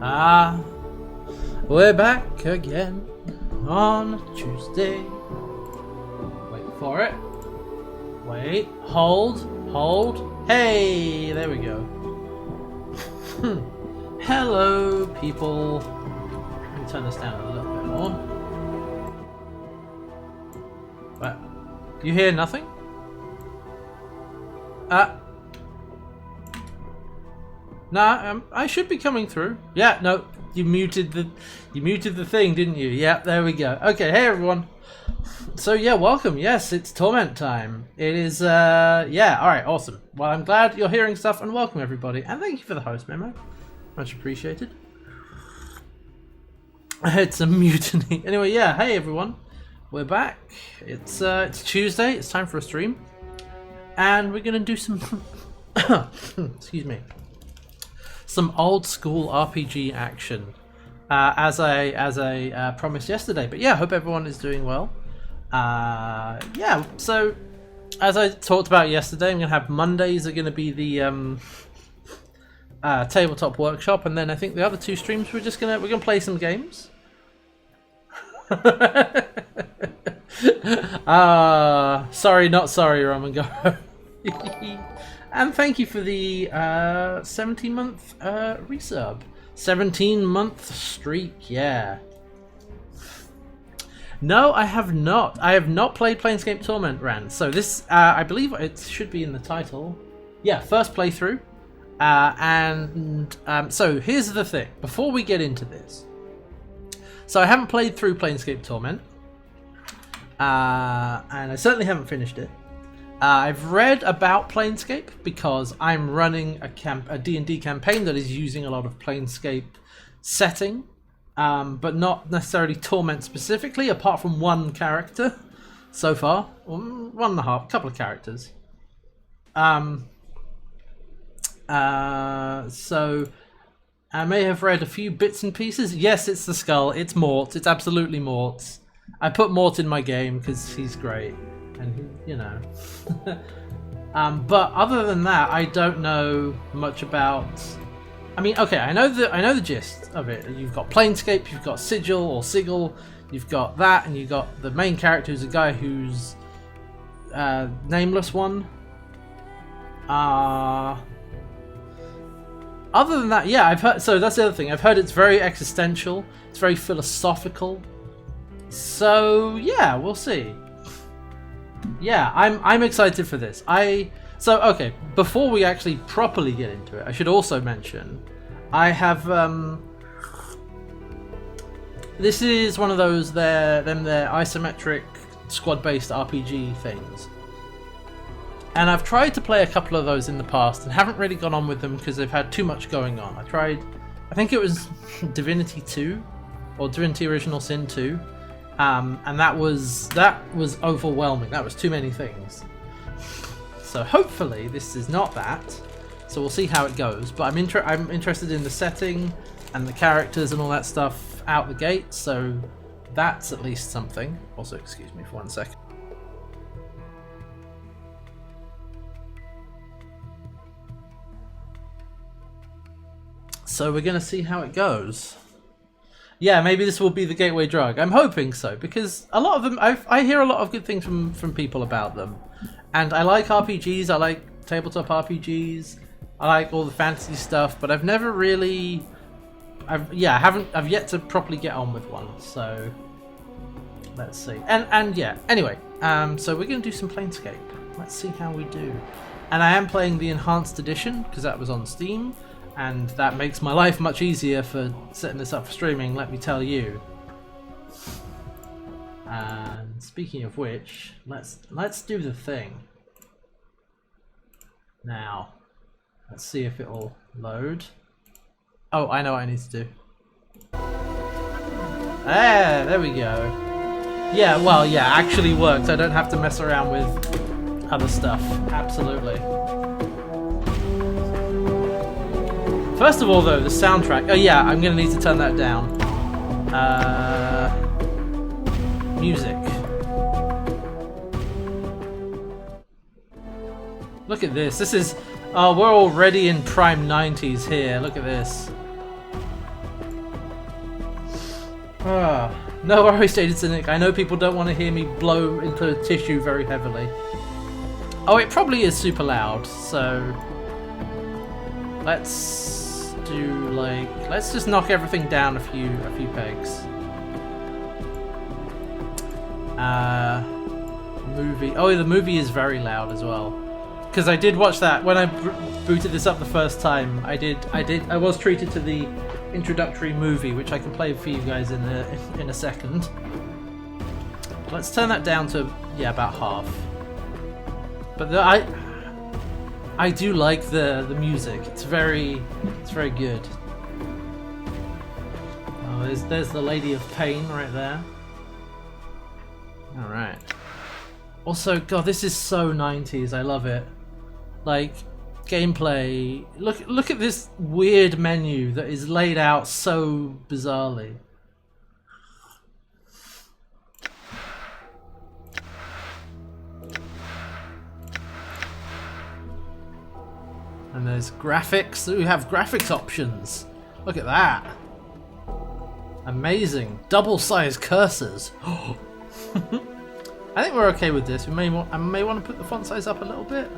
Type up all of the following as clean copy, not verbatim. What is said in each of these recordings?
Ah, we're back again on Tuesday. Wait for it. Wait, hold. Hey, there we go. Hello, people. Let me turn this down a little bit more. What? You hear nothing? Nah, I should be coming through. Yeah, no, you muted the thing, didn't you? Yeah, there we go. Okay, hey everyone. So yeah, welcome. Yes, it's Torment time. It is yeah, alright, awesome. Well, I'm glad you're hearing stuff, and welcome everybody. And thank you for the host memo. Much appreciated. I had some mutiny. Anyway, yeah, hey everyone. We're back. It's Tuesday, it's time for a stream. And we're gonna do some excuse me. Some old school RPG action, as I promised yesterday. But yeah, hope everyone is doing well. Yeah, so as I talked about yesterday, I'm gonna have Mondays are gonna be the tabletop workshop, and then I think the other two streams we're gonna play some games. Sorry, not sorry, Roman. And thank you for the 17-month resub. 17-month streak, yeah. No, I have not. I have not played Planescape Torment, Ran. So this, I believe it should be in the title. Yeah, first playthrough. So here's the thing. Before we get into this. So I haven't played through Planescape Torment. And I certainly haven't finished it. I've read about Planescape because I'm running a D&D campaign that is using a lot of Planescape setting, but not necessarily Torment specifically, apart from one character so far. One and a half, couple of characters. So I may have read a few bits and pieces. Yes, it's the skull. It's Mort. It's absolutely Mort. I put Mort in my game because he's great. And you know, but other than that, I don't know much about. I mean, okay, I know the gist of it. You've got Planescape, you've got Sigil or Sigil, you've got that, and you've got the main character who's a guy who's nameless one. Other than that, yeah, I've heard. So that's the other thing. I've heard it's very existential. It's very philosophical. So yeah, we'll see. Yeah, I'm excited for this. So okay, before we actually properly get into it, I should also mention I have this is one of those they're isometric squad-based RPG things. And I've tried to play a couple of those in the past and haven't really gone on with them because they've had too much going on. I think it was Divinity 2 or Divinity Original Sin 2. And that was overwhelming. That was too many things. So hopefully this is not that. So we'll see how it goes. But I'm interested in the setting and the characters and all that stuff out the gate. So that's at least something. Also, excuse me for 1 second. So we're gonna see how it goes. Yeah, maybe this will be the gateway drug. I'm hoping so, because a lot of them, I hear a lot of good things from people about them. And I like RPGs, I like tabletop RPGs, I like all the fantasy stuff, but I've never really, I've yet to properly get on with one, so let's see. And yeah, anyway, so we're going to do some Planescape. Let's see how we do. And I am playing the Enhanced Edition, because that was on Steam. And that makes my life much easier for setting this up for streaming, let me tell you. And speaking of which, let's do the thing. Now, let's see if it'll load. Oh, I know what I need to do. There we go. Yeah, well, yeah, actually works. I don't have to mess around with other stuff. Absolutely. First of all, though, the soundtrack. Oh yeah, I'm gonna need to turn that down. Music. Look at this. This is. Oh, we're already in prime 90s here. Look at this. No worries, Jaded Cynic. I know people don't want to hear me blow into tissue very heavily. Oh, it probably is super loud, so let's do let's just knock everything down a few pegs. Movie. Oh, the movie is very loud as well. Because I did watch that when I booted this up the first time. I was treated to the introductory movie, which I can play for you guys in a second. Let's turn that down to about half. But I do like the music. It's very good. Oh, there's the Lady of Pain right there. All right. Also, God, this is so 90s. I love it. Like, gameplay. Look at this weird menu that is laid out so bizarrely. And there's graphics. We have graphics options. Look at that. Amazing. Double-sized cursors. I think we're okay with this. I may want to put the font size up a little bit.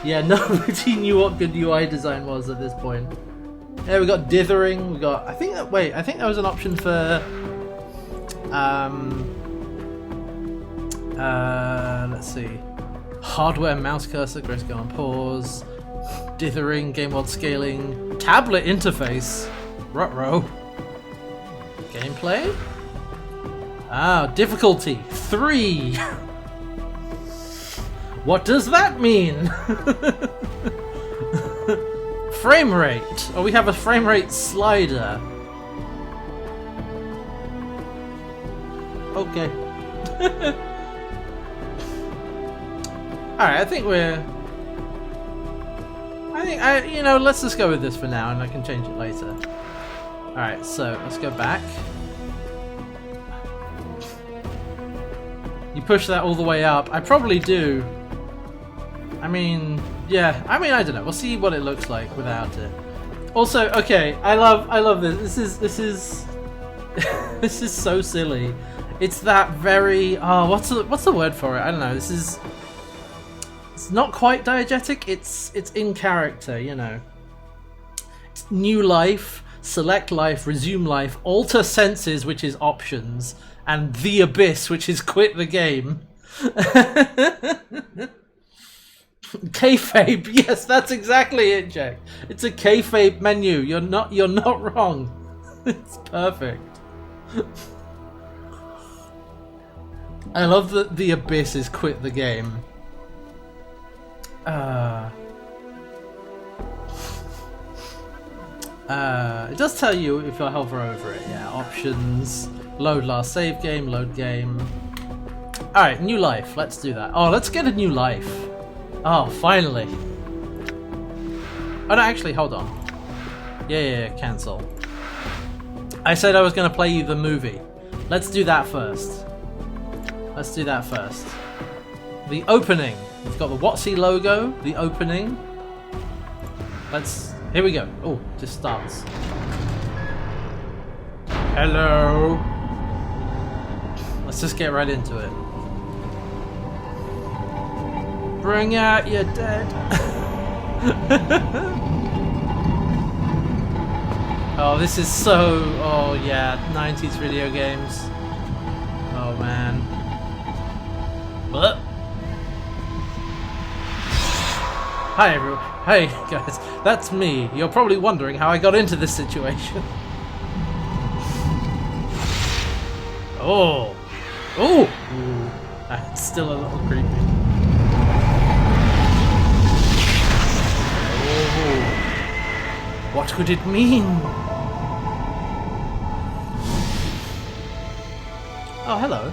Yeah, nobody knew what good UI design was at this point. Yeah, we got dithering. We got. I think that there was an option for. Let's see. Hardware mouse cursor, grayscale on pause, dithering, game world scaling, tablet interface, ruh-roh. Gameplay. Difficulty 3. What does that mean? Frame rate. Oh, we have a frame rate slider. Okay. Alright, I think let's just go with this for now and I can change it later. Alright, so let's go back. You push that all the way up. I probably do. I don't know. We'll see what it looks like without it. Also, okay, I love this. This is this is so silly. It's that very what's the word for it? I don't know. It's not quite diegetic. It's in character, you know. It's new life, select life, resume life, alter senses, which is options, and the abyss, which is quit the game. Kayfabe, yes, that's exactly it, Jack. It's a kayfabe menu. You're not wrong. It's perfect. I love that the abyss is quit the game. It does tell you if I hover over it. Yeah, options, load last save game, load game. Alright, new life. Let's do that. Oh, let's get a new life. Oh, finally. Oh no, actually, hold on. Yeah, cancel. I said I was going to play you the movie. Let's do that first. The opening. We've got the WotC logo, the opening. Here we go. Oh, just starts. Hello. Let's just get right into it. Bring out your dead. Oh, this is so... Oh, yeah. 90s video games. Oh, man. But... Hi, everyone. Hey, guys. That's me. You're probably wondering how I got into this situation. Oh. Oh. Ooh. That's still a little creepy. What could it mean? Oh, hello.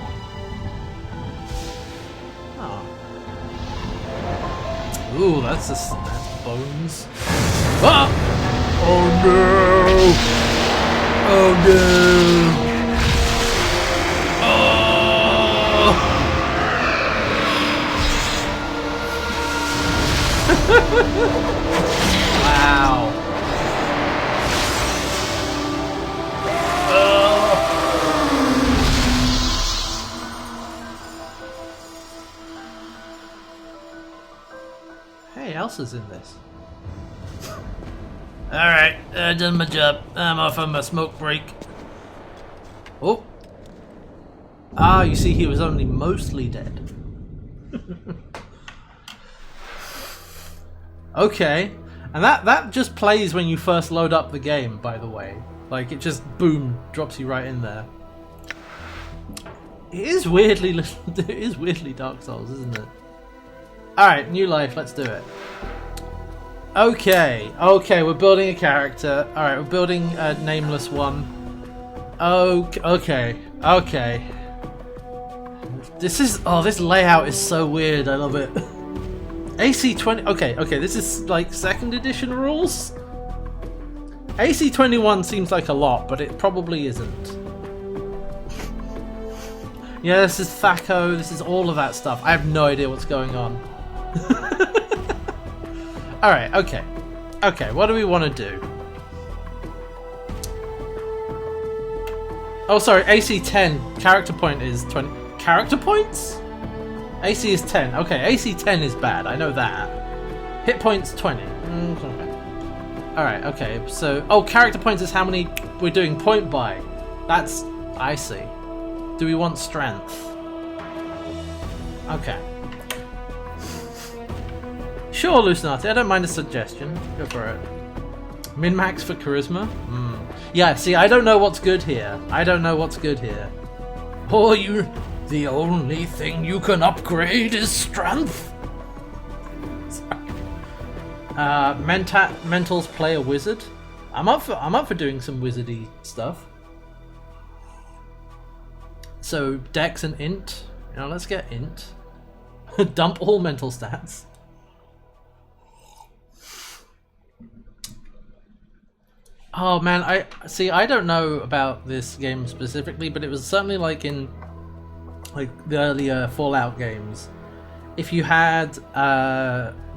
Oh. Ooh, that's bones. Ah! Oh no! Oh no! Oh! Wow. Hey, Elsa's in this. Alright, done my job. I'm off on my smoke break. Oh. Ah, you see, he was only mostly dead. Okay. And that just plays when you first load up the game, by the way. Like, it just, boom, drops you right in there. It is weirdly Dark Souls, isn't it? Alright, new life, let's do it. Okay, we're building a character. Alright, we're building a nameless one. Okay. This layout is so weird, I love it. AC 20, okay, this is like 2nd edition rules? AC 21 seems like a lot, but it probably isn't. Yeah, this is Thaco, this is all of that stuff. I have no idea what's going on. Alright, okay, what do we want to do? Oh, sorry, AC 10, character point is 20. Character points? AC is 10. Okay, AC 10 is bad, I know that. Hit points 20. Alright, okay, so... Oh, character points is how many we're doing point by. That's... I see. Do we want strength? Okay. Sure, Lucinati, I don't mind a suggestion. Go for it. Min-max for charisma? Yeah, see, I don't know what's good here. Oh, the only thing you can upgrade is strength. Mentals play a wizard. I'm up for doing some wizardy stuff. So Dex and Int. You know, let's get Int. Dump all mental stats. Oh man, I don't know about this game specifically, but it was certainly like in the earlier Fallout games. If you had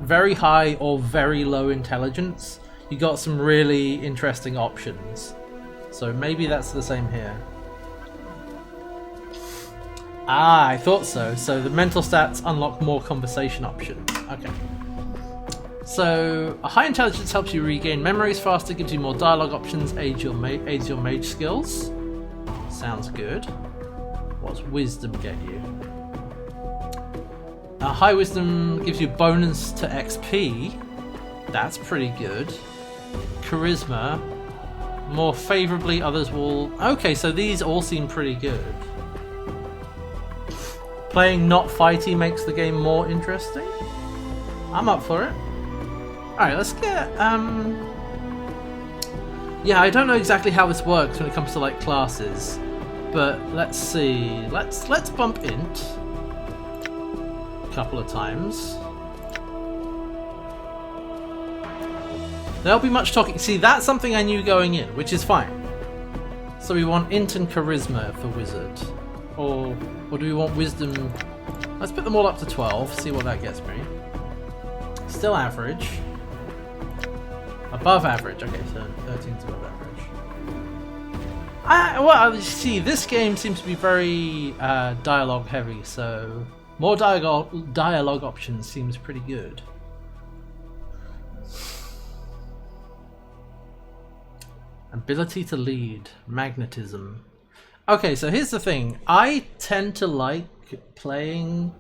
very high or very low intelligence, you got some really interesting options. So maybe that's the same here. Ah, I thought so. So the mental stats unlock more conversation options. Okay. So a high intelligence helps you regain memories faster, gives you more dialogue options, aids your mage skills. Sounds good. What's wisdom get you? High wisdom gives you bonus to XP. That's pretty good. Charisma. More favorably, others will... Okay, so these all seem pretty good. Playing not fighty makes the game more interesting. I'm up for it. Alright, let's get... Yeah, I don't know exactly how this works when it comes to like classes. But let's see. Let's bump Int a couple of times. There'll be much talking. See, that's something I knew going in, which is fine. So we want Int and Charisma for Wizard. Or do we want Wisdom? Let's put them all up to 12, see what that gets me. Still average. Above average, okay, so 13's above average. Well, see, this game seems to be very dialogue heavy, so more dialogue options seems pretty good. Ability to lead, magnetism. Okay, so here's the thing. I tend to like playing...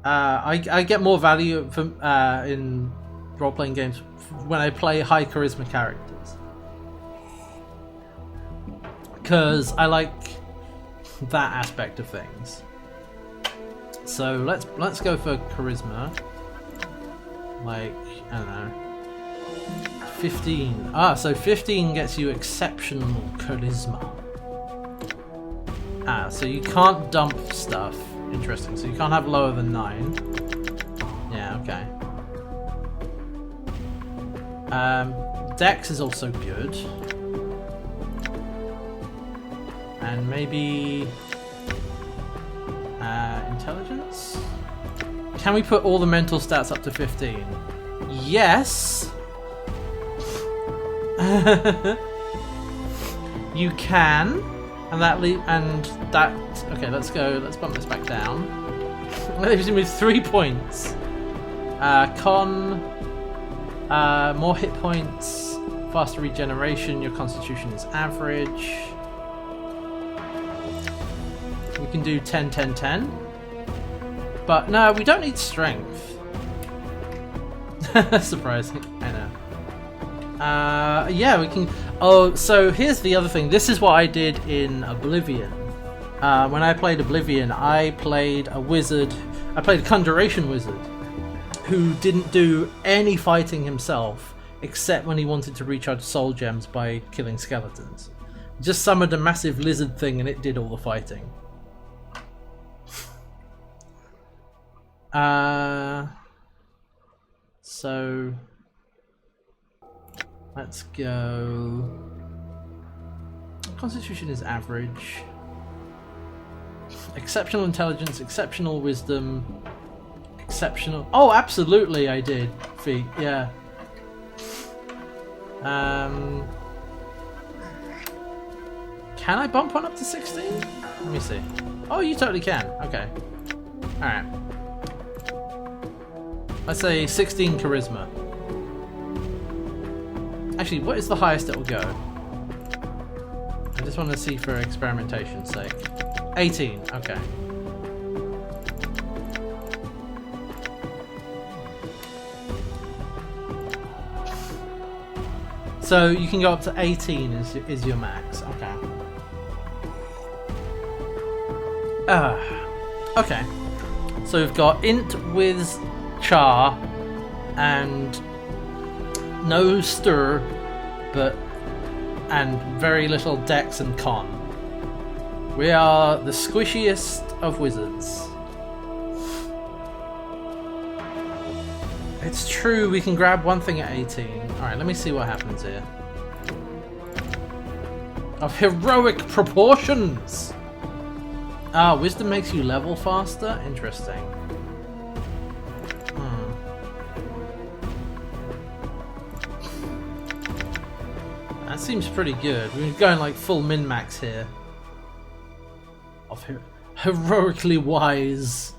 I get more value from in role-playing games when I play high charisma characters. Because I like that aspect of things. So let's go for charisma. Like, I don't know. 15. Ah, so 15 gets you exceptional charisma. Ah, so you can't dump stuff. Interesting. So you can't have lower than 9. Yeah, okay. Dex is also good. And maybe... intelligence? Can we put all the mental stats up to 15? Yes! You can. And that okay, let's go, let's bump this back down. That leaves me with 3 points. Con More hit points, faster regeneration, your constitution is average. We can do 10, 10, 10. But no, we don't need strength. Surprising, I know. Yeah, we can... Oh, so here's the other thing. This is what I did in Oblivion. When I played Oblivion, I played a wizard. I played a Conjuration wizard who didn't do any fighting himself except when he wanted to recharge soul gems by killing skeletons. Just summoned a massive lizard thing and it did all the fighting. So let's go. Constitution is average. Exceptional intelligence, exceptional wisdom, exceptional. Oh, absolutely, I did. Feet, yeah. Can I bump one up to 16? Let me see. Oh, you totally can. Okay. All right. Let's say 16 charisma. Actually, what is the highest it will go? I just want to see for experimentation's sake. 18, okay. So you can go up to 18 is your max, okay. Okay. So we've got int, whiz, char, and no stir, and very little dex and con. We are the squishiest of wizards. It's true, we can grab one thing at 18. Alright, let me see what happens here. Of heroic proportions! Ah, wisdom makes you level faster? Interesting. That seems pretty good. We're going like full min-max here. Of heroically wise.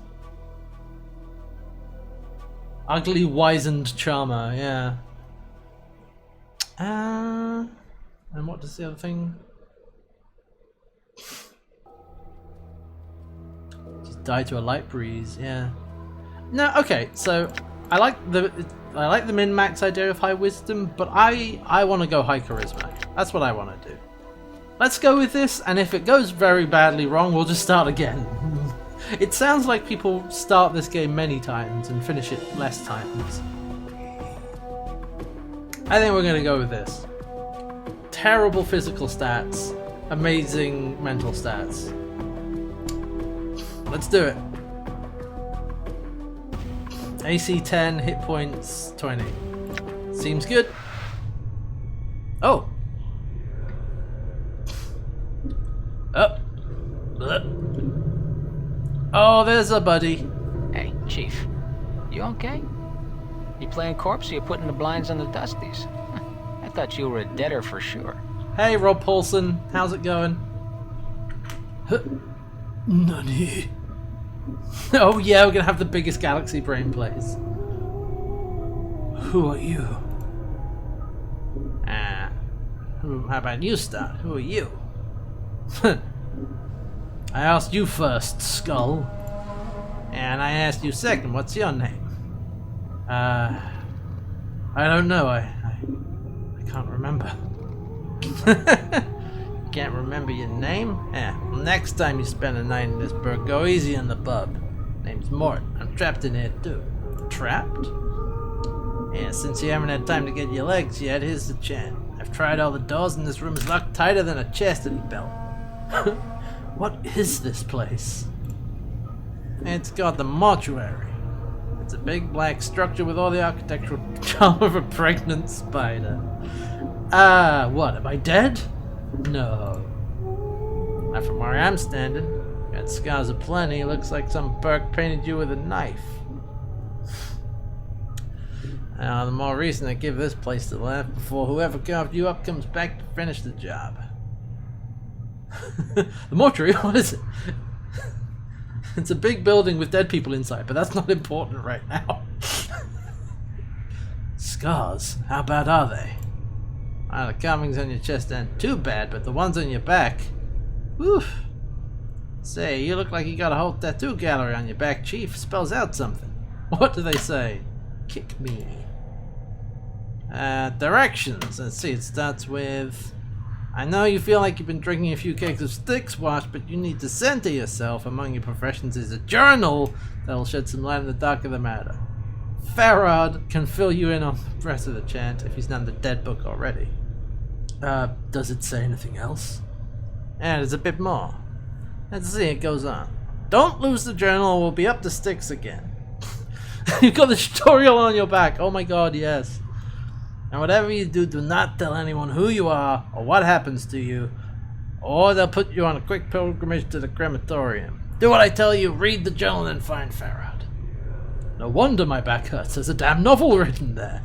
Ugly wizened charmer, yeah. And what does the other thing? Just die to a light breeze, yeah. No, okay, so I like the min-max idea of high wisdom, but I want to go high charisma. That's what I want to do. Let's go with this, and if it goes very badly wrong, we'll just start again. It sounds like people start this game many times and finish it less times. I think we're going to go with this. Terrible physical stats, amazing mental stats. Let's do it. AC 10, hit points 20. Seems good. Oh. Oh, there's a buddy. Hey, Chief. You okay? You playing corpse or you putting the blinds on the dusties? I thought you were a deader for sure. Hey, Rob Paulson. How's it going? Nani? Oh yeah, we're gonna have the biggest galaxy brain plays. Who are you? How about you start? Who are you? I asked you first, Skull. And I asked you second, what's your name? I don't know, I can't remember. Can't remember your name? Yeah, well, next time you spend a night in this burg, go easy on the bub. Name's Mort. I'm trapped in here too. Trapped? Yeah, since you haven't had time to get your legs yet, here's the chant. I've tried all the doors and this room is locked tighter than a chastity belt. What is this place? It's called the mortuary. It's a big black structure with all the architectural charm of a pregnant spider. What, am I dead? No. Not from where I'm standing. Got scars aplenty, looks like some perk painted you with a knife. Now, the more reason to give this place to laugh before whoever carved you up comes back to finish the job. The mortuary? What is it? It's a big building with dead people inside, but that's not important right now. scars, how bad are they? Well, the carvings on your chest aren't too bad, but the ones on your back... Woof! Say, you look like you got a whole tattoo gallery on your back, Chief. Spells out something. What do they say? Kick me. Directions. Let's see, it starts with... I know you feel like you've been drinking a few kegs of Styx Wash, but you need to center yourself. Among your professions is a journal that'll shed some light on the dark of the matter. Farad can fill you in on the rest of the chant if he's done the dead book already. Does it say anything else? And there's a bit more. Let's see, it goes on. Don't lose the journal, we'll be up to Styx again. You've got the tutorial on your back. Oh my god, yes. And whatever you do, do not tell anyone who you are or what happens to you, or they'll put you on a quick pilgrimage to the crematorium. Do what I tell you, read the journal and find Farad. No wonder my back hurts, there's a damn novel written there.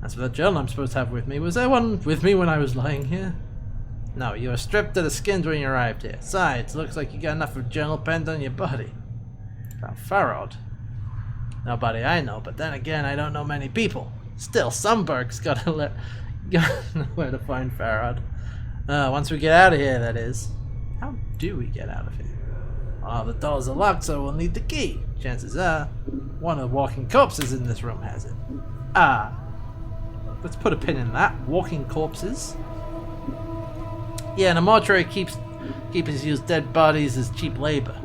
As for the journal I'm supposed to have with me, was there one with me when I was lying here? No, you were stripped to the skins when you arrived here. Besides, looks like you got enough of journal penned on your body. About Farad. Nobody I know, but then again, I don't know many people. Still, some Burke's gotta know where to find Farad. Once we get out of here, that is. How do we get out of here? Oh, the doors are locked, so we'll need the key. Chances are, one of the walking corpses in this room has it. Ah. Let's put a pin in that. Walking corpses. Yeah, and a mortuary keepers use dead bodies as cheap labor.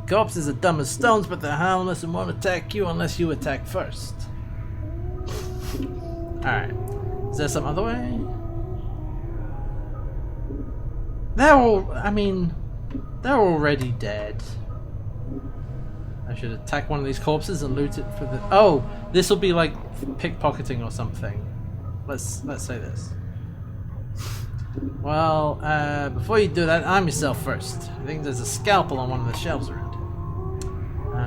The corpses are dumb as stones, but they're harmless and won't attack you unless you attack first. Alright. Is there some other way? They're already dead. I should attack one of these corpses and loot it for the... Oh! This will be like pickpocketing or something. Let's say this. Well, before you do that, arm yourself first. I think there's a scalpel on one of the shelves around here.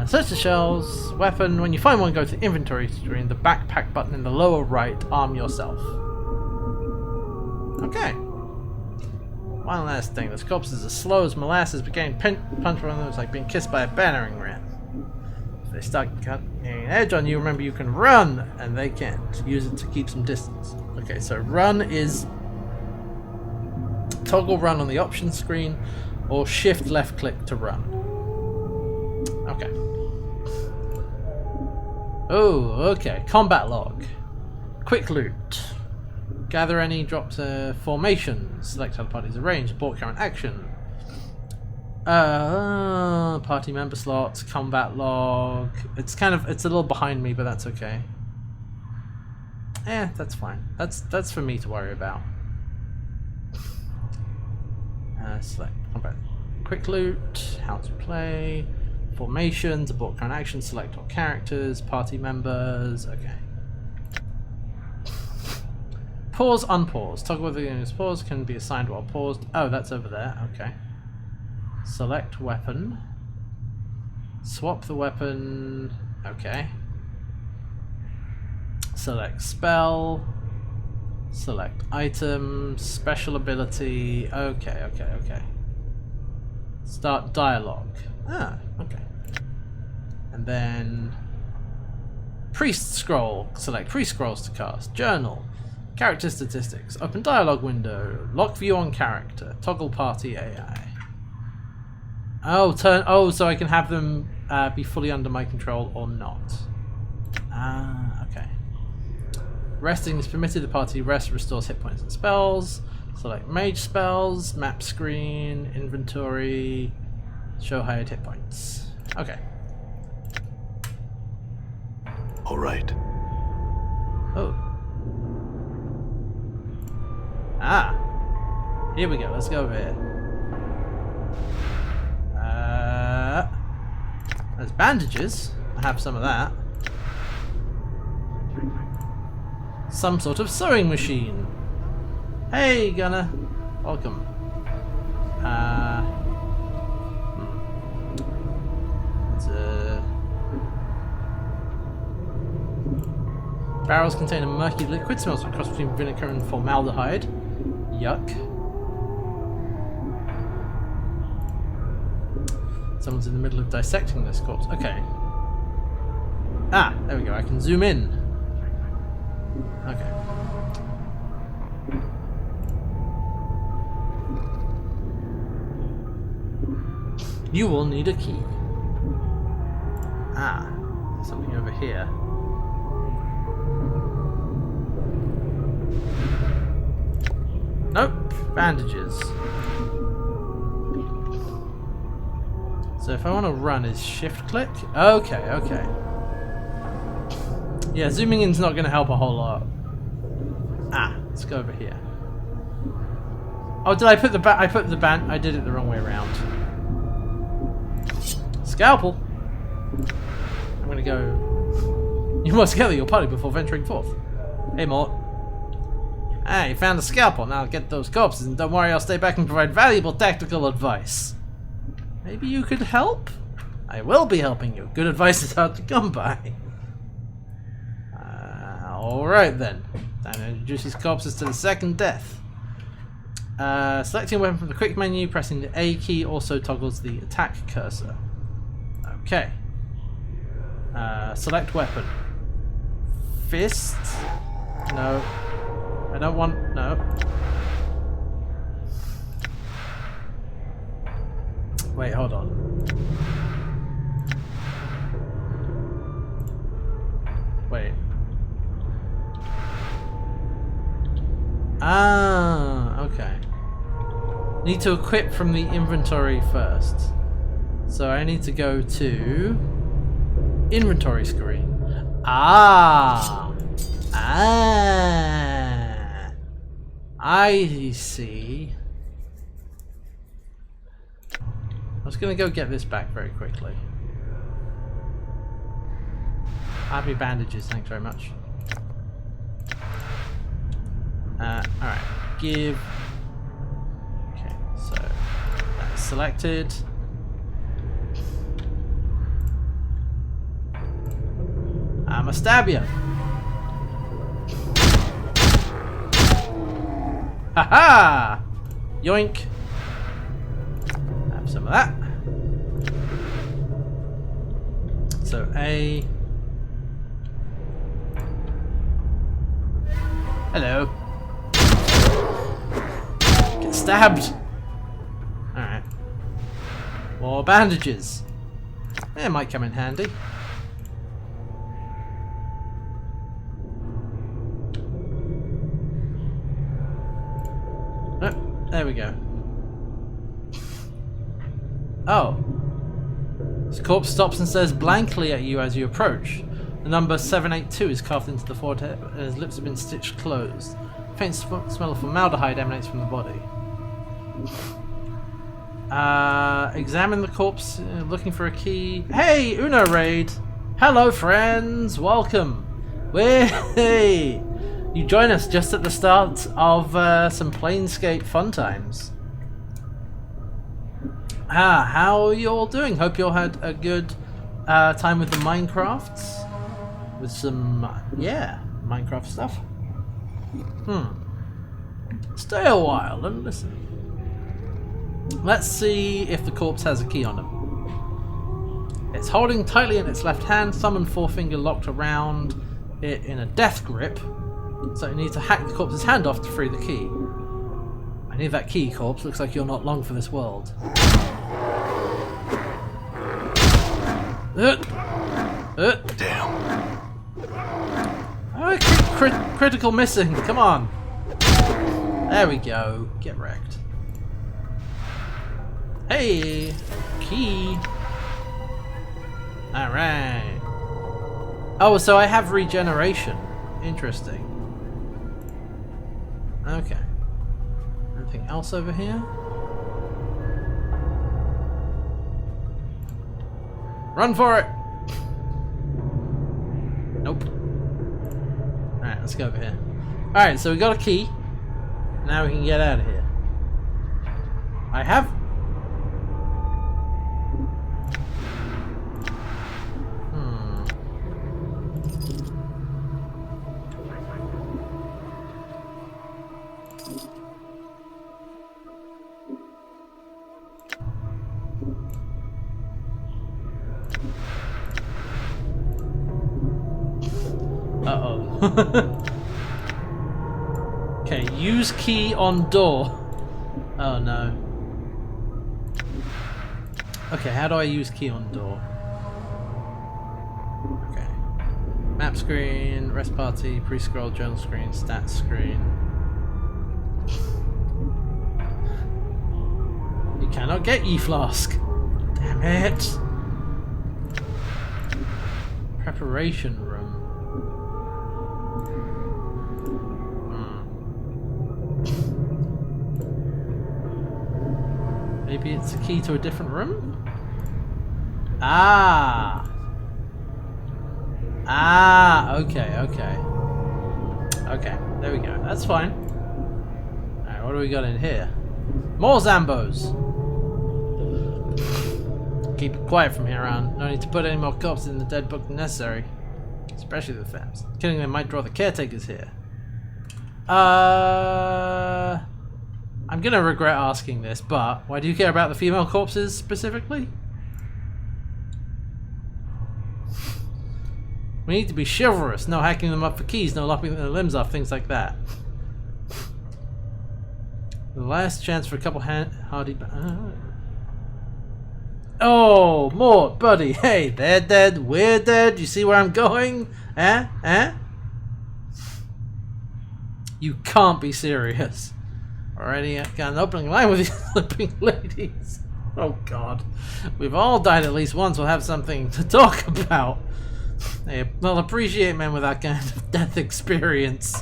Search the shelves. Weapon. When you find one, go to the inventory screen. The backpack button in the lower right. Arm yourself. Okay. One last thing. This corpse is as slow as molasses, but getting punched by them is like being kissed by a battering ram. If they start cutting an edge on you, remember you can run, and they can't. Use it to keep some distance. Okay, so run is toggle run on the options screen, or shift left click to run. Okay. Oh, okay. Combat log. Quick loot. Gather any dropped formations. Select how the party's arranged. Report current action. Party member slots. Combat log. It's a little behind me, but that's okay. That's fine. That's for me to worry about. Select combat. Quick loot. How to play. Formations. Abort current action. Select all characters. Party members. Okay. Pause, unpause. Toggle whether the game is paused can be assigned while paused. Oh, that's over there. Okay. Select weapon. Swap the weapon. Okay. Select spell. Select item. Special ability. Okay. Start dialogue. Ah, okay. And then priest scroll. Select priest scrolls to cast. Journal. Character statistics. Open dialogue window. Lock view on character. Toggle party AI. Oh, so I can have them be fully under my control or not. Ah, okay. Resting is permitted. The party rest restores hit points and spells. Select mage spells. Map screen. Inventory. Show hired hit points. Okay. All right. Oh. Ah. Here we go. Let's go over here. There's bandages. I have some of that. Some sort of sewing machine. Hey, Gunner. Welcome. Barrels contain a murky liquid. Smells like a cross between vinegar and formaldehyde. Yuck. Someone's in the middle of dissecting this corpse. Okay. Ah, there we go. I can zoom in. Okay. You will need a key. Ah, there's something over here. Nope, bandages. So if I want to run, is shift click? Okay, okay. Yeah, zooming in's not going to help a whole lot. Ah, let's go over here. Oh, did I put the I did it the wrong way around. Scalpel. I'm going to go. You must gather your party before venturing forth. Hey, Mort. Ah, you found a scalpel. Now get those corpses, and don't worry, I'll stay back and provide valuable tactical advice. Maybe you could help? I will be helping you. Good advice is hard to come by. Alright then. Time to introduce these corpses to the second death. Selecting a weapon from the quick menu, pressing the A key also toggles the attack cursor. Okay. Select weapon. Fist? No. I don't want... no. Wait, hold on. Wait. Ah, okay. Need to equip from the inventory first. So I need to go to inventory screen. Ah! Ah! I see. I was gonna go get this back very quickly. Happy bandages, thanks very much. Alright, give. Okay, so that's selected. I'ma stab you. Haha! Yoink. Have some of that. So A. Hello. Get stabbed. Alright. More bandages. They might come in handy. Oh, there we go. Oh. This corpse stops and stares blankly at you as you approach. The number 782 is carved into the forehead and his lips have been stitched closed. A faint smell of formaldehyde emanates from the body. Examine the corpse, looking for a key. Hey, Uno Raid! Hello, friends! Welcome! Hey! You join us just at the start of some Planescape fun times. How are you all doing? Hope you all had a good time with the Minecrafts. With some, Minecraft stuff. Stay a while and listen. Let's see if the corpse has a key on him. It's holding tightly in its left hand, thumb and forefinger locked around it in a death grip. So you need to hack the corpse's hand off to free the key. I need that key, corpse. Looks like you're not long for this world. Damn. Oh, critical missing. Come on. There we go. Get wrecked. Hey, key. All right. Oh, so I have regeneration. Interesting. Okay. Anything else over here? Run for it! Nope. Alright, let's go over here. Alright, so we got a key. Now we can get out of here. I have... Uh-oh. Okay, use key on door. Oh no. Okay, how do I use key on door? Okay. Map screen, rest party, pre-scroll, journal screen, stats screen. You cannot get E-Flask. Damn it. Preparation room. Maybe it's a key to a different room? Ah! Ah, okay, okay. Okay, there we go. That's fine. Alright, what do we got in here? More Zambos! Keep it quiet from here on. No need to put any more corpses in the dead book than necessary. Especially the Fems. Killing them might draw the caretakers here. I'm gonna regret asking this, but why do you care about the female corpses specifically? We need to be chivalrous, no hacking them up for keys, no lopping their limbs off, things like that. The last chance for a couple hardy... Oh, Mort, buddy, hey, they're dead, we're dead, you see where I'm going? Eh? Eh? You can't be serious. Already got an opening line with these sleeping ladies. Oh god. We've all died at least once, we'll have something to talk about. They'll appreciate men with that kind of death experience.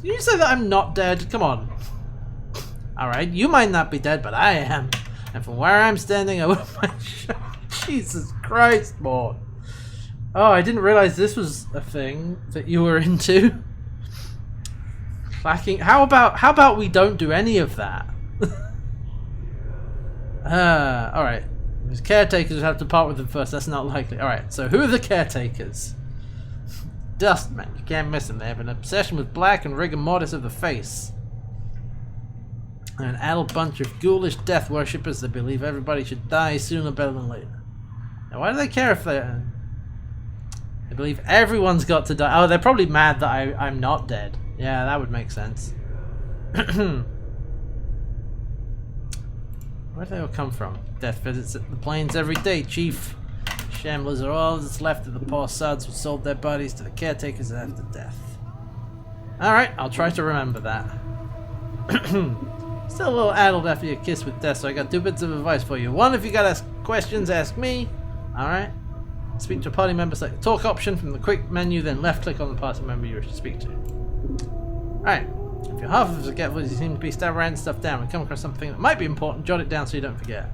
Did you say that I'm not dead? Come on. Alright, you might not be dead, but I am. And from where I'm standing, I wouldn't mind showing. Jesus Christ, Mort. Oh, I didn't realize this was a thing that you were into. Clacking. How about we don't do any of that? Alright. These caretakers have to part with them first, that's not likely. Alright, so who are the caretakers? Dustmen, you can't miss them. They have an obsession with black and rigor mortis of the face. And an adult bunch of ghoulish death worshippers that believe everybody should die sooner better than later. Now why do they care if they're... They believe everyone's got to die. Oh, they're probably mad that I'm not dead. Yeah, that would make sense. Where do they all come from? Death visits at the plains every day, Chief. Shamblers are all that's left of the poor sods who sold their bodies to the caretakers after death. Alright, I'll try to remember that. Still a little addled after your kiss with death, so I got two bits of advice for you. One, if you got questions, ask me. Alright? Speak to a party member, select the talk option from the quick menu, then left click on the party member you wish to speak to. Alright. If you're half as forgetful as you seem to be, stab around stuff down and come across something that might be important, jot it down so you don't forget.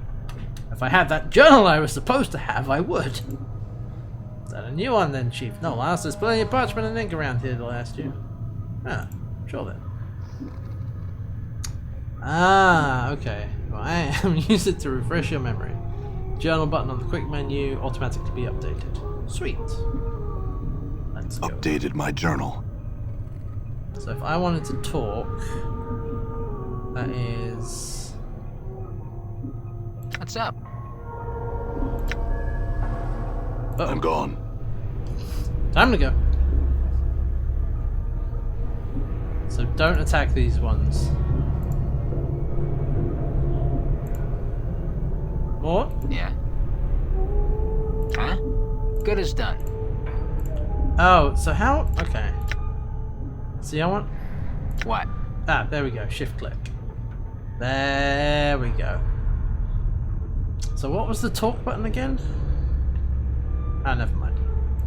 If I had that journal I was supposed to have, I would. Is that a new one then, Chief? No, last there's plenty of parchment and ink around here to last you. Ah, sure then. Ah, okay. Well, I am use it to refresh your memory. Journal button on the quick menu, automatically be updated. Sweet. Let's go. Updated my journal. So if I wanted to talk, that is... What's up? Uh-oh. I'm gone. Time to go. So don't attack these ones. More? Yeah. Huh? Good as done. Oh, so how... Okay. See, I want... What? Ah, there we go. Shift click. There we go. So what was the talk button again? Ah, never mind.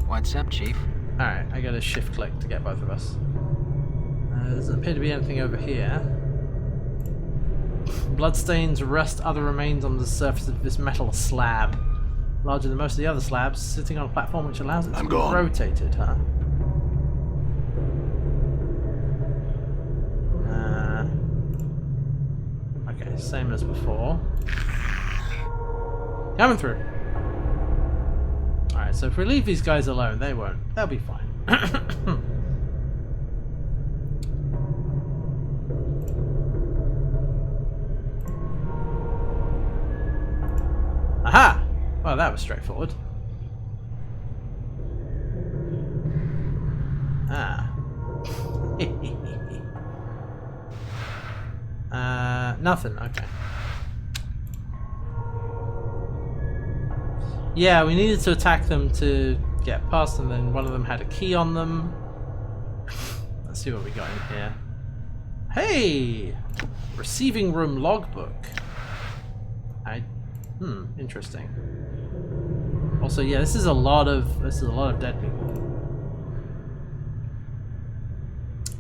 What's up, Chief? Alright, I got a shift click to get both of us. There doesn't appear to be anything over here. Bloodstains rust other remains on the surface of this metal slab. Larger than most of the other slabs, sitting on a platform which allows it to be rotated, huh? Okay, same as before. Coming through. Alright, so if we leave these guys alone, they won't. They'll be fine. Aha! Well, that was straightforward. Ah. nothing. Okay. Yeah, we needed to attack them to get past them, then one of them had a key on them. Let's see what we got in here. Hey! Receiving room logbook. Interesting. Also, yeah, this is a lot of dead people.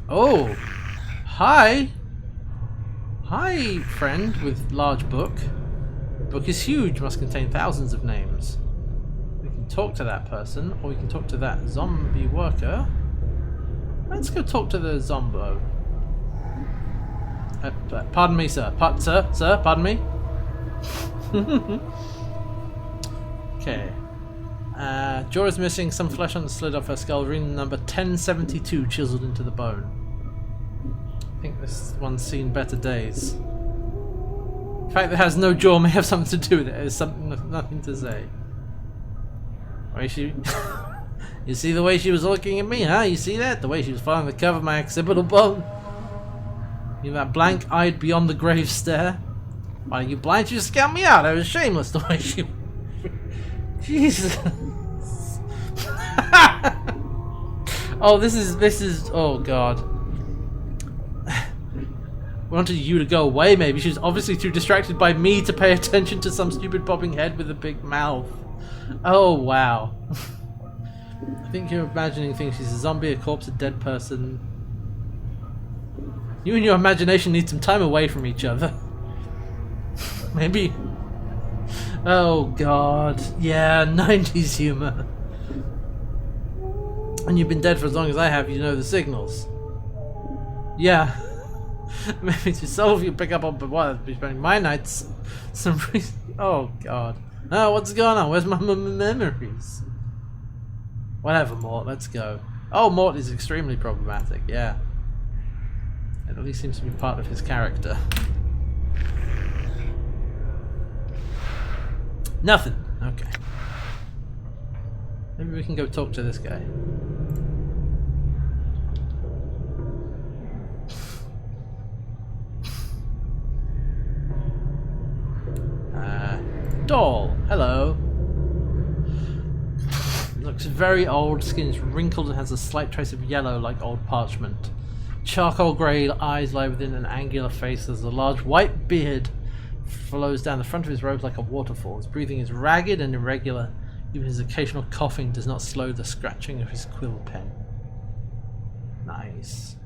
Oh! Hi! Hi, friend with large book. Book is huge, must contain thousands of names. We can talk to that person, or we can talk to that zombie worker. Let's go talk to the zombo. Pardon me, sir. Sir, pardon me? Okay. Jaw is missing, some flesh on the slit off her skull, ring number 1072 chiseled into the bone. I think this one's seen better days. The fact that it has no jaw may have something to do with it. There's nothing to say. Why she... You see the way she was looking at me, huh? You see that? The way she was following the curve of my occipital bone? You know that blank-eyed beyond the grave stare? Why are you blind? She just scout me out. I was shameless the way she... Jesus. Oh, this is... Oh, God. Wanted you to go away, maybe. She was obviously too distracted by me to pay attention to some stupid bobbing head with a big mouth. Oh, wow. I think you're imagining things. She's a zombie, a corpse, a dead person. You and your imagination need some time away from each other. Maybe. Oh God. Yeah, 90s humor. And you've been dead for as long as I have, you know the signals. Yeah. Maybe to solve you pick up on what be spending my nights some reason. Oh God. Oh, what's going on? Where's my memories? Whatever, Mort, let's go. Oh, Mort is extremely problematic, yeah. It at least seems to be part of his character. Nothing. Okay. Maybe we can go talk to this guy. Doll. Hello. Looks very old. Skin is wrinkled and has a slight trace of yellow like old parchment. Charcoal grey eyes lie within an angular face as a large white beard flows down the front of his robes like a waterfall. His breathing is ragged and irregular. Even his occasional coughing does not slow the scratching of his quill pen. Nice.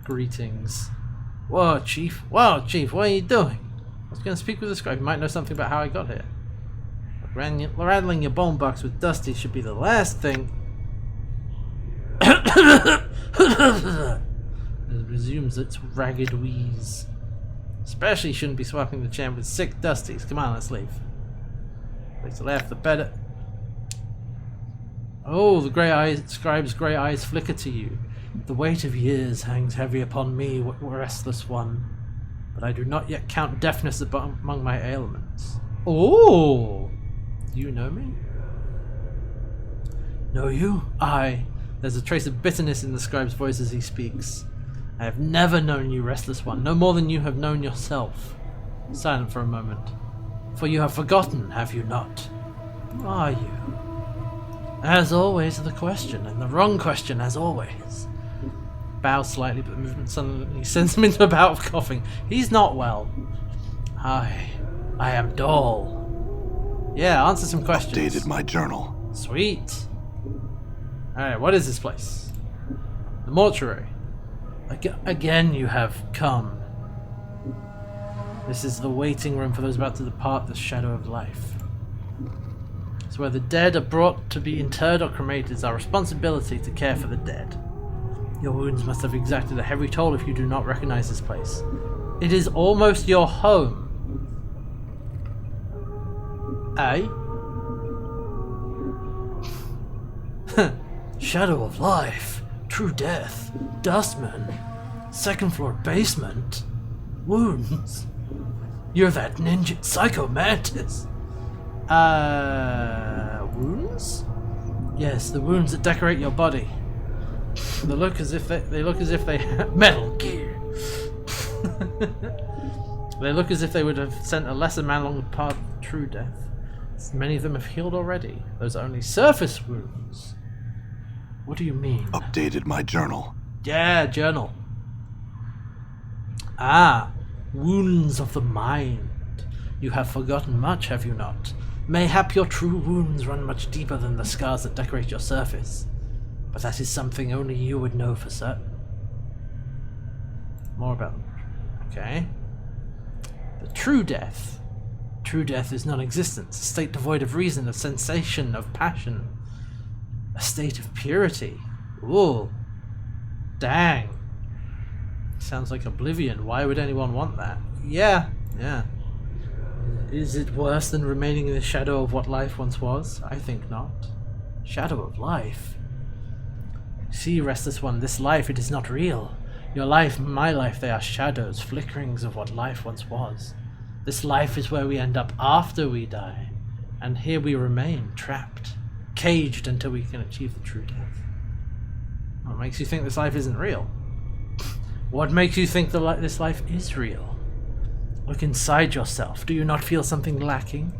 Greetings. Whoa, Chief. Whoa, Chief, what are you doing? I was going to speak with the scribe. You might know something about how I got here. Rattling your bone box with Dusty should be the last thing. It resumes its ragged wheeze. Especially shouldn't be swapping the champ with sick Dusties. Come on, let's leave. Place to laugh, the better. Oh, the scribe's grey eyes flicker to you. The weight of years hangs heavy upon me, restless one. But I do not yet count deafness among my ailments. Oh! Do you know me? Know you? Aye. There's a trace of bitterness in the scribe's voice as he speaks. I have never known you, restless one, no more than you have known yourself. Silent for a moment. For you have forgotten, have you not? Who are you? As always, the question, and the wrong question, as always. Bows slightly, but the movement suddenly sends him into a bout of coughing. He's not well. I am Doll. Yeah, answer some questions. Updated my journal. Sweet. Alright, what is this place? The mortuary. Again you have come. This is the waiting room for those about to depart the shadow of life. It's where the dead are brought to be interred or cremated. It's our responsibility to care for the dead. Your wounds must have exacted a heavy toll if you do not recognize this place. It is almost your home. Eh? Shadow of life, true death, dustman, second floor basement, wounds. You're that ninja psycho mantis. Wounds? Yes, the wounds that decorate your body. They look as if they Metal Gear. They look as if they would have sent a lesser man along the path of true death. Many of them have healed already. Those are only surface wounds. What do you mean? Updated my journal. Yeah, journal. Ah, wounds of the mind. You have forgotten much, have you not? Mayhap your true wounds run much deeper than the scars that decorate your surface. But that is something only you would know for certain. More about them. Okay. The true death. True death is non-existence, a state devoid of reason, of sensation, of passion. A state of purity. Ooh. Dang. Sounds like oblivion. Why would anyone want that? Yeah. Is it worse than remaining in the shadow of what life once was? I think not. Shadow of life? See, restless one, this life, it is not real. Your life, my life, they are shadows, flickerings of what life once was. This life is where we end up after we die, and here we remain, trapped, caged until we can achieve the true death. What makes you think this life isn't real? What makes you think this life is real? Look inside yourself. Do you not feel something lacking?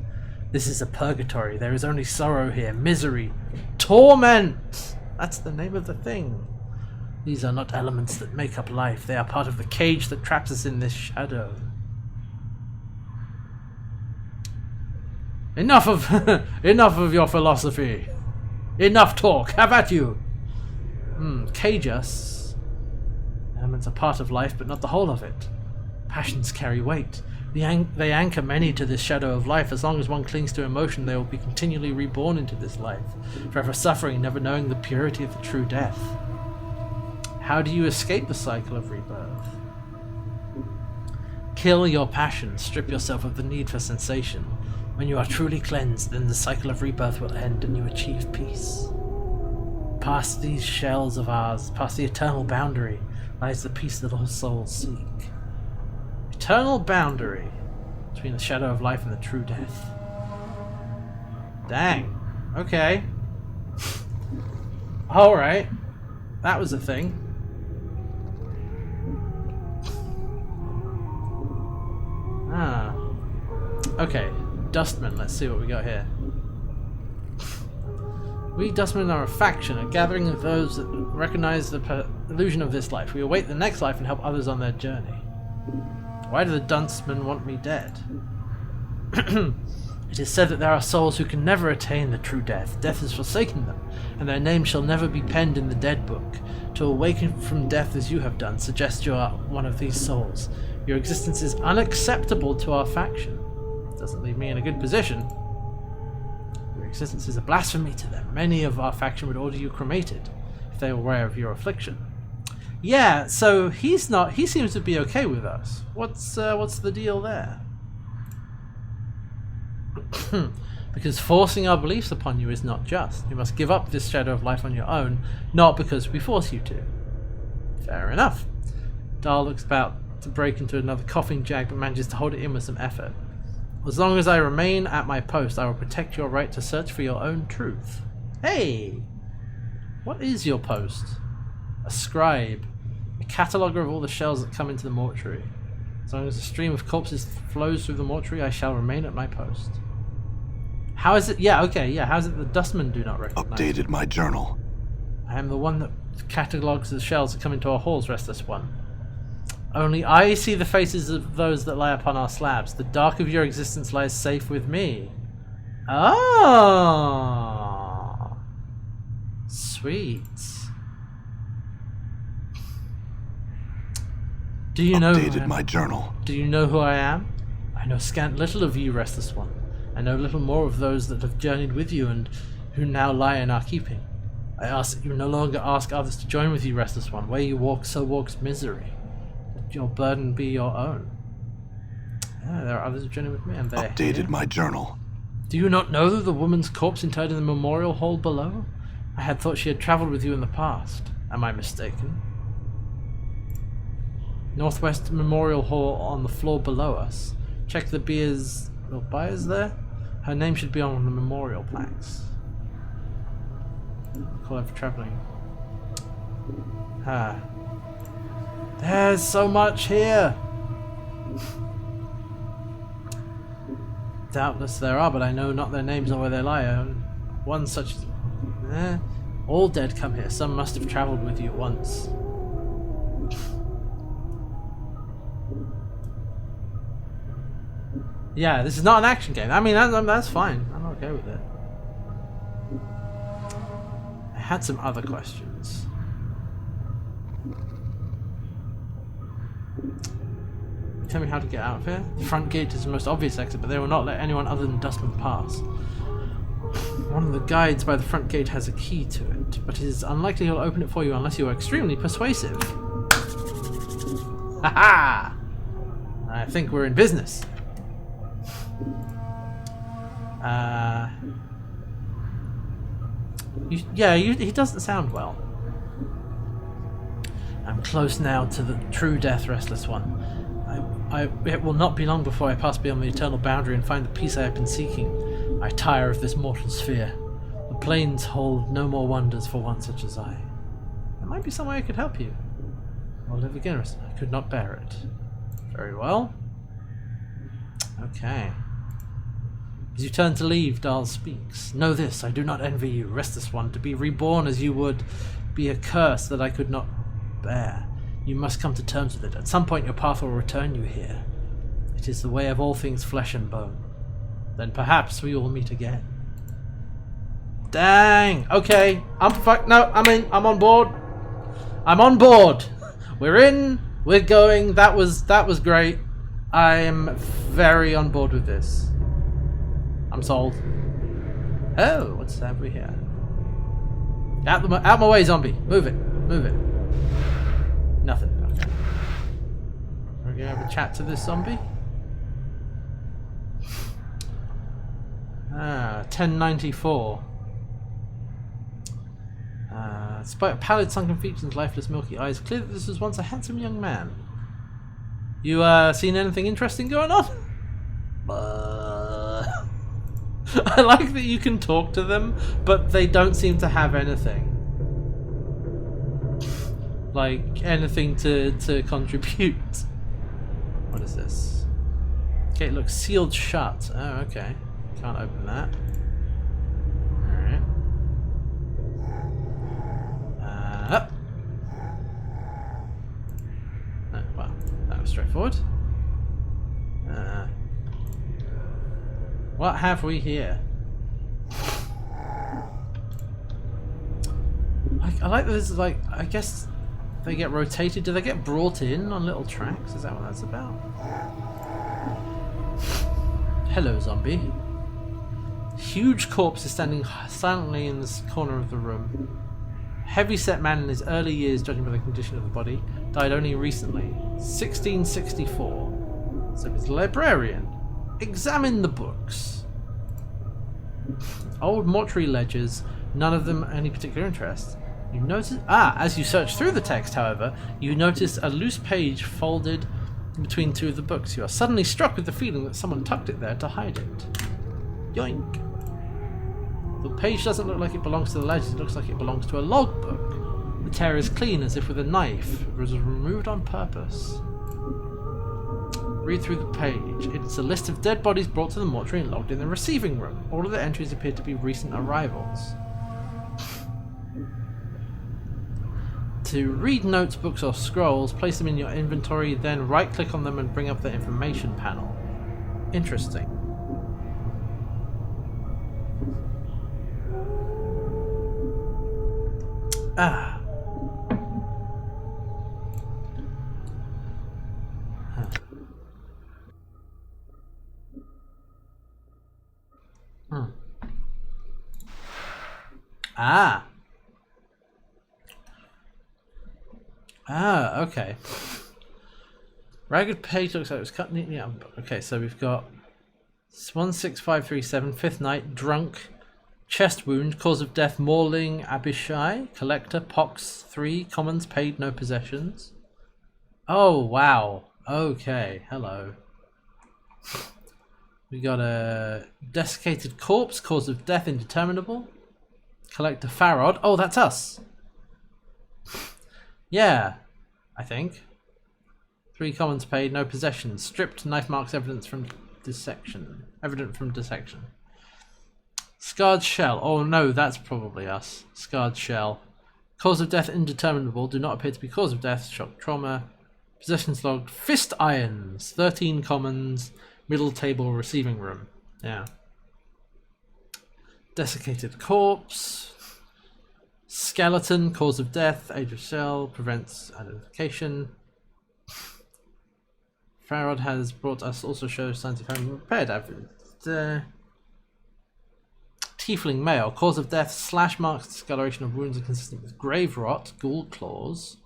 This is a purgatory. There is only sorrow here, misery, torment. That's the name of the thing. These are not elements that make up life. They are part of the cage that traps us in this shadow. Enough of your philosophy. Enough talk. Have at you. Cage us. Elements are part of life, but not the whole of it. Passions carry weight. They anchor many to this shadow of life. As long as one clings to emotion, they will be continually reborn into this life, forever suffering, never knowing the purity of the true death. How do you escape the cycle of rebirth? Kill your passion, strip yourself of the need for sensation. When you are truly cleansed, then the cycle of rebirth will end and you achieve peace. Past these shells of ours, past the eternal boundary, lies the peace that all souls seek. Eternal boundary between the shadow of life and the true death. Dang. Okay. Alright. That was a thing. Ah. Okay. Dustmen. Let's see what we got here. We Dustmen are a faction, a gathering of those that recognize the illusion of this life. We await the next life and help others on their journey. Why do the Dustmen want me dead? It is said that there are souls who can never attain the true death. Death has forsaken them, and their name shall never be penned in the dead book. To awaken from death as you have done suggests you are one of these souls. Your existence is unacceptable to our faction. Doesn't leave me in a good position. Your existence is a blasphemy to them. Many of our faction would order you cremated if they were aware of your affliction. Yeah, so he's not. He seems to be okay with us. What's the deal there? Because forcing our beliefs upon you is not just. You must give up this shadow of life on your own, not because we force you to. Fair enough. Dahl looks about to break into another coughing jag, but manages to hold it in with some effort. As long as I remain at my post, I will protect your right to search for your own truth. Hey! What is your post? A scribe. A cataloguer of all the shells that come into the mortuary. As long as a stream of corpses flows through the mortuary, I shall remain at my post. How is it? Yeah, okay, yeah. How is it the Dustmen do not recognize? Updated my journal. I am the one that catalogues the shells that come into our halls, restless one. Only I see the faces of those that lie upon our slabs. The dark of your existence lies safe with me. Oh, sweet. Do you know? Updated my journal. Do you know who I am? I know scant little of you, restless one. I know little more of those that have journeyed with you and who now lie in our keeping. I ask that you no longer ask others to join with you, restless one. Where you walk, so walks misery. Let your burden be your own. Yeah, there are others who journey with me, and they're updated here. My journal. Do you not know the woman's corpse interred in the memorial hall below? I had thought she had travelled with you in the past. Am I mistaken? Northwest Memorial Hall on the floor below us. Check the buyers there. Her name should be on the memorial plaques. Call her for travelling. There's so much here. Doubtless there are, but I know not their names or where they lie. One such as... all dead come here. Some must have travelled with you once. Yeah, this is not an action game. I mean, that's fine. I'm okay with it. I had some other questions. Tell me how to get out of here. The front gate is the most obvious exit, but they will not let anyone other than Dustman pass. One of the guides by the front gate has a key to it, but it is unlikely he'll open it for you unless you are extremely persuasive. Haha! I think we're in business. He doesn't sound well. I'm close now to the true death, restless one. It will not be long before I pass beyond the eternal boundary and find the peace I have been seeking. I tire of this mortal sphere. The plains hold no more wonders for one such as I. There might be some way I could help you. I'll live again. I could not bear it. Very well. Okay. As you turn to leave, Dahl speaks. Know this, I do not envy you, restless one. To be reborn as you would be a curse that I could not bear. You must come to terms with it. At some point your path will return you here. It is the way of all things flesh and bone. Then perhaps we will meet again. Dang! Okay. I'm on board. I'm on board. We're in. We're going. That was great. I am very on board with this. I'm sold. Oh, what's that over here? Out my way, zombie. Move it. Move it. Nothing. Okay. We're gonna have a chat to this zombie. 1094. Despite pallid, sunken features and lifeless, milky eyes, clear that this was once a handsome young man. You seen anything interesting going on? I like that you can talk to them, but they don't seem to have anything. Like, anything to contribute. What is this? Okay, it looks sealed shut. Oh, okay. Can't open that. Alright. Well, that was straightforward. What have we here? I like that this is like, I guess they get rotated. Do they get brought in on little tracks? Is that what that's about? Hello, zombie. Huge corpse is standing silently in this corner of the room. Heavy-set man in his early years, judging by the condition of the body, died only recently. 1664. So he's a librarian. Examine the books. Old mortuary ledgers, none of them any particular interest. You notice, as you search through the text, however, you notice a loose page folded between two of the books. You are suddenly struck with the feeling that someone tucked it there to hide it. Yoink. The page doesn't look like it belongs to the ledger, it looks like it belongs to a logbook. The tear is clean, as if with a knife. It was removed on purpose. Read through the page. It's a list of dead bodies brought to the mortuary and logged in the receiving room. All of the entries appear to be recent arrivals. To read notes, books or scrolls, place them in your inventory, then right-click on them and bring up the information panel. Interesting. Ah. Huh. Hmm. Ah. Ah, okay. Ragged page looks like it was cut neatly out. Okay, so we've got 16537, fifth night, drunk, chest wound, cause of death, mauling, Abishai, collector, pox, 3, commons, paid, no possessions. Oh, wow. Okay, hello. We got a desiccated corpse, cause of death, indeterminable. Collector, Farod. Oh, that's us. Yeah, I think. 3 commons paid, no possessions. Stripped, knife marks evidence from dissection. Evident from dissection. Scarred shell. Oh no, that's probably us. Scarred shell. Cause of death indeterminable. Do not appear to be cause of death. Shock trauma. Possessions logged. Fist irons. 13 commons. Middle table receiving room. Yeah. Desiccated corpse. Skeleton. Cause of death. Age of shell. Prevents identification. Farrod has brought us also shows signs of having repaired evidence. Tiefling male. Cause of death. Slash marks discoloration of wounds are consistent with grave rot. Ghoul claws.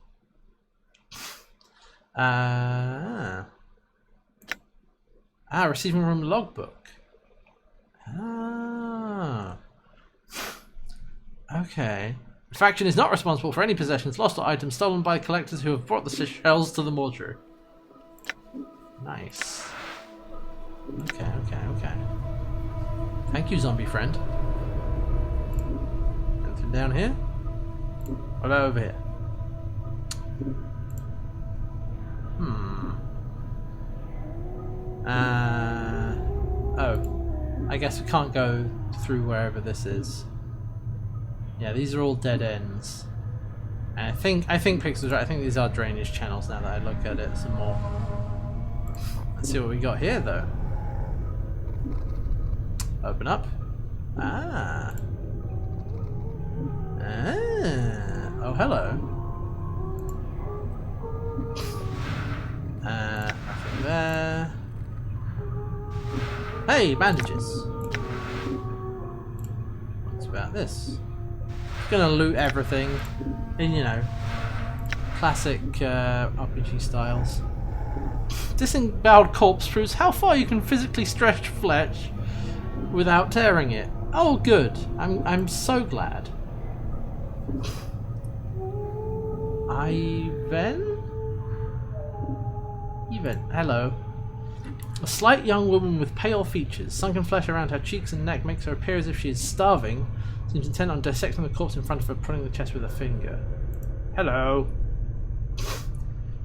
Receiving room logbook. Okay. The faction is not responsible for any possessions, lost or items stolen by collectors who have brought the shells to the mortuary. Nice. Okay. Thank you, zombie friend. Anything down here? What about over here? Oh. I guess we can't go through wherever this is. Yeah, these are all dead ends. And I think Pixel's right. I think these are drainage channels now that I look at it some more. Let's see what we got here, though. Open up. Oh, hello. Nothing there. Hey, bandages. What's about this? Gonna loot everything in, you know, classic RPG styles. Disemboweled corpse proves how far you can physically stretch flesh without tearing it. Oh, good. I'm so glad. Even? Hello. A slight young woman with pale features. Sunken flesh around her cheeks and neck makes her appear as if she is starving. Seems intent on dissecting the corpse in front of her, prodding the chest with a finger. Hello.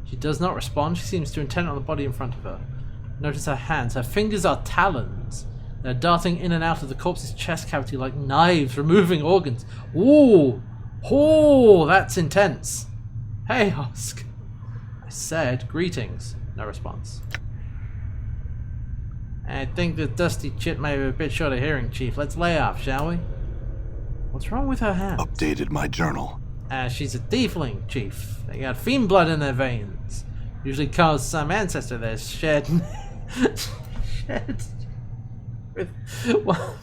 She does not respond. She seems too intent on the body in front of her. Notice her hands. Her fingers are talons. They're darting in and out of the corpse's chest cavity like knives, removing organs. Ooh! Oh, that's intense. Hey, Husk. I said greetings. No response. I think the dusty chit may be a bit short of hearing, Chief. Let's lay off, shall we? What's wrong with her hands? Updated my journal. She's a tiefling, Chief. They got fiend blood in their veins. Usually caused some ancestor there shed. Shed. Well,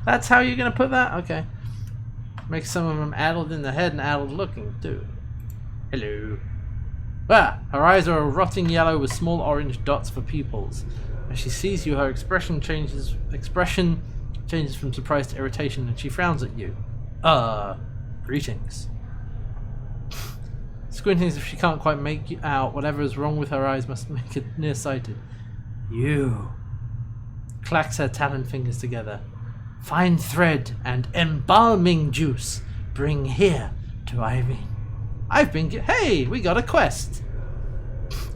that's how you're gonna put that? Okay. Make some of them addled in the head and addled looking, too. Hello. Her eyes are a rotting yellow with small orange dots for pupils. As she sees you, her expression changes from surprise to irritation, and she frowns at you. Greetings. Squinting as if she can't quite make you out. Whatever is wrong with her eyes must make it nearsighted. You. Clacks her talon fingers together. Fine thread and embalming juice. Bring here to Irene. Hey, we got a quest.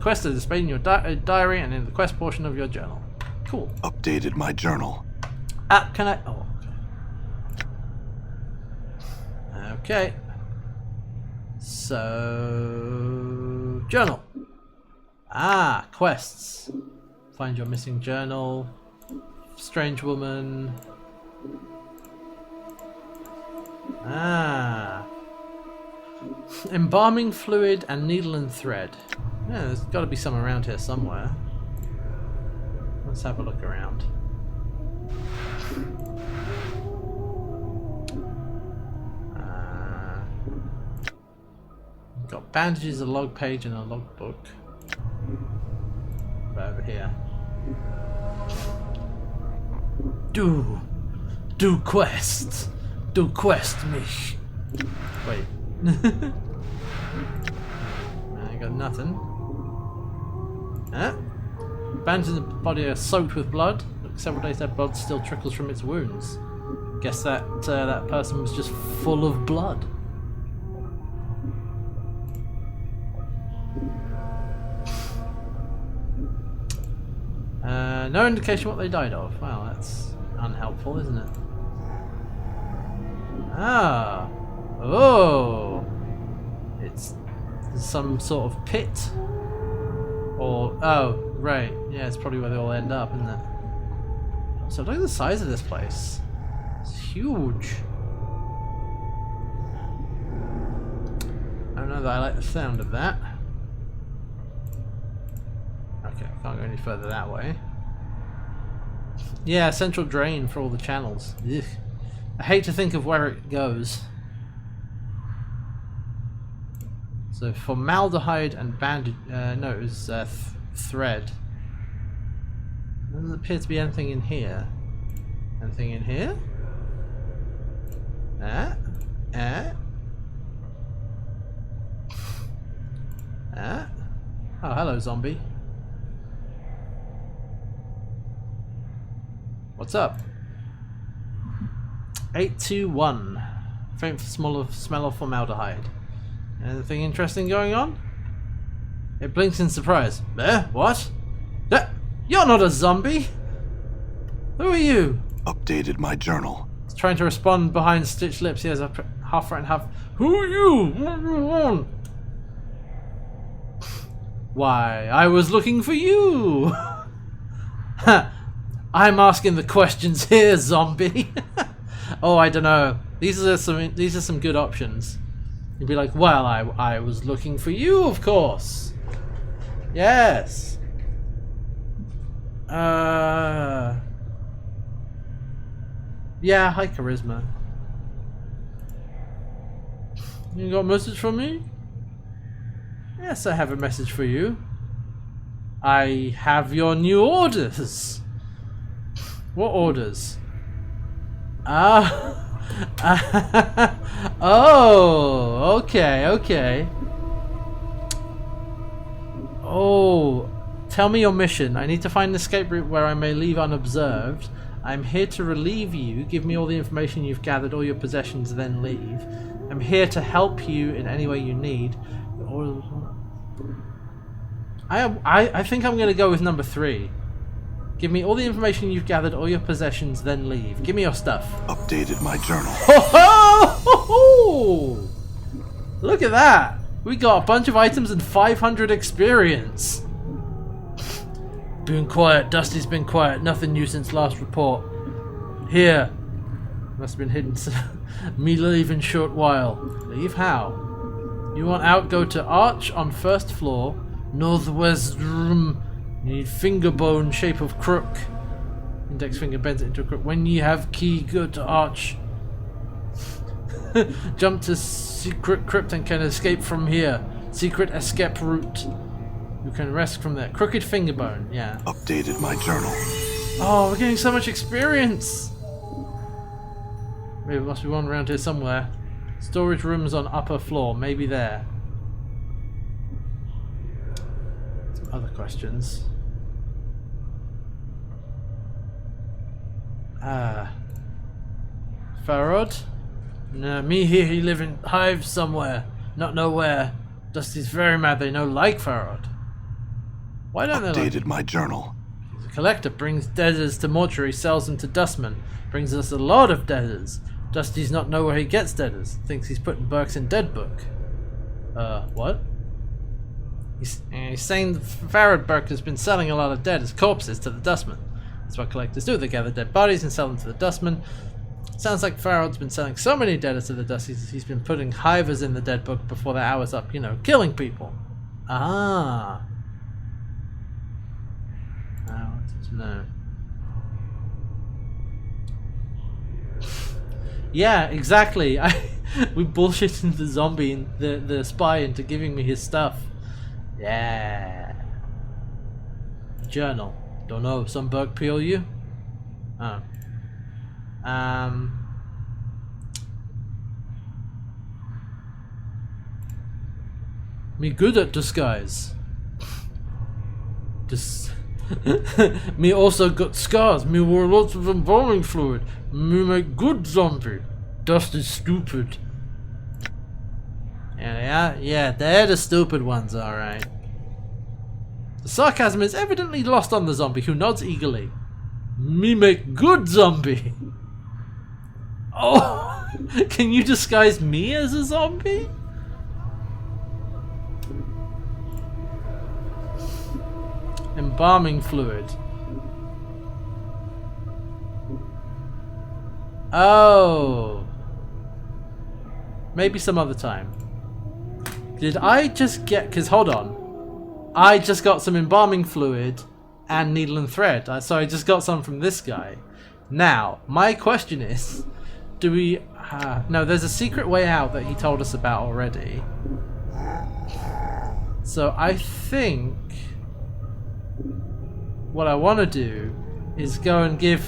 Quest is displayed in your diary and in the quest portion of your journal. Cool. Updated my journal. Can I? Oh, okay. Okay. So, journal. Quests. Find your missing journal. Strange woman. Embalming fluid and needle and thread. Yeah, there's got to be some around here somewhere. Let's have a look around. Got bandages, a log page, and a log book. Right over here. Do quest me. Wait. I got nothing. Bandages in the body are soaked with blood. Look, several days that blood still trickles from its wounds. Guess that person was just full of blood. No indication what they died of. Wow, that's unhelpful, isn't it? Ah. Oh. It's some sort of pit. Or, oh, right. Yeah, it's probably where they all end up, isn't it? So look at the size of this place. It's huge. I don't know that I like the sound of that. Okay, can't go any further that way. Yeah, central drain for all the channels. Ugh. I hate to think of where it goes. So formaldehyde and bandage. No, it was thread. Doesn't appear to be anything in here. Anything in here? Oh, hello, zombie. What's up? 821. Faint smell of formaldehyde. Anything interesting going on? It blinks in surprise. What? You're not a zombie! Who are you? Updated my journal. He's trying to respond behind stitched lips. He has a half frightened, half. Who are you? What do you want? Why, I was looking for you! I'm asking the questions here, zombie. Oh, I don't know. These are some good options. You'd be like, well, I was looking for you, of course. Yes. Yeah, high charisma. You got a message from me? Yes, I have a message for you. I have your new orders. What orders? Oh, okay. Oh, tell me your mission. I need to find an escape route where I may leave unobserved. I'm here to relieve you. Give me all the information you've gathered, all your possessions, then leave. I'm here to help you in any way you need. I think I'm going to go with number 3. Give me all the information you've gathered, all your possessions, then leave. Give me your stuff. Updated my journal. Ho-ho! Look at that! We got a bunch of items and 500 experience. Been quiet. Dusty's been quiet. Nothing new since last report. Here. Must have been hidden. Me leave in short while. Leave how? You want out? Go to Arch on first floor. Northwest room. You need finger bone shape of crook. Index finger bends it into a crook. When you have key, go to Arch. Jump to secret crypt and can escape from here. Secret escape route. You can rest from there. Crooked finger bone, yeah. Updated my journal. Oh, we're getting so much experience. Maybe there must be one around here somewhere. Storage rooms on upper floor. Maybe there. Some other questions. Farrod? No, me here, he live in hive somewhere. Not nowhere. Dusty's very mad they no like Farrod. Why don't they like Updated my journal. He's a collector, brings debtors to mortuary, sells them to dustmen. Brings us a lot of debtors. Dusty's not know where he gets debtors. Thinks he's putting Burks in dead book. What? He's saying that Farrod Burke has been selling a lot of debtors' corpses to the dustmen. That's what collectors do. They gather dead bodies and sell them to the dustmen. Sounds like Farrod's been selling so many debtors to the dusties, he's been putting hivers in the dead book before their hour's up, you know, killing people. Ah. I wanted to know. Yeah, exactly. We bullshitted the zombie and the spy into giving me his stuff. Yeah. Journal. Don't know. Some bug peel you? Oh. Me good at disguise. Me also got scars. Me wore lots of embalming fluid. Me make good zombie. Dust is stupid. Yeah, they're the stupid ones, alright. The sarcasm is evidently lost on the zombie, who nods eagerly. Me make good zombie. Oh, can you disguise me as a zombie? Embalming fluid. Oh. Maybe some other time. Did I just get... Because hold on. I just got some embalming fluid and needle and thread. So I just got some from this guy. Now, my question is... Do we... no, there's a secret way out that he told us about already. So I think... What I want to do is go and give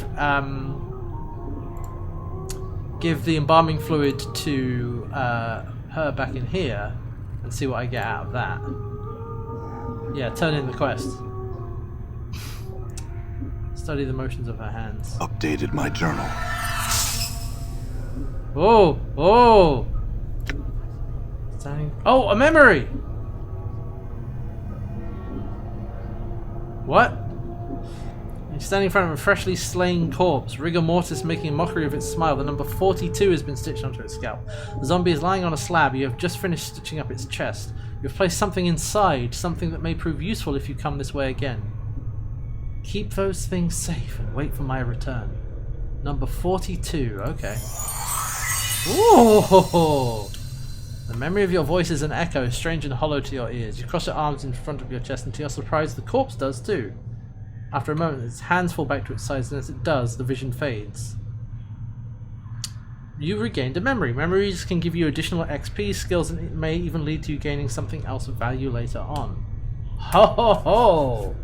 the embalming fluid to her back in here and see what I get out of that. Yeah, turn in the quest. Study the motions of her hands. Updated my journal. Oh! Oh! Standing... Oh, a memory! What? He's standing in front of a freshly slain corpse, rigor mortis making a mockery of its smile. The number 42 has been stitched onto its scalp. The zombie is lying on a slab. You have just finished stitching up its chest. You have placed something inside, something that may prove useful if you come this way again. Keep those things safe and wait for my return. Number 42, okay. Ooh! The memory of your voice is an echo, strange and hollow to your ears. You cross your arms in front of your chest, and to your surprise, the corpse does too. After a moment, its hands fall back to its sides, and as it does, the vision fades. You regained a memory. Memories can give you additional XP, skills, and it may even lead to you gaining something else of value later on. Ho ho ho!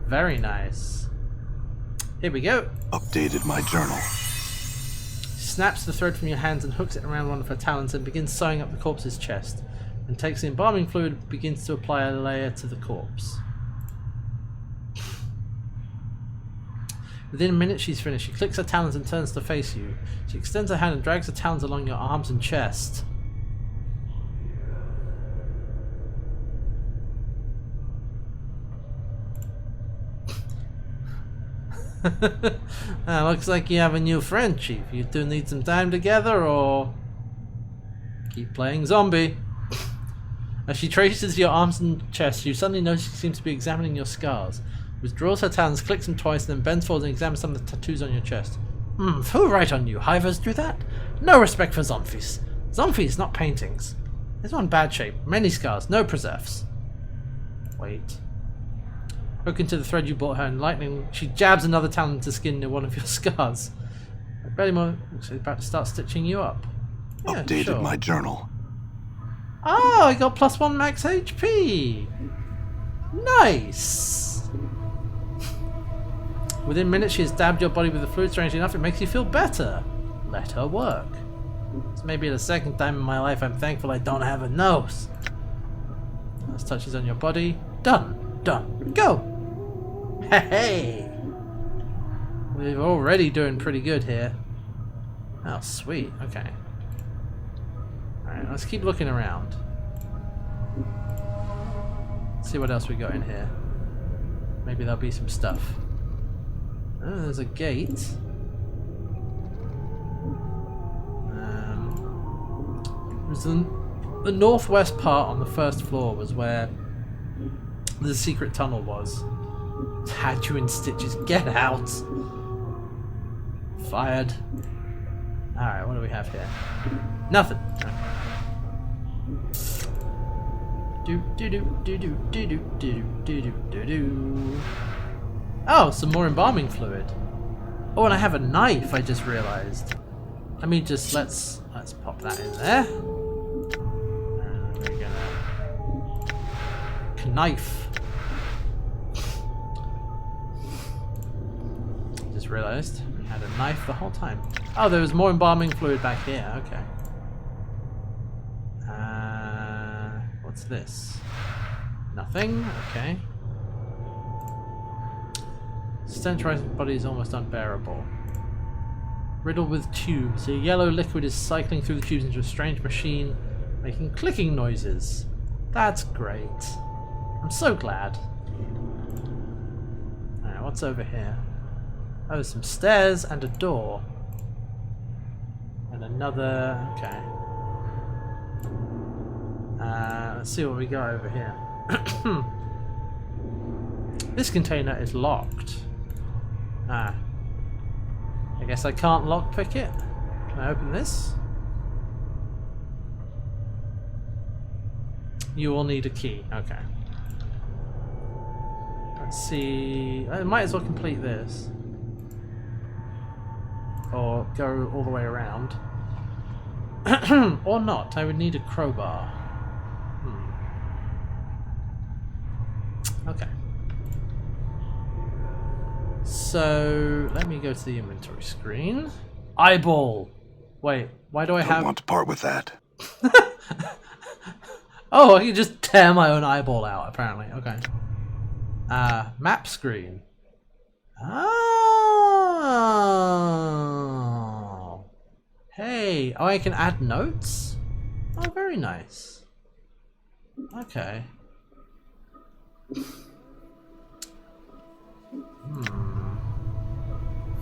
Very nice. Here we go. Updated my journal. She snaps the thread from your hands and hooks it around one of her talons and begins sewing up the corpse's chest. And takes the embalming fluid and begins to apply a layer to the corpse. Within a minute she's finished. She clicks her talons and turns to face you. She extends her hand and drags her talons along your arms and chest. Looks like you have a new friend, Chief. You two need some time together, or keep playing zombie. As she traces your arms and chest, you suddenly notice she seems to be examining your scars. Withdraws her talons, clicks them twice, then bends forward and examines some of the tattoos on your chest. Who right on you? Hivers do that? No respect for zombies. Zombies, not paintings. This one bad shape. Many scars, no preserves. Wait. Hook into the thread you brought her, and lightning. She jabs another talon into skin near one of your scars. Barrymore looks about to start stitching you up. Yeah, Updated sure. my journal. Oh, I got +1 max HP. Nice. Within minutes, she has dabbed your body with the fluid. Strangely enough, it makes you feel better. Let her work. This may be the second time in my life I'm thankful I don't have a nose. Last touches on your body. Done. Done. Go. Hey. We're already doing pretty good here. Oh, sweet. Okay. Alright, let's keep looking around. See what else we got in here. Maybe there'll be some stuff. Oh, there's a gate. There's the northwest part on the first floor was where the secret tunnel was. Had you in stitches. Get out! Fired. Alright, what do we have here? Nothing. Do do do do do do do do do do do do. Oh, some more embalming fluid. Oh, and I have a knife, I just realized. Let me just let's pop that in there. And we're gonna knife. Just realized we had a knife the whole time. Oh, there was more embalming fluid back here. Okay. What's this? Nothing. Okay. Stench rising body is almost unbearable. Riddled with tubes. A yellow liquid is cycling through the tubes into a strange machine, making clicking noises. That's great. I'm so glad. what's over here? Oh, there's some stairs and a door. And another... okay. Let's see what we got over here. This container is locked. Ah. I guess I can't lockpick it. Can I open this? You will need a key. Okay. Let's see. I might as well complete this. Or go all the way around. Or not. I would need a crowbar. Okay. So, let me go to the inventory screen. Eyeball! Wait, why do I Don't have... want to part with that. Oh, I can just tear my own eyeball out, apparently. Okay. Map screen. Oh. Hey. Oh, I can add notes? Oh, very nice. Okay.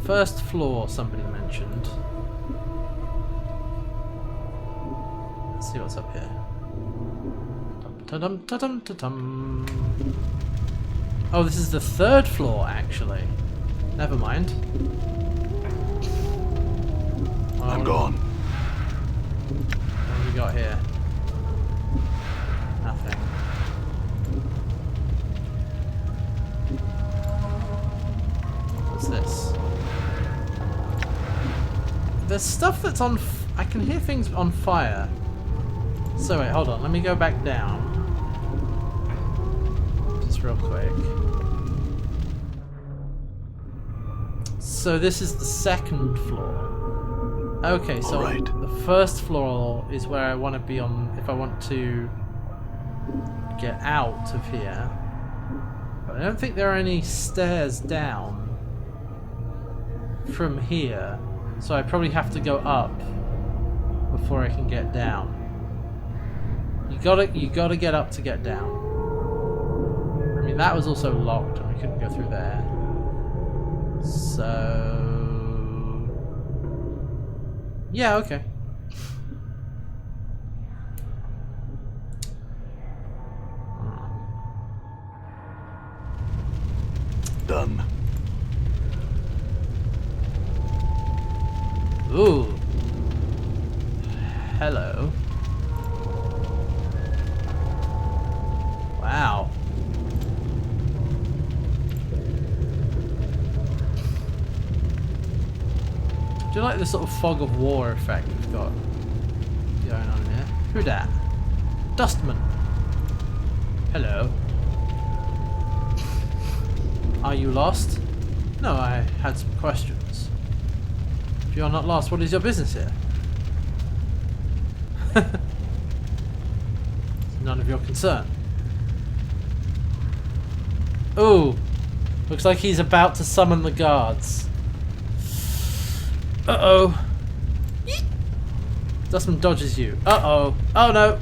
First floor, somebody mentioned. Let's see what's up here. Ta-dum, ta-dum, ta-dum. Oh, this is the third floor, actually. Never mind. I'm gone. What have we got here? Nothing. What's this? There's stuff that's on... I can hear things on fire. So wait, hold on. Let me go back down. Just real quick. So this is the second floor. Okay, so Alright. the first floor is where I want to be on if I want to get out of here. But I don't think there are any stairs down from here. So I probably have to go up before I can get down. You gotta get up to get down. I mean, that was also locked and I couldn't go through there. So yeah, okay. Done. Ooh. Hello. Wow. Do you like the sort of fog of war effect we've got going on here? Who dat? Dustman. Hello. Are you lost? No, I had some questions. If you're not lost, what is your business here? It's none of your concern. Ooh, looks like he's about to summon the guards. Uh-oh. Dustman dodges you. Uh-oh. Oh no.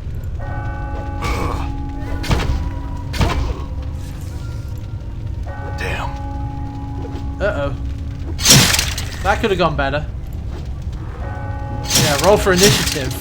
Damn. Uh-oh. That could have gone better. Yeah, roll for initiative.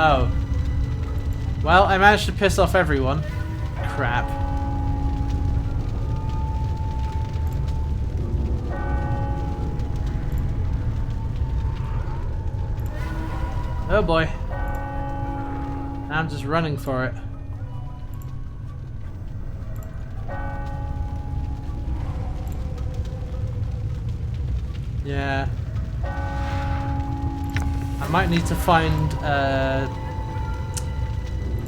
Oh. Well, I managed to piss off everyone. Crap. Oh boy. I'm just running for it. Yeah. I might need to find, I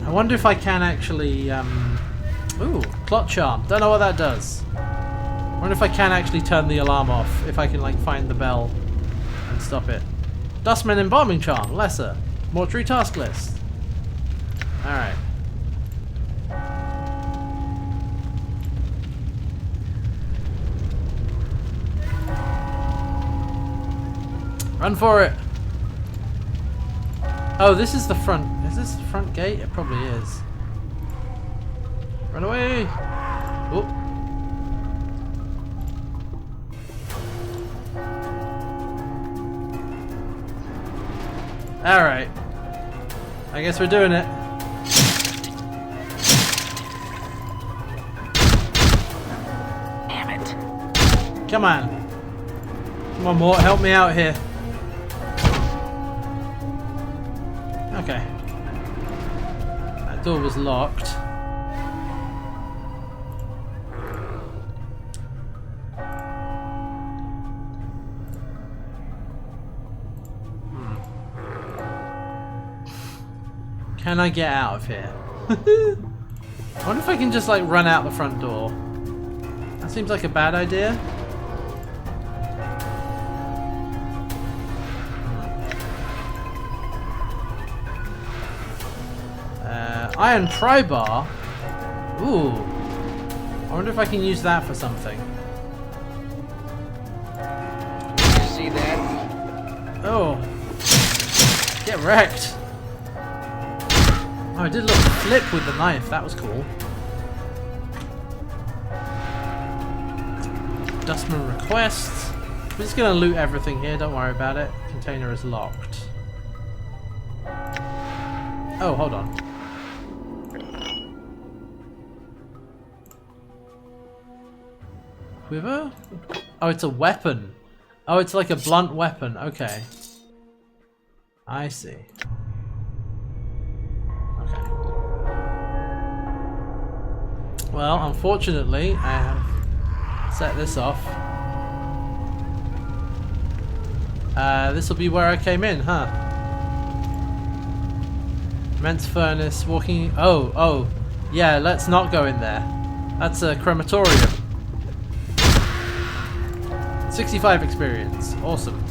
wonder if I can actually, ooh, clot charm. Don't know what that does. I wonder if I can actually turn the alarm off, if I can, like, find the bell and stop it. Dustman embalming charm, lesser. Mortuary task list. Alright. Run for it! Oh, this is the front. Is this the front gate? It probably is. Run away! Oh. Alright. I guess we're doing it. Damn it. Come on. Come on, Mort, help me out here. Okay. That door was locked. Can I get out of here? I wonder if I can just like run out the front door. That seems like a bad idea. Iron pry bar. Ooh. I wonder if I can use that for something. You see that? Oh. Get wrecked. Oh, I did a little flip with the knife. That was cool. Dustman requests. We're just gonna loot everything here. Don't worry about it. Container is locked. Oh, hold on. Quiver? Oh, it's a weapon. Oh, it's like a blunt weapon. Okay. I see. Okay. Well, unfortunately, I have set this off. This will be where I came in, huh? Immense furnace, walking... Oh. Yeah, let's not go in there. That's a crematorium. 65 experience. Awesome.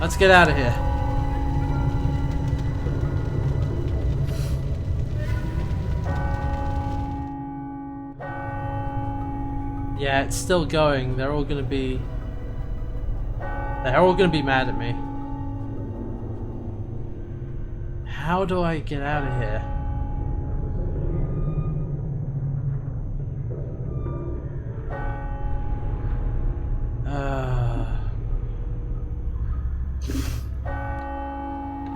Let's get out of here. Yeah, it's still going. They're all gonna be mad at me. How do I get out of here?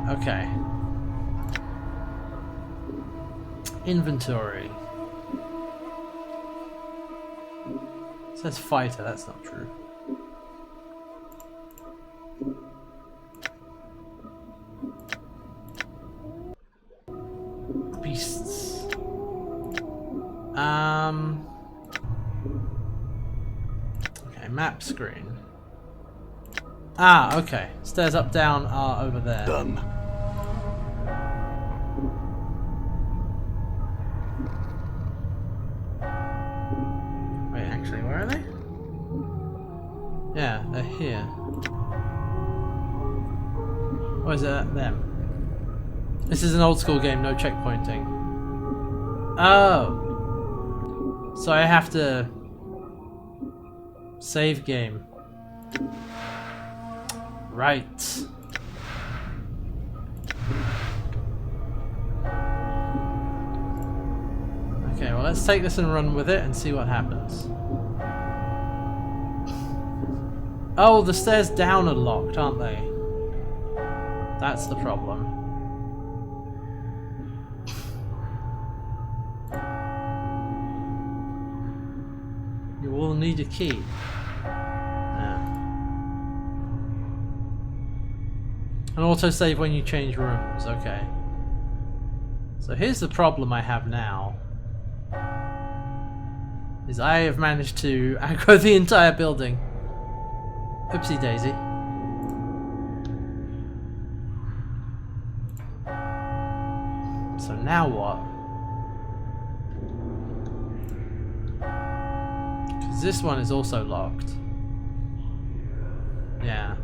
Okay. Inventory. It says fighter, that's not true. Beasts. Okay, map screen. Ah, okay. Stairs up, down are over there. Done. Wait, actually, where are they? Yeah, they're here. Or is it them? This is an old school game, no checkpointing. Oh! So I have to... save game. Right. Okay, well let's take this and run with it and see what happens. Oh, the stairs down are locked, aren't they? That's the problem. You will need a key. An autosave when you change rooms, okay. So here's the problem I have now. Is I have managed to aggro the entire building. Oopsie daisy. So now what? Because this one is also locked. Yeah.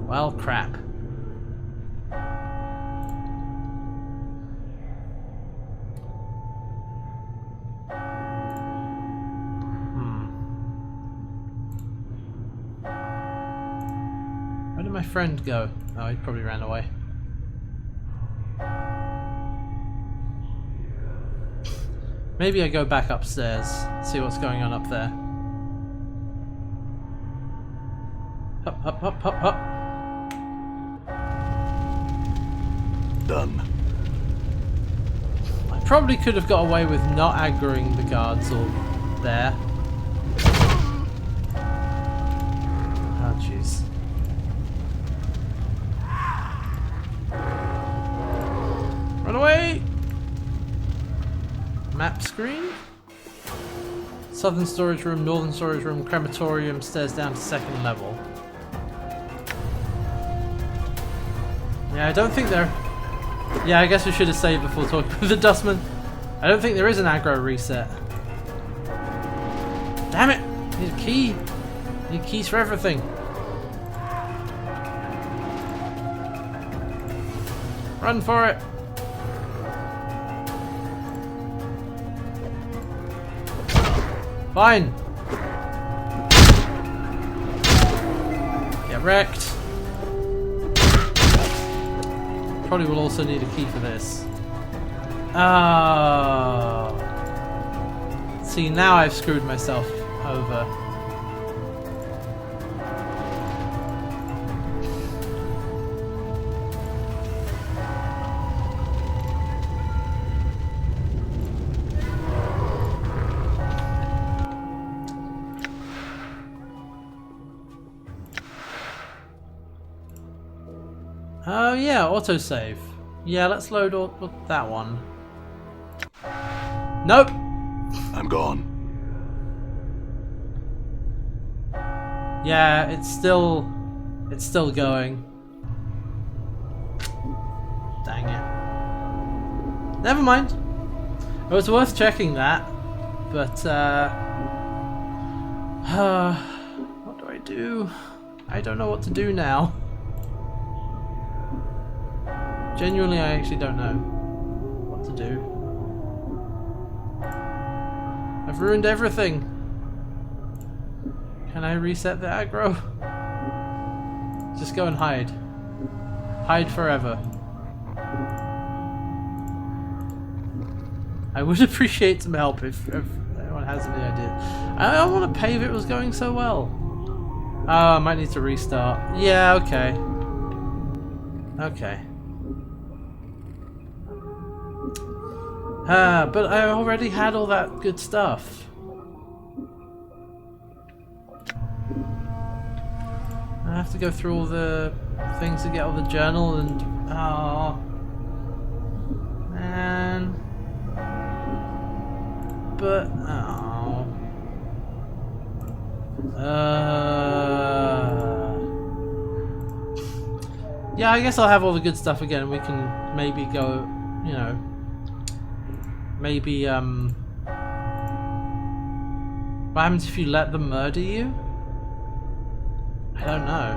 Well, crap. Where did my friend go? Oh, he probably ran away. Maybe I go back upstairs, see what's going on up there. Up, up, up, up, up. Done. I probably could have got away with not aggroing the guards all there. Oh, jeez. Run away! Map screen? Southern storage room, northern storage room, crematorium, stairs down to second level. Yeah, I don't think there... Yeah, I guess we should have saved before talking with the dustman. I don't think there is an aggro reset. Damn it! Need a key. Need keys for everything. Run for it! Fine! Get wrecked. Probably will also need a key for this. Oh. See, now I've screwed myself over. Oh yeah, autosave. Yeah, let's load that one. Nope. I'm gone. Yeah, it's still going. Dang it. Never mind. It was worth checking that, but what do I do? I don't know what to do now. Genuinely, I actually don't know what to do. I've ruined everything. Can I reset the aggro? Just go and hide. Hide forever. I would appreciate some help if anyone has any idea. I don't want to pave it, was going so well. Oh, I might need to restart. Yeah, okay. Okay. But I already had all that good stuff. I have to go through all the things to get all the journal and... Oh... Man... But... Oh... Yeah, I guess I'll have all the good stuff again and we can maybe go, you know... Maybe, what happens if you let them murder you? I don't know.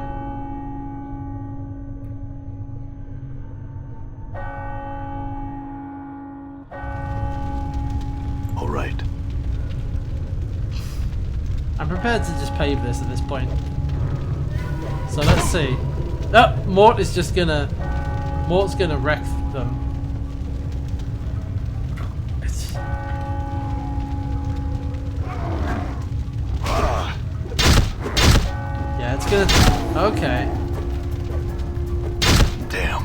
All right. I'm prepared to just pave this at this point. So let's see. Oh, Mort's gonna wreck them. It's gonna... Okay. Damn.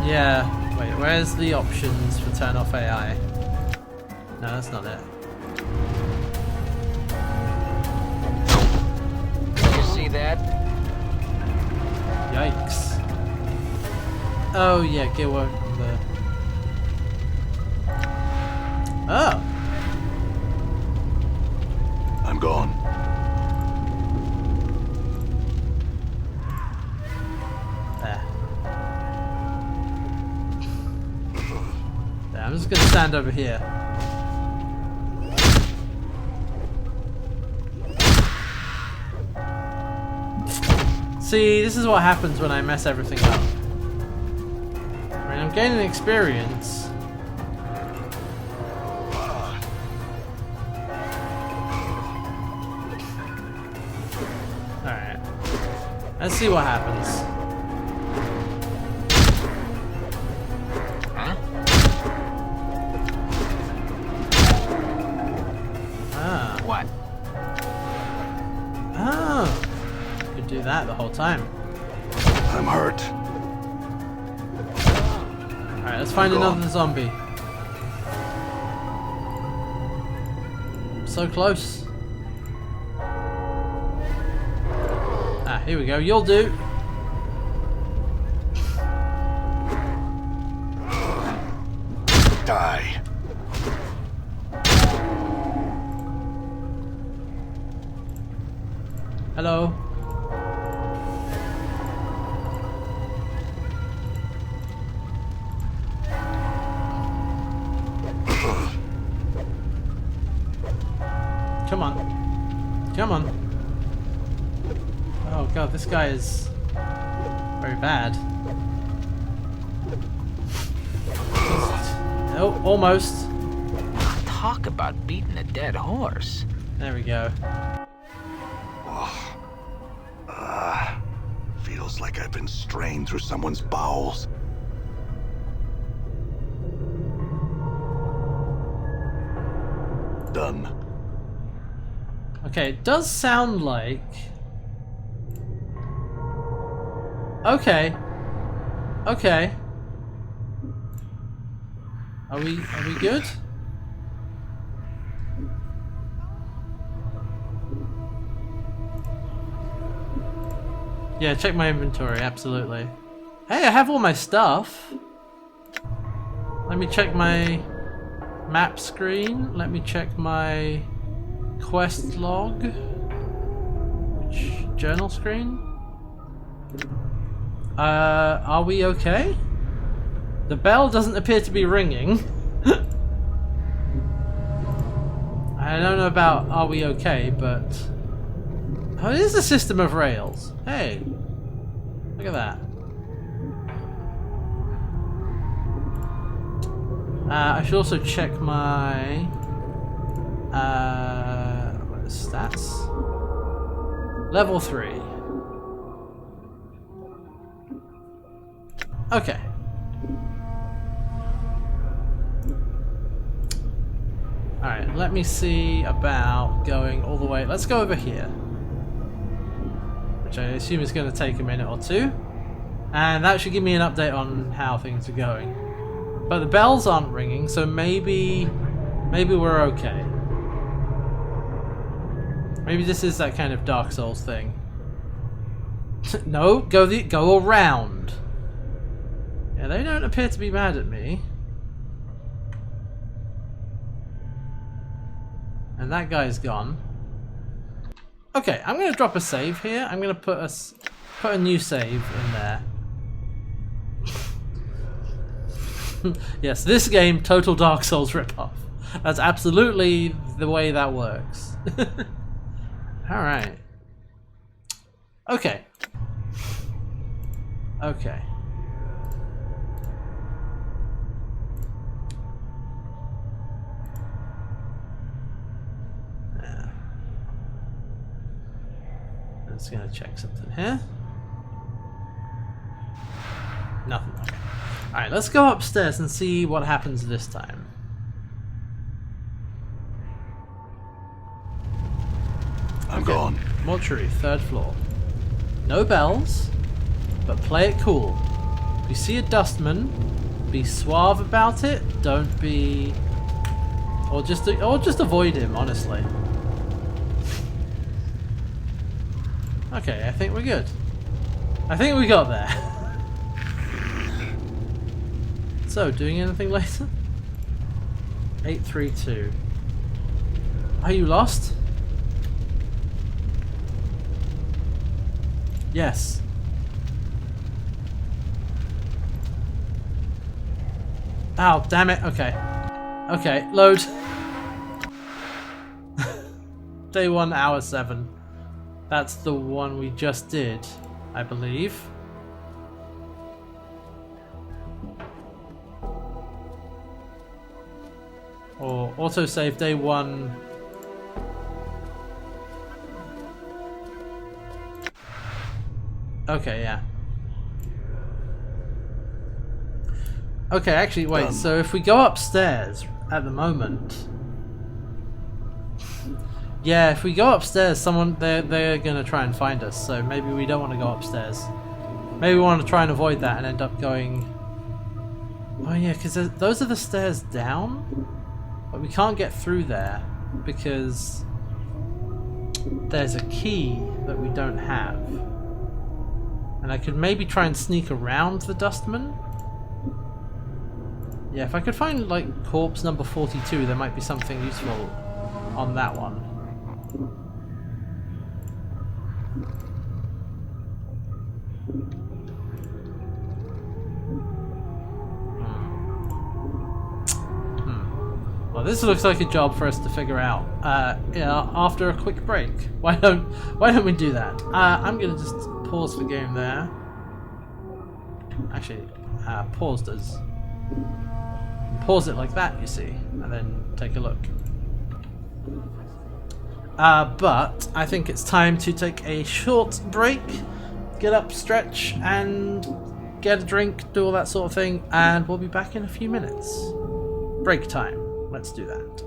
Yeah. Wait, where's the options for turn off AI? No, that's not it. Did you see that? Yikes. Oh yeah, get away from the... Oh! I'm gone. There. There, I'm just gonna stand over here. See, this is what happens when I mess everything up. I mean, I'm gaining experience. Alright. Let's see what happens. Huh? Ah. What? Oh. Could do that the whole time. I'm hurt. Alright, let's find another zombie. So close. Ah, here we go. You'll do. Die. Hello. Come on. Come on. Oh god, this guy is very bad. Oh, almost. Talk about beating a dead horse. There we go. Feels like I've been strained through someone's bowels. Done. Okay, it does sound like... Okay. Okay. Are we good? Yeah, check my inventory, absolutely. Hey, I have all my stuff. Let me check my map screen. Let me check my quest log. Which journal screen? Are we okay? The bell doesn't appear to be ringing. I don't know about are we okay, but... Oh, it is a system of rails. Hey, look at that. I should also check my what is stats? Level 3. Okay. Alright, let me see about going all the way. Let's go over here. Which I assume is going to take a minute or two. And that should give me an update on how things are going. But the bells aren't ringing, so maybe we're okay. Maybe this is that kind of Dark Souls thing. No, go around. Yeah, they don't appear to be mad at me. And that guy's gone. Okay, I'm gonna drop a save here. I'm gonna put a new save in there. Yes, this game, total Dark Souls ripoff. That's absolutely the way that works. Alright. Okay. Okay. Yeah. I'm just gonna check something here. Nothing. Okay. Alright, let's go upstairs and see what happens this time. I'm gone. Mortuary, 3rd floor. No bells, but play it cool. If you see a dustman, be suave about it. Don't be... Or just avoid him, honestly. Okay, I think we're good. I think we got there. So, doing anything later? 832. Are you lost? Yes. Ow, damn it. Okay. Okay, load. Day 1, hour 7. That's the one we just did. I believe. Or autosave day 1. Okay, yeah. Okay, actually, wait, Done. so if we go upstairs at the moment... Yeah, if we go upstairs, they're gonna try and find us, so maybe we don't want to go upstairs. Maybe we want to try and avoid that and end up going... Oh yeah, because those are the stairs down, but we can't get through there because there's a key that we don't have. And I could maybe try and sneak around the dustman. Yeah, if I could find like corpse number 42, there might be something useful on that one. Well, this looks like a job for us to figure out. Yeah, after a quick break. Why don't we do that? I'm gonna just pause the game there. Actually, pause it like that, you see, and then take a look. But I think it's time to take a short break, get up, stretch, and get a drink, do all that sort of thing, and we'll be back in a few minutes. Break time. Let's do that.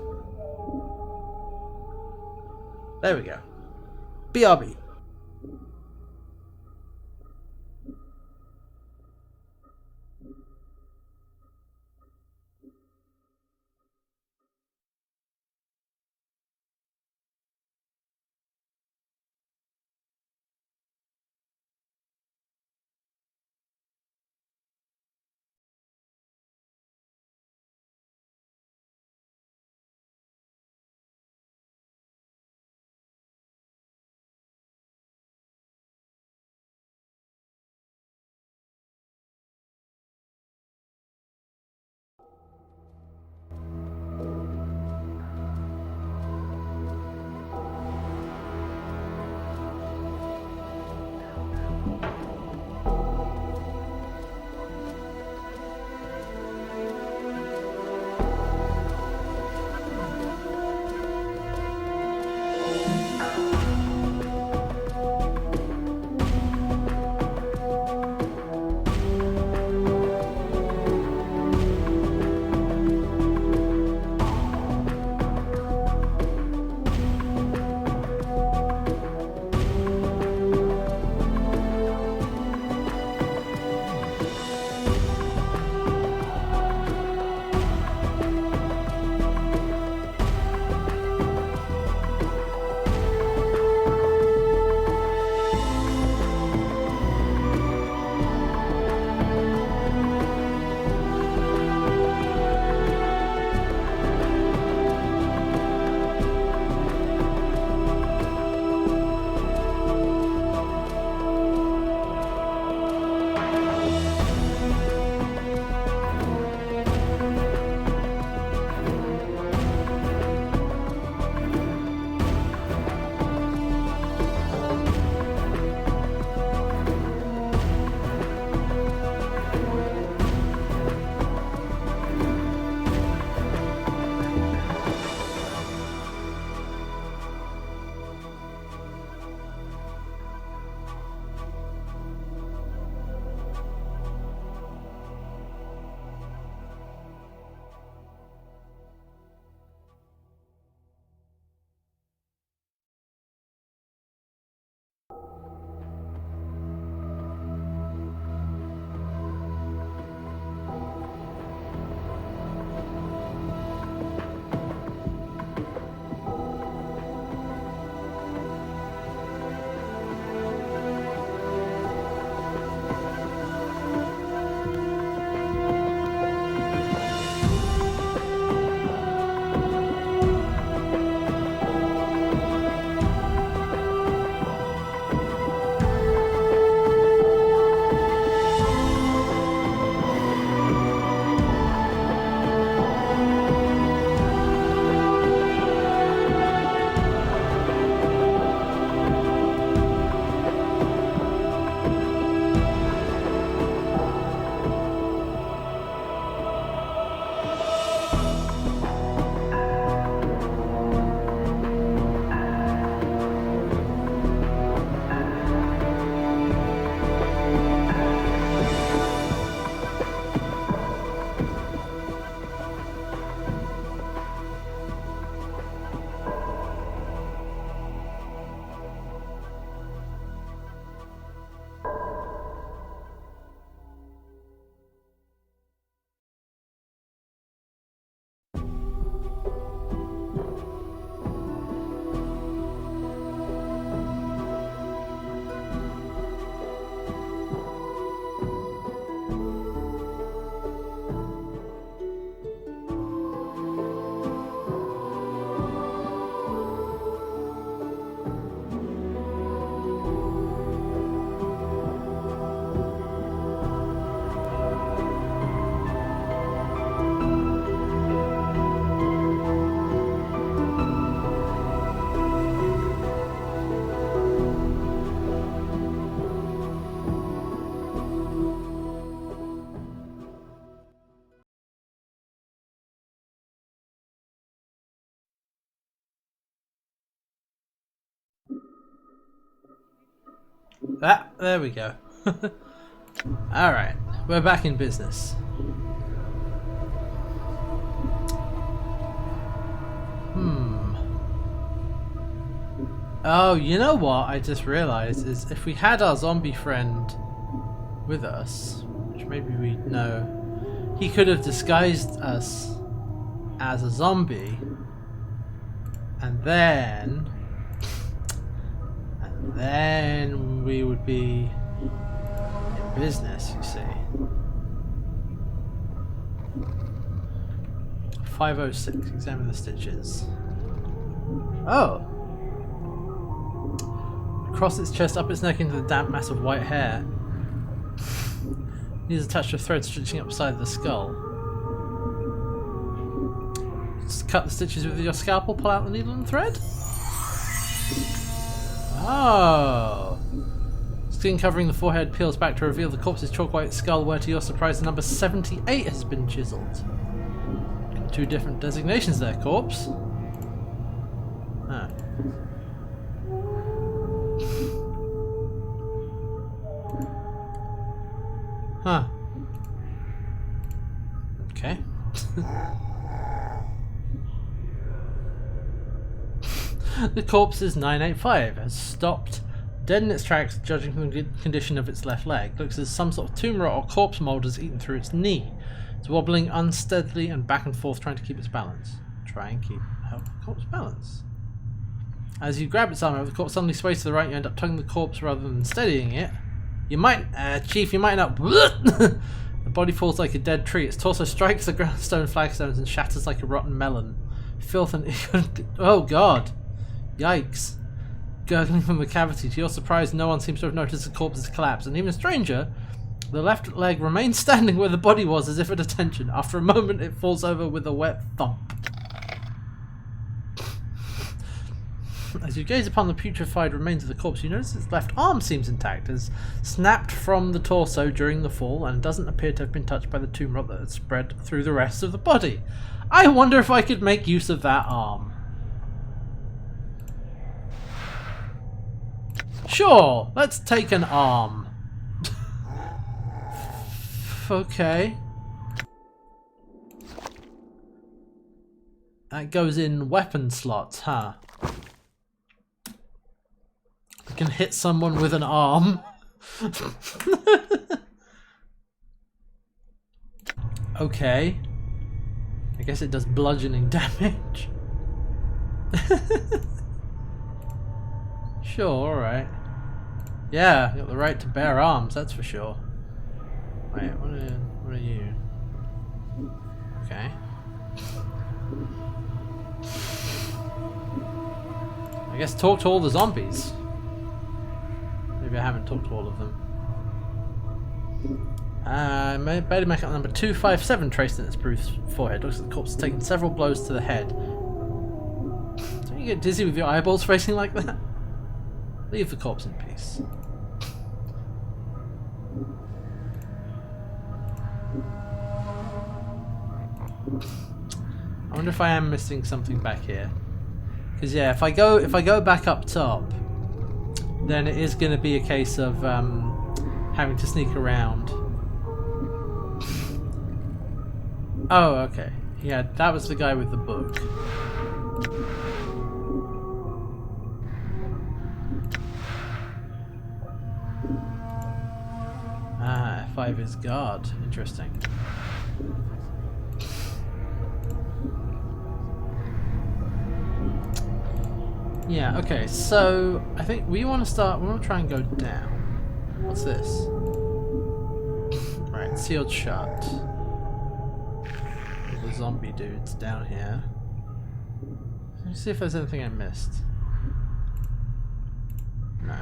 There we go. BRB. Ah, there we go. Alright, we're back in business. Oh, you know what I just realised is if we had our zombie friend with us, which maybe we'd know, he could have disguised us as a zombie, and then we would be in business, you see. 506, examine the stitches. Oh! Across its chest, up its neck into the damp mass of white hair. Needs a touch of thread stitching up the side of the skull. Just cut the stitches with your scalpel, pull out the needle and thread. Oh! Skin covering the forehead peels back to reveal the corpse's chalk white skull, where to your surprise the number 78 has been chiseled. 2 different designations there, corpse. Ah. Huh. Okay. The corpse is 985, has stopped dead in its tracks, judging from the condition of its left leg. Looks as some sort of tomb rot or corpse mould has eaten through its knee. It's wobbling unsteadily and back and forth, trying to keep its balance. Try and help the corpse balance. As you grab its arm, the corpse suddenly sways to the right, you end up tugging the corpse rather than steadying it. You might, Chief, you might not. The body falls like a dead tree. Its torso strikes the stone flagstones and shatters like a rotten melon. Filth and oh god, yikes! Gurgling from the cavity. To your surprise, no one seems to have noticed the corpse's collapse, and even stranger, the left leg remains standing where the body was, as if at attention. After a moment, it falls over with a wet thump. As you gaze upon the putrefied remains of the corpse, you notice its left arm seems intact, as snapped from the torso during the fall, and doesn't appear to have been touched by the tomb rot that had spread through the rest of the body. I wonder if I could make use of that arm. Sure, let's take an arm. Okay. That goes in weapon slots, huh? I can hit someone with an arm. Okay. I guess it does bludgeoning damage. Sure, alright. Yeah, got the right to bear arms, that's for sure. Wait, what are you? Okay. I guess talk to all the zombies. Maybe I haven't talked to all of them. Better make up number 257 traced in its bruised forehead. Looks like the corpse has taken several blows to the head. Don't you get dizzy with your eyeballs facing like that? Leave the corpse in peace. I wonder if I am missing something back here. Because yeah, if I go back up top, then it is going to be a case of having to sneak around. Oh, okay. Yeah, that was the guy with the book. Ah, F5 is guard. Interesting. Yeah, okay, so I think we want to try and go down. What's this? Right, sealed shut. The zombie dude's down here. Let me see if there's anything I missed. No.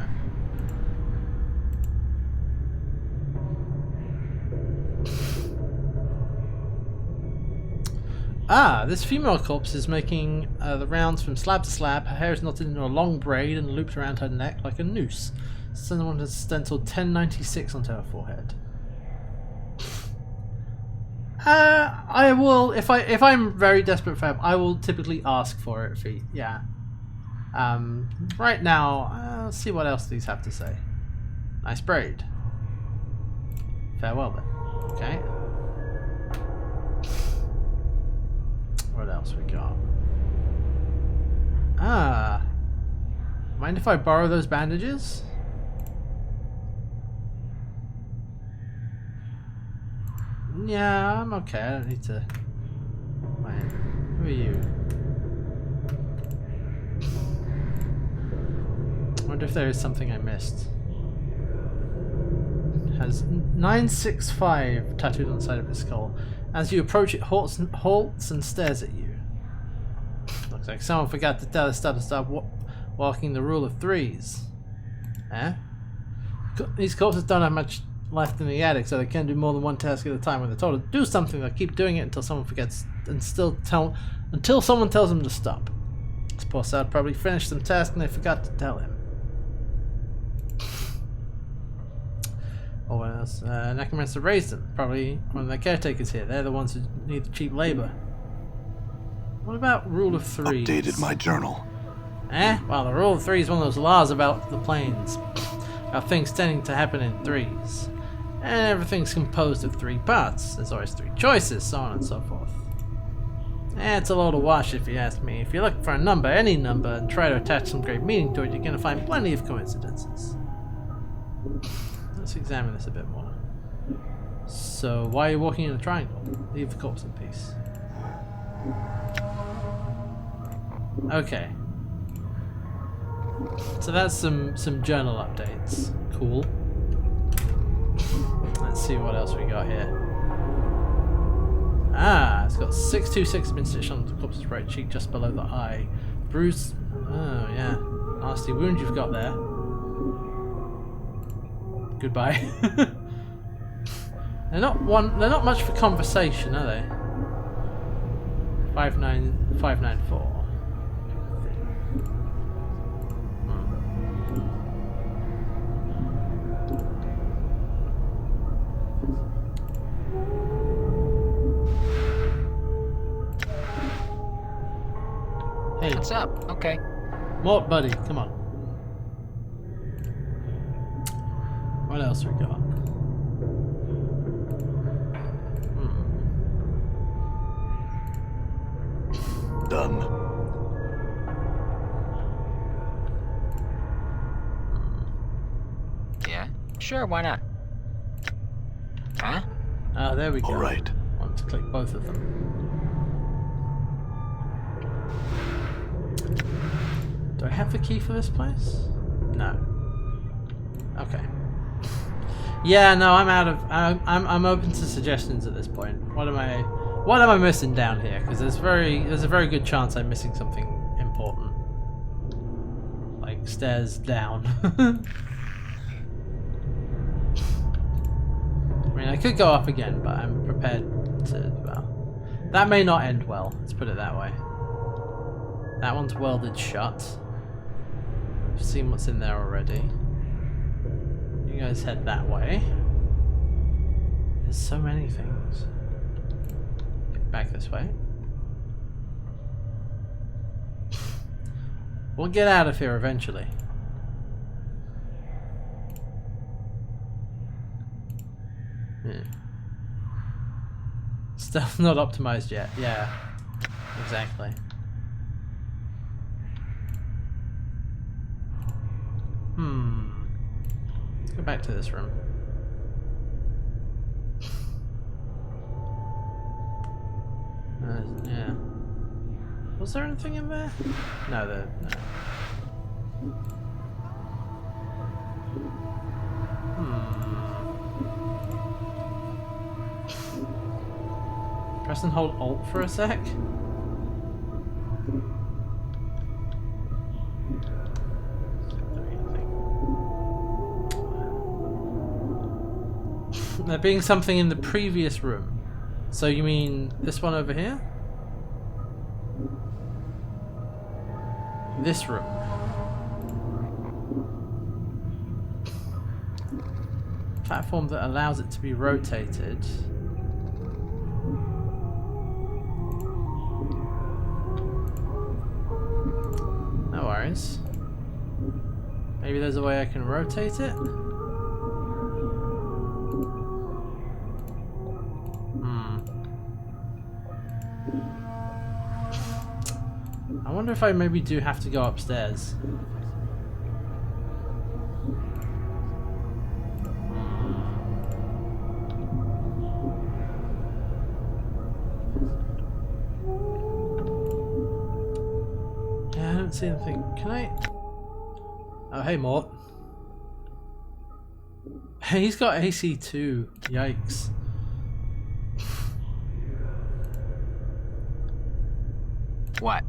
Ah, this female corpse is making the rounds from slab to slab. Her hair is knotted into a long braid and looped around her neck like a noose. Someone has stenciled 1096 onto her forehead. I will, if I'm very desperate for help, I will typically ask for it. Yeah. Right now, let's see what else these have to say. Nice braid. Farewell then. Okay. What else we got? Ah. Mind if I borrow those bandages? Yeah, I'm okay. I don't need to. Wait, who are you? I wonder if there is something I missed. Has 965 tattooed on the side of his skull. As you approach it, halts and stares at you. Looks like someone forgot to tell us to stop walking the rule of threes. Eh? These corpses don't have much left in the attic, so they can't do more than one task at a time. When they're told to do something, they'll keep doing it until someone forgets, and until someone tells them to stop. This poor Sal probably finished some task and they forgot to tell him. Or what else? Necromancer raised them. Probably one of the caretakers here. They're the ones who need the cheap labor. What about rule of threes? Updated my journal. Eh? Well, the rule of threes is one of those laws about the planes. About things tending to happen in threes. And everything's composed of 3 parts. There's always 3 choices, so on and so forth. It's a load of wash if you ask me. If you look for a number, any number, and try to attach some great meaning to it, you're going to find plenty of coincidences. Let's examine this a bit more. So, why are you walking in a triangle? Leave the corpse in peace. Okay. So that's some journal updates. Cool. Let's see what else we got here. Ah, it's got 626 been stitched on the corpse's right cheek just below the eye. Bruise. Oh, yeah. Nasty wound you've got there. Goodbye. They're not much for conversation, are they? 594. Hey. What's up? Okay. Mort, buddy, come on. What else we got? Done. Yeah? Sure, why not? Huh? Ah, there we go. All right. I want to click both of them. Do I have the key for this place? No. Okay. Yeah, no, I'm out of. I'm open to suggestions at this point. What am I missing down here? Because there's a very good chance I'm missing something important, like stairs down. I mean, I could go up again, but I'm prepared to. Well, that may not end well. Let's put it that way. That one's welded shut. I've seen what's in there already. You guys head that way. There's so many things. Get back this way. We'll get out of here eventually. Still not optimized yet. Yeah, exactly. Let's go back to this room. Yeah. Was there anything in there? No, no. Press and hold Alt for a sec. There being something in the previous room. So you mean this one over here? This room. Platform that allows it to be rotated. No worries. Maybe there's a way I can rotate it? I wonder if I maybe do have to go upstairs. Yeah, I don't see anything. Can I? Oh, hey, Mort. He's got AC2. Yikes. What?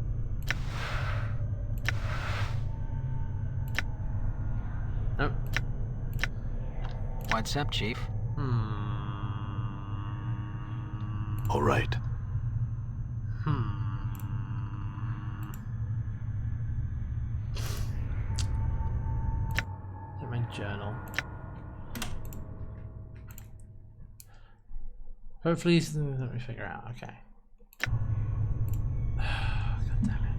Nope. What's up, Chief? All right. In my journal. Hopefully, let me figure out. Okay. God damn it.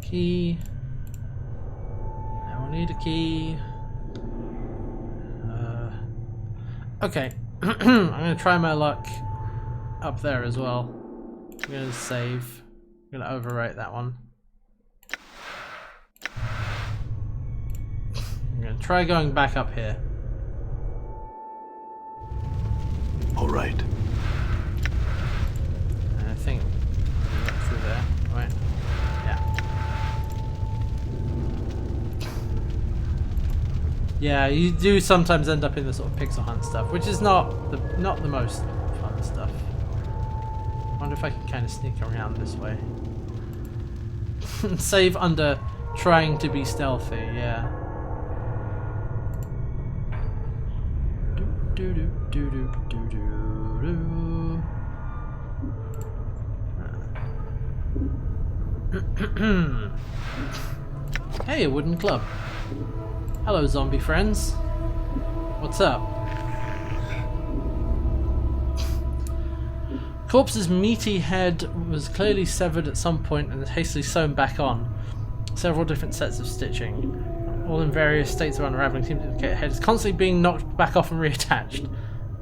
Key. I will need a key. Okay. I'm gonna try my luck up there as well. I'm gonna save. I'm gonna overwrite that one. I'm gonna try going back up here. All right. And I think through there, right? Yeah. Yeah, you do sometimes end up in the sort of pixel hunt stuff, which is not the most fun stuff. I wonder if I can kind of sneak around this way. Save under trying to be stealthy, yeah. Do do do do do do do. Hey, a wooden club. Hello, zombie friends. What's up? Corpse's meaty head was clearly severed at some point and hastily sewn back on. Several different sets of stitching, all in various states of unraveling, seem to indicate the head is constantly being knocked back off and reattached.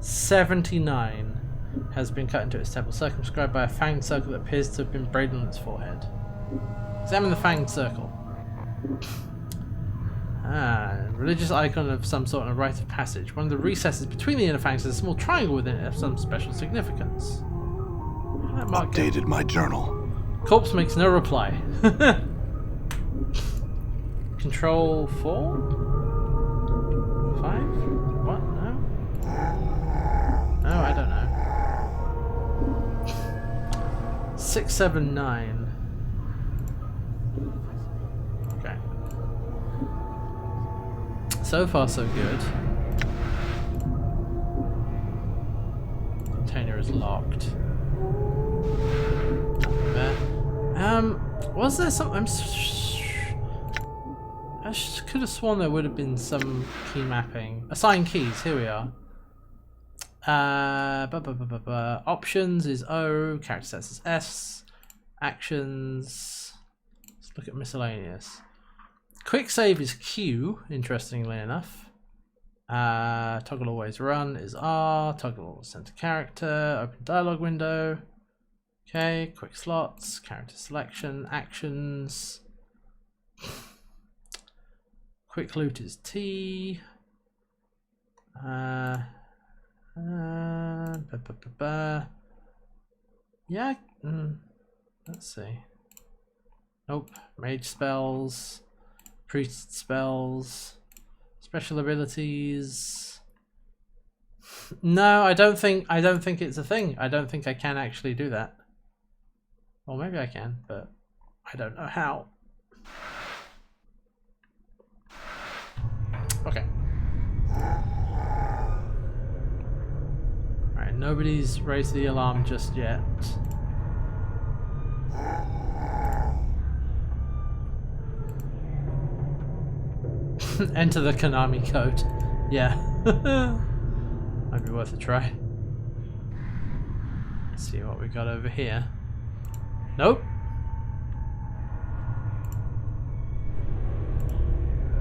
79 has been cut into its temple, circumscribed by a fanged circle that appears to have been braided on its forehead. Examine the fanged circle. Religious icon of some sort and a rite of passage. One of the recesses between the inner fangs has a small triangle within it of some special significance. Updated my journal. Corpse makes no reply. Control 4? 5? What? No? No, I don't know. 6, 7, 9. Okay. So far, so good. Container is locked. Nothing there. Was there some? I could have sworn there would have been some key mapping. Assign keys. Here we are. Options is O. Character sets is S. Actions. Let's look at miscellaneous. Quick save is Q. Interestingly enough. Toggle always run is R. Toggle center character. Open dialog window. Okay. Quick slots. Character selection. Actions. Quick loot is T. Yeah. Let's see. Nope. Mage spells. Priest spells. Special abilities. No, I don't think it's a thing. I don't think I can actually do that. Well, maybe I can, but I don't know how. Okay. Alright, nobody's raised the alarm just yet. Enter the Konami code. Yeah. Might be worth a try. Let's see what we got over here. Nope.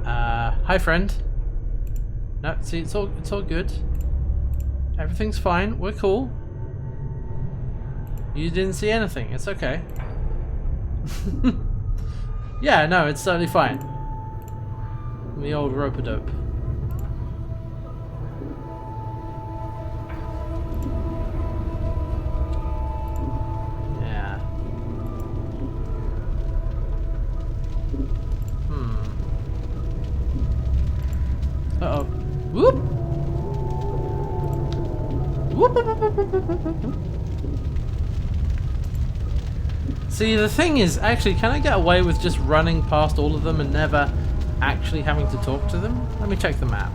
Hi friend. No, see, it's all good. Everything's fine. We're cool. You didn't see anything. It's okay. Yeah, no, it's totally fine. The old rope-a-dope. Yeah. Uh-oh. Whoop! Whoop, whoop, whoop, whoop, whoop, whoop, whoop. See, the thing is, actually, can I get away with just running past all of them and never actually having to talk to them? Let me check the map.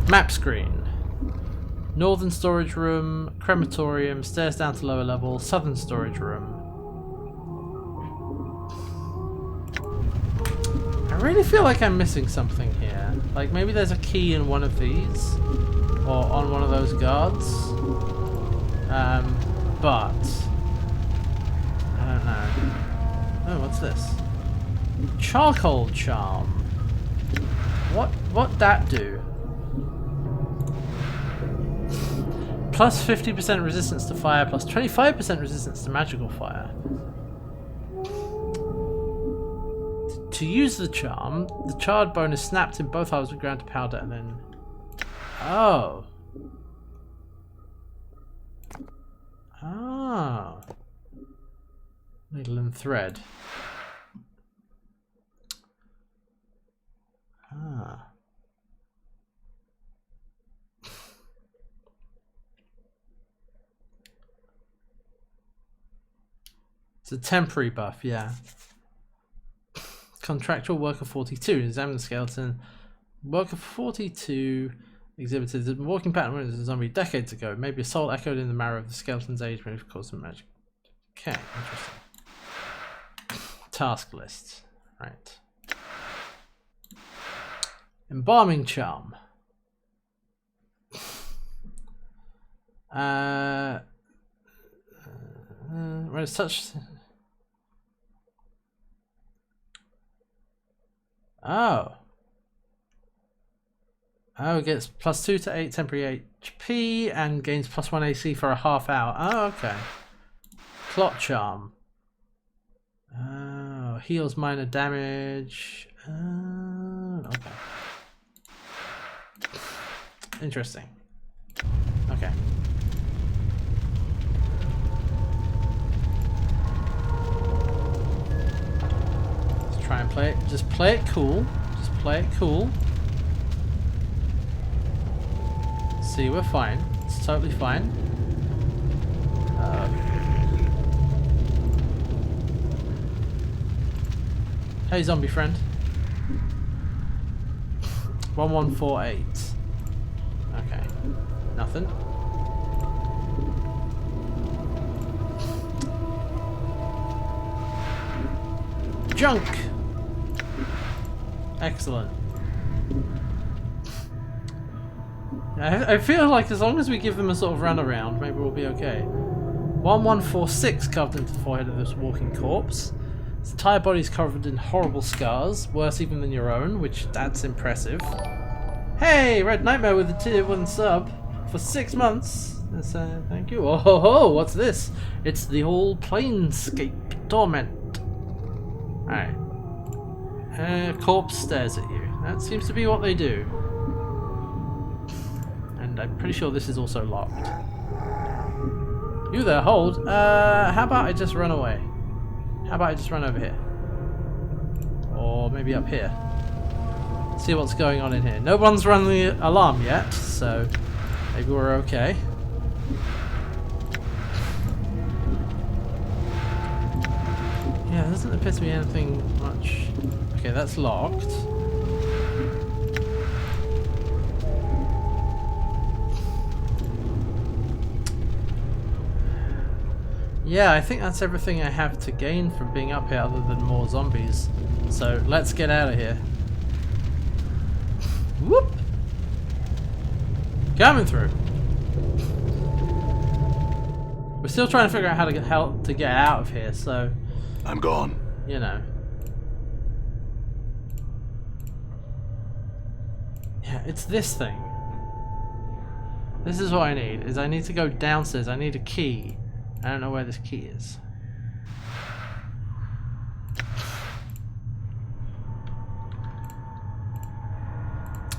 Map screen. Northern storage room, crematorium, stairs down to lower level, southern storage room. I really feel like I'm missing something here. Like maybe there's a key in one of these, or on one of those guards. But I don't know. Oh, what's this? Charcoal charm. What that do? Plus 50% resistance to fire, plus 25% resistance to magical fire. To use the charm, the charred bone is snapped in both halves with ground to powder and then... Oh. Oh. Needle and thread. Ah. It's a temporary buff, yeah. Contractual worker 42. Examine the skeleton. Worker 42 exhibited a walking pattern when it was a zombie decades ago. Maybe a soul echoed in the marrow of the skeleton's age, maybe caused some magic. Okay, interesting. Task list. Right. Embalming charm. When it's such. Oh. Oh, it gets plus 2 to 8 temporary HP and gains plus 1 AC for a half hour. Oh, okay. Clot charm. Oh, heals minor damage. Okay. Interesting. Okay. Let's try and play it. Just play it cool. Just play it cool. See, we're fine. It's totally fine. Hey, zombie friend. 1148. Okay. Nothing. Junk! Excellent. I feel like as long as we give them a sort of run around, maybe we'll be okay. 1146 carved into the forehead of this walking corpse. Its entire body is covered in horrible scars, worse even than your own, which that's impressive. Hey, Red Nightmare with the tier 1 sub for 6 months. Thank you. Oh ho ho, what's this? It's the old Planescape Torment. Alright. Corpse stares at you. That seems to be what they do. And I'm pretty sure this is also locked. You there, hold. How about I just run away? How about I just run over here? Or maybe up here. See what's going on in here. No one's run the alarm yet, so maybe we're okay. Yeah, there doesn't appear to be anything much. Okay, that's locked. Yeah, I think that's everything I have to gain from being up here other than more zombies. So let's get out of here. Whoop! Coming through. We're still trying to figure out how to get out of here, so... I'm gone. You know. Yeah, It's this thing. This is what I need. I need to go downstairs. I need a key. I don't know where this key is.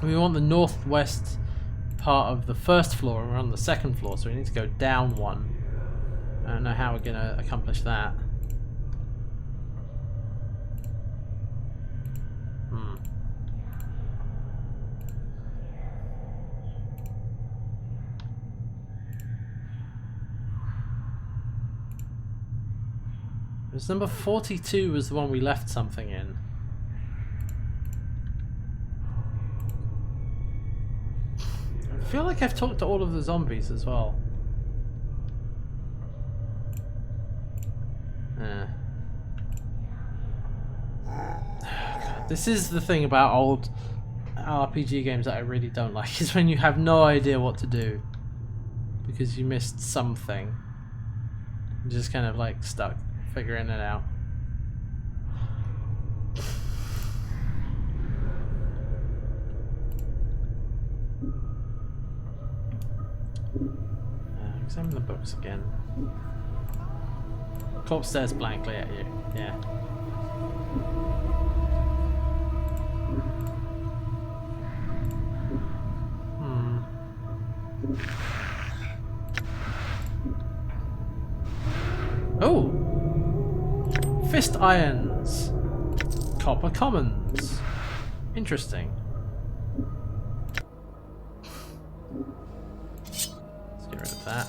We want the northwest part of the first floor, and we're on the second floor, so we need to go down one. I don't know how we're going to accomplish that. Because number 42 was the one we left something in. I feel like I've talked to all of the zombies as well. God, this is the thing about old RPG games that I really don't like, is when you have no idea what to do because you missed something. You're just kind of like stuck figuring it out. Examine the books again. Corpse stares blankly at you. Yeah. Oh! Fist irons. Copper commons. Interesting. Let's get rid of that.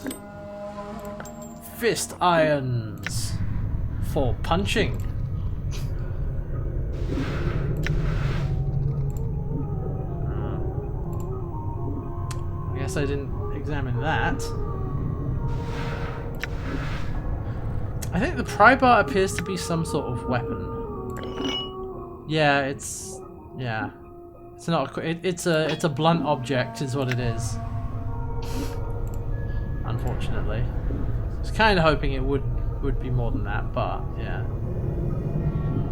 Fist irons. For punching. I guess I didn't examine that. I think the pry bar appears to be some sort of weapon. Yeah, it's not. It's a blunt object, is what it is. Unfortunately, I was kind of hoping it would be more than that, but yeah.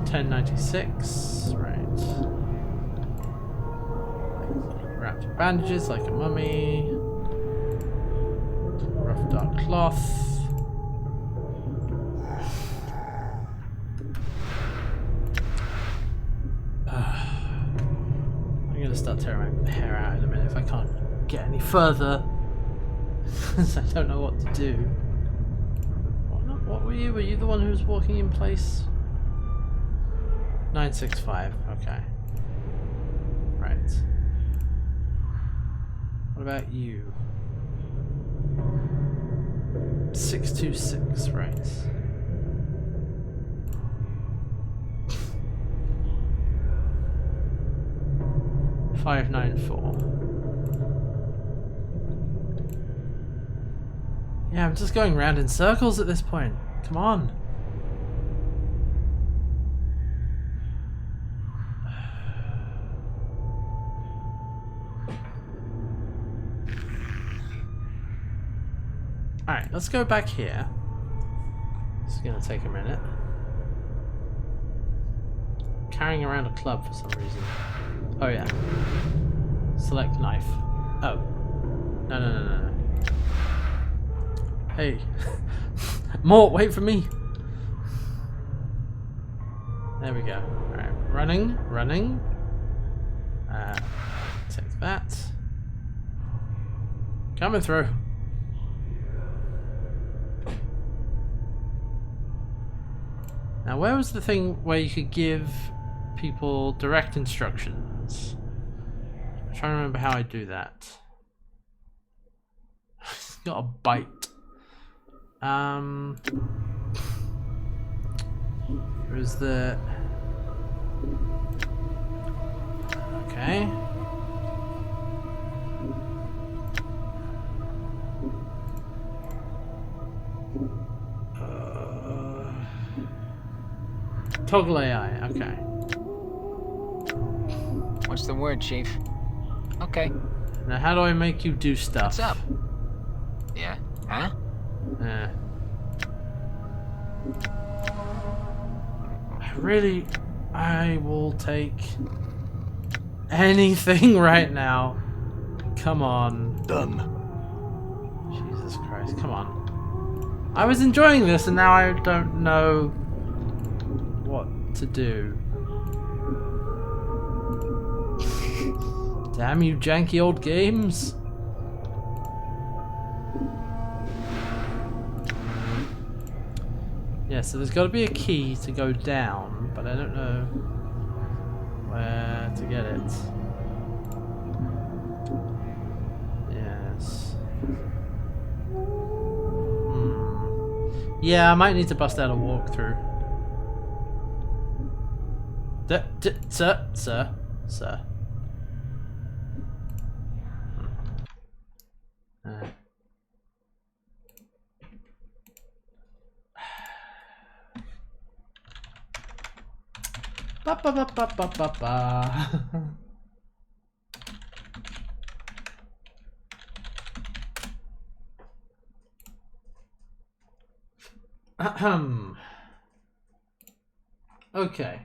1096, right? Wrapped in bandages like a mummy. Rough dark cloth. I'm gonna start tearing my hair out in a minute if I can't get any further. Because I don't know what to do. What were you? Were you the one who was walking in place? 965, okay. Right. What about you? 626, right. $594. Yeah, I'm just going round in circles at this point. Come on. Alright, let's go back here. This is gonna take a minute. Carrying around a club for some reason. Oh yeah. Select knife. Oh. No. Hey. Mort, wait for me. There we go. Alright, running. Take that. Coming through. Now, where was the thing where you could give people direct instructions? I'm trying to remember how I do that. It's got a bite. Where's the... Okay. Toggle AI, okay. What's the word, Chief? Okay. Now how do I make you do stuff? What's up? Yeah. Huh? I will take anything right now. Come on. Done. Jesus Christ, come on. I was enjoying this and now I don't know what to do. Damn you janky old games. Yeah, so there's got to be a key to go down, but I don't know where to get it. Yes. Yeah, I might need to bust out a walkthrough. Sir. Ba ba ba ba ba ba ba. Ahem. Okay.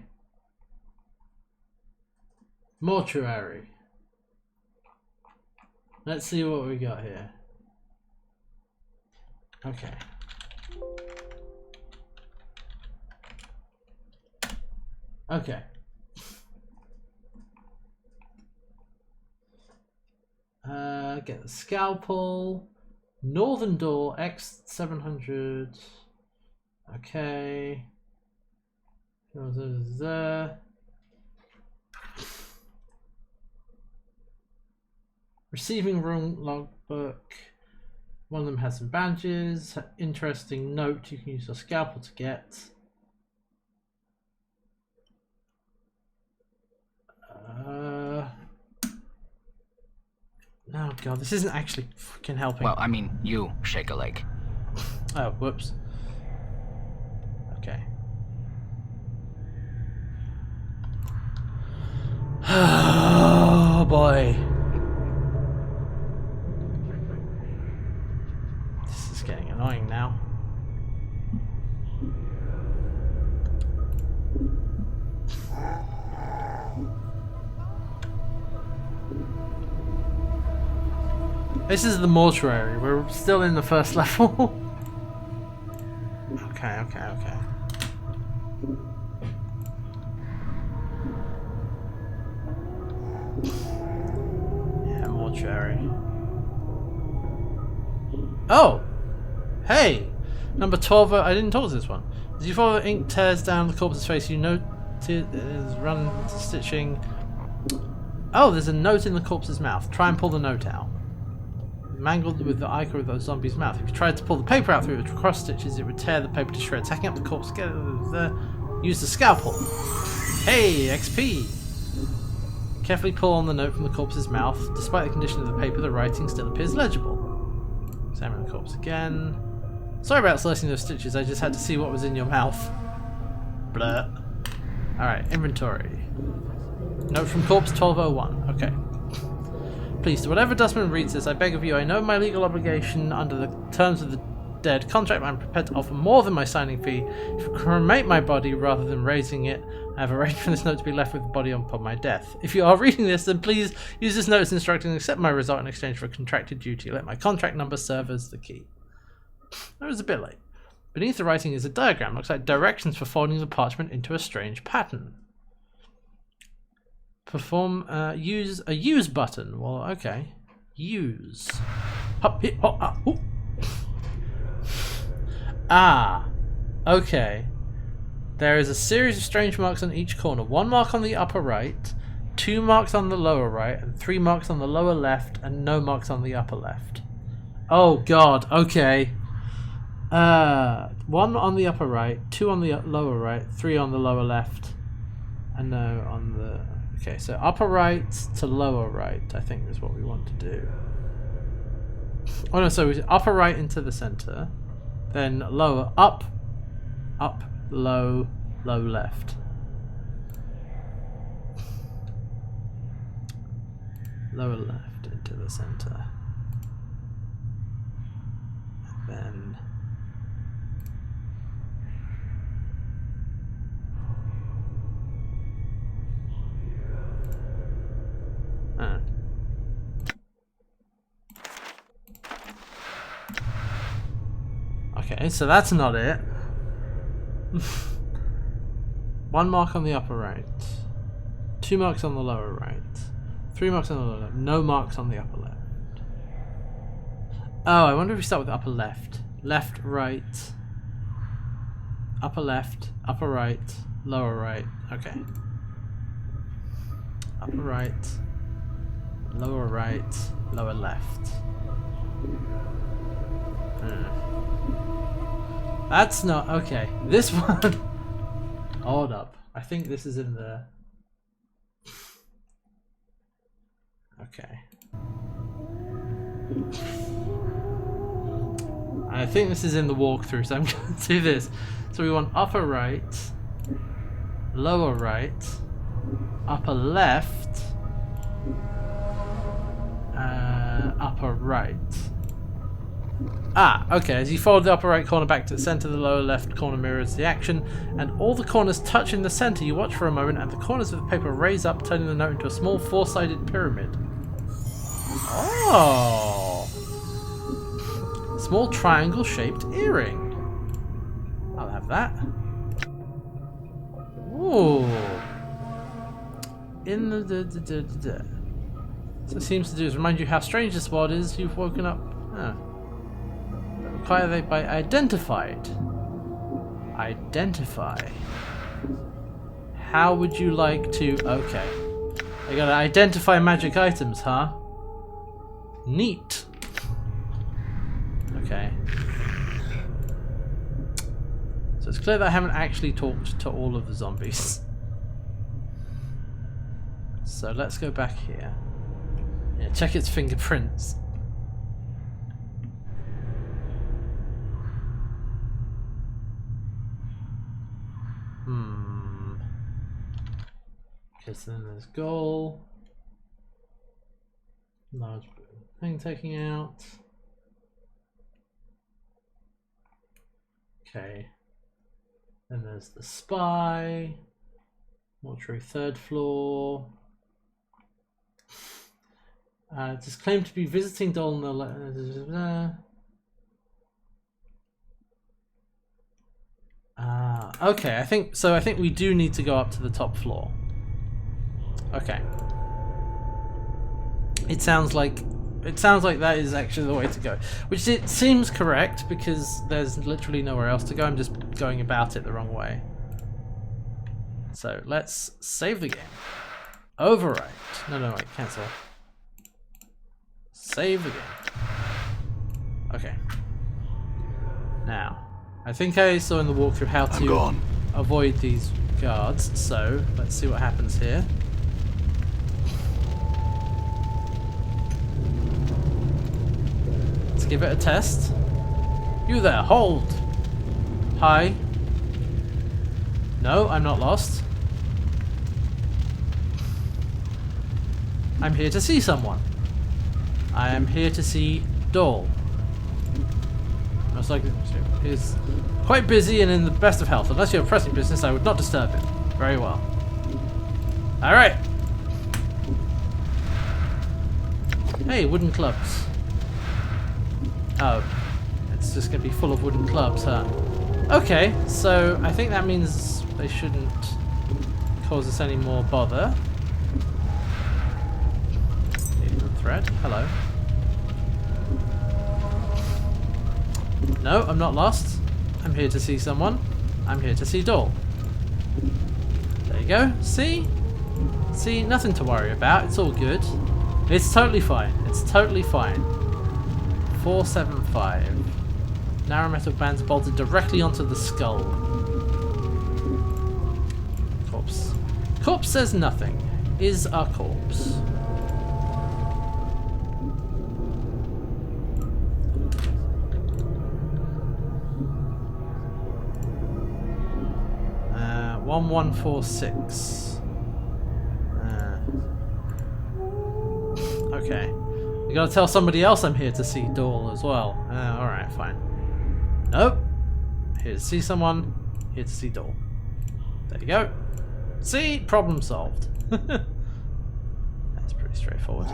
Mortuary. Let's see what we got here. Okay. Okay. Get the scalpel. Northern door X700. Okay. Receiving room logbook. One of them has some badges. Interesting note you can use your scalpel to get. Oh god, this isn't actually fucking helping. Well, I mean, you shake a leg. Oh, whoops. Okay. Oh boy. This is getting annoying now. This is the mortuary. We're still in the first level. Okay. Yeah, mortuary. Oh! Hey! Number 12, I didn't talk to this one. As you follow the ink tears down the corpse's face, you note it is run stitching. Oh, there's a note in the corpse's mouth. Try and pull the note out. Mangled with the ichor of the zombie's mouth. If you tried to pull the paper out through the cross stitches, it would tear the paper to shreds. Hacking up the corpse, use the scalpel. Hey, XP! Carefully pull on the note from the corpse's mouth. Despite the condition of the paper, the writing still appears legible. Examine the corpse again. Sorry about slicing those stitches, I just had to see what was in your mouth. Blur. Alright, inventory. Note from corpse 1201. Okay. Please, to whatever dustman reads this, I beg of you, I know my legal obligation under the terms of the dead contract. I'm prepared to offer more than my signing fee. If you cremate my body rather than raising it, I have arranged for this note to be left with the body upon my death. If you are reading this, then please use this note as instructed and accept my result in exchange for a contracted duty. Let my contract number serve as the key. That was a bit late. Beneath the writing is a diagram. Looks like directions for folding the parchment into a strange pattern. Perform, use a use button. Well, okay. Use. Hop, hit, hop, ah, ooh. Ah, okay. There is a series of strange marks on each corner. 1 mark on the upper right, 2 marks on the lower right, and 3 marks on the lower left, and no marks on the upper left. Oh god, okay. 1 on the upper right, 2 on the lower right, 3 on the lower left, and no on the... Okay, so upper right to lower right, I think is what we want to do. Oh no, so upper right into the center, then lower, up, low, low left. Lower left into the center. And then... Okay, so that's not it. One mark on the upper right. 2 marks on the lower right. 3 marks on the lower left. No marks on the upper left. Oh, I wonder if we start with the upper left. Left, right. Upper left, upper right, lower right. Okay. Upper right, lower right, lower left. That's not okay. This one. Hold up. I think this is in the. Okay. I think this is in the walkthrough, so I'm going to do this. So we want upper right, lower right, upper left, upper right. Ah, okay, as you fold the upper right corner back to the center, the lower left corner mirrors the action, and all the corners touch in the center. You watch for a moment, and the corners of the paper raise up, turning the note into a small four-sided pyramid. Oh! Small triangle-shaped earring. I'll have that. Ooh. In the So it seems to do is remind you how strange this world is. You've woken up. Require they by identified. Identify. How would you like to? Okay. I gotta identify magic items, huh? Neat. Okay. So it's clear that I haven't actually talked to all of the zombies. So let's go back here. Yeah, check its fingerprints. Okay, so then there's goal. Large thing taking out. Okay. Then there's the spy. Mortuary 3rd floor. It's claimed to be visiting doll in the okay, I think we do need to go up to the top floor. Okay. It sounds like that is actually the way to go. Which it seems correct because there's literally nowhere else to go. I'm just going about it the wrong way. So let's save the game. Overwrite. No, wait, cancel. Save the game. Okay. Now, I think I saw in the walkthrough how to avoid these guards, so let's see what happens here. Let's give it a test. You there, hold! Hi. No, I'm not lost. I'm here to see someone. I am here to see Doll. Most likely is quite busy and in the best of health. Unless you have pressing business, I would not disturb him. Very well. Alright. Hey, wooden clubs. Oh. It's just going to be full of wooden clubs, huh? Okay, so I think that means they shouldn't cause us any more bother. Thread. Hello. No, I'm not lost. I'm here to see someone. I'm here to see Doll. There you go. See? See? Nothing to worry about. It's all good. It's totally fine. It's totally fine. 475. Narrow metal bands bolted directly onto the skull. Corpse. Corpse says nothing. Is a corpse. Uh, 1146. Okay. You gotta tell somebody else I'm here to see Doll as well. Alright, fine. Nope. Here to see someone. Here to see Doll. There you go. See? Problem solved. That's pretty straightforward.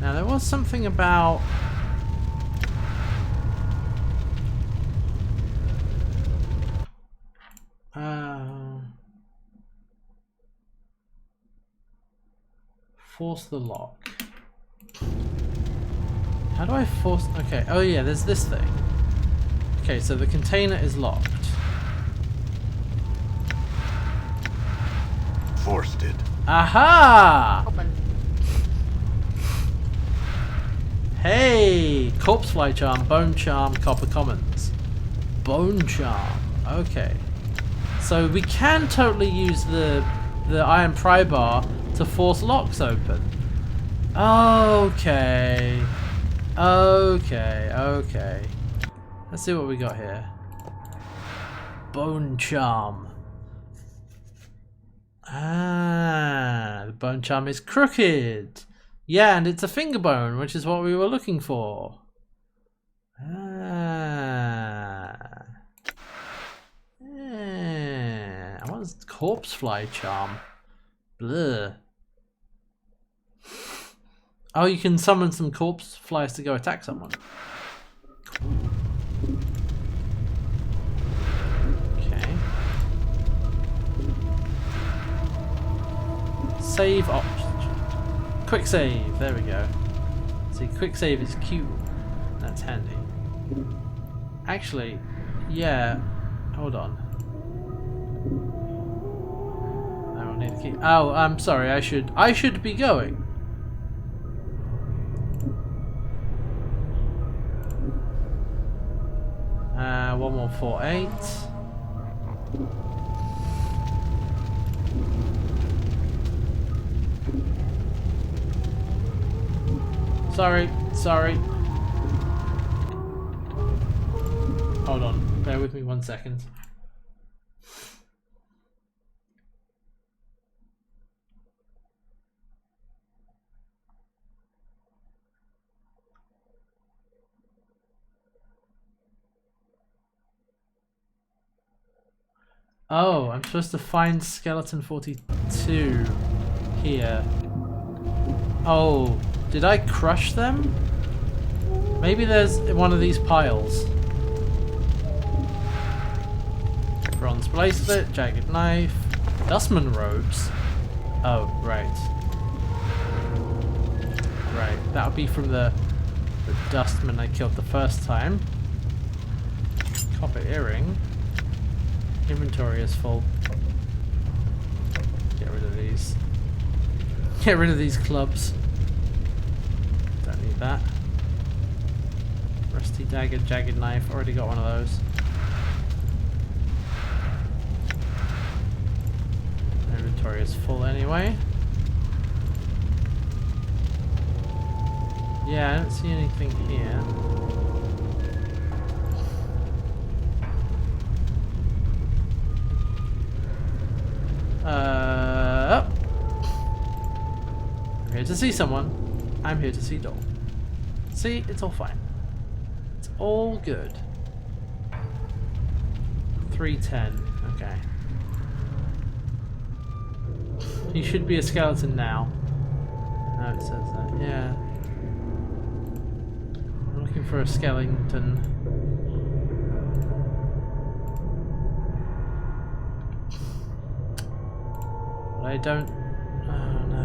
Now there was something about... force the lock. How do I force... Okay, oh yeah, there's this thing. Okay, so the container is locked. Forced it. Aha! Open. Hey! Corpse Fly Charm, Bone Charm, Copper Commons. Bone Charm. Okay. So we can totally use the Iron Pry Bar to force locks open. Okay. Okay. Let's see what we got here. Bone Charm. Ah, the Bone Charm is crooked. Yeah, and it's a finger bone, which is what we were looking for. Ah. Yeah. What is Corpse Fly Charm? Bleh. Oh, you can summon some corpse flies to go attack someone. Okay. Save option. Quick save. There we go. See, quick save is cute. That's handy. Actually, yeah. Hold on. I will need to keep. Oh, I'm sorry. I should be going. 1148. Sorry. Hold on, bear with me 1 second. Oh, I'm supposed to find Skeleton 42 here. Oh, did I crush them? Maybe there's one of these piles. Bronze bracelet, jagged knife, dustman robes. Oh, right. Right, that'll be from the dustman I killed the first time. Copper earring. Inventory is full. Get rid of these. Get rid of these clubs. Don't need that. Rusty dagger, jagged knife. Already got one of those. Inventory is full anyway. Yeah, I don't see anything here. I'm here to see someone. I'm here to see Dole. See, it's all fine. It's all good. 310. Okay. He should be a skeleton now. No, it says that. Yeah. I'm looking for a skeleton. But I don't. Oh no.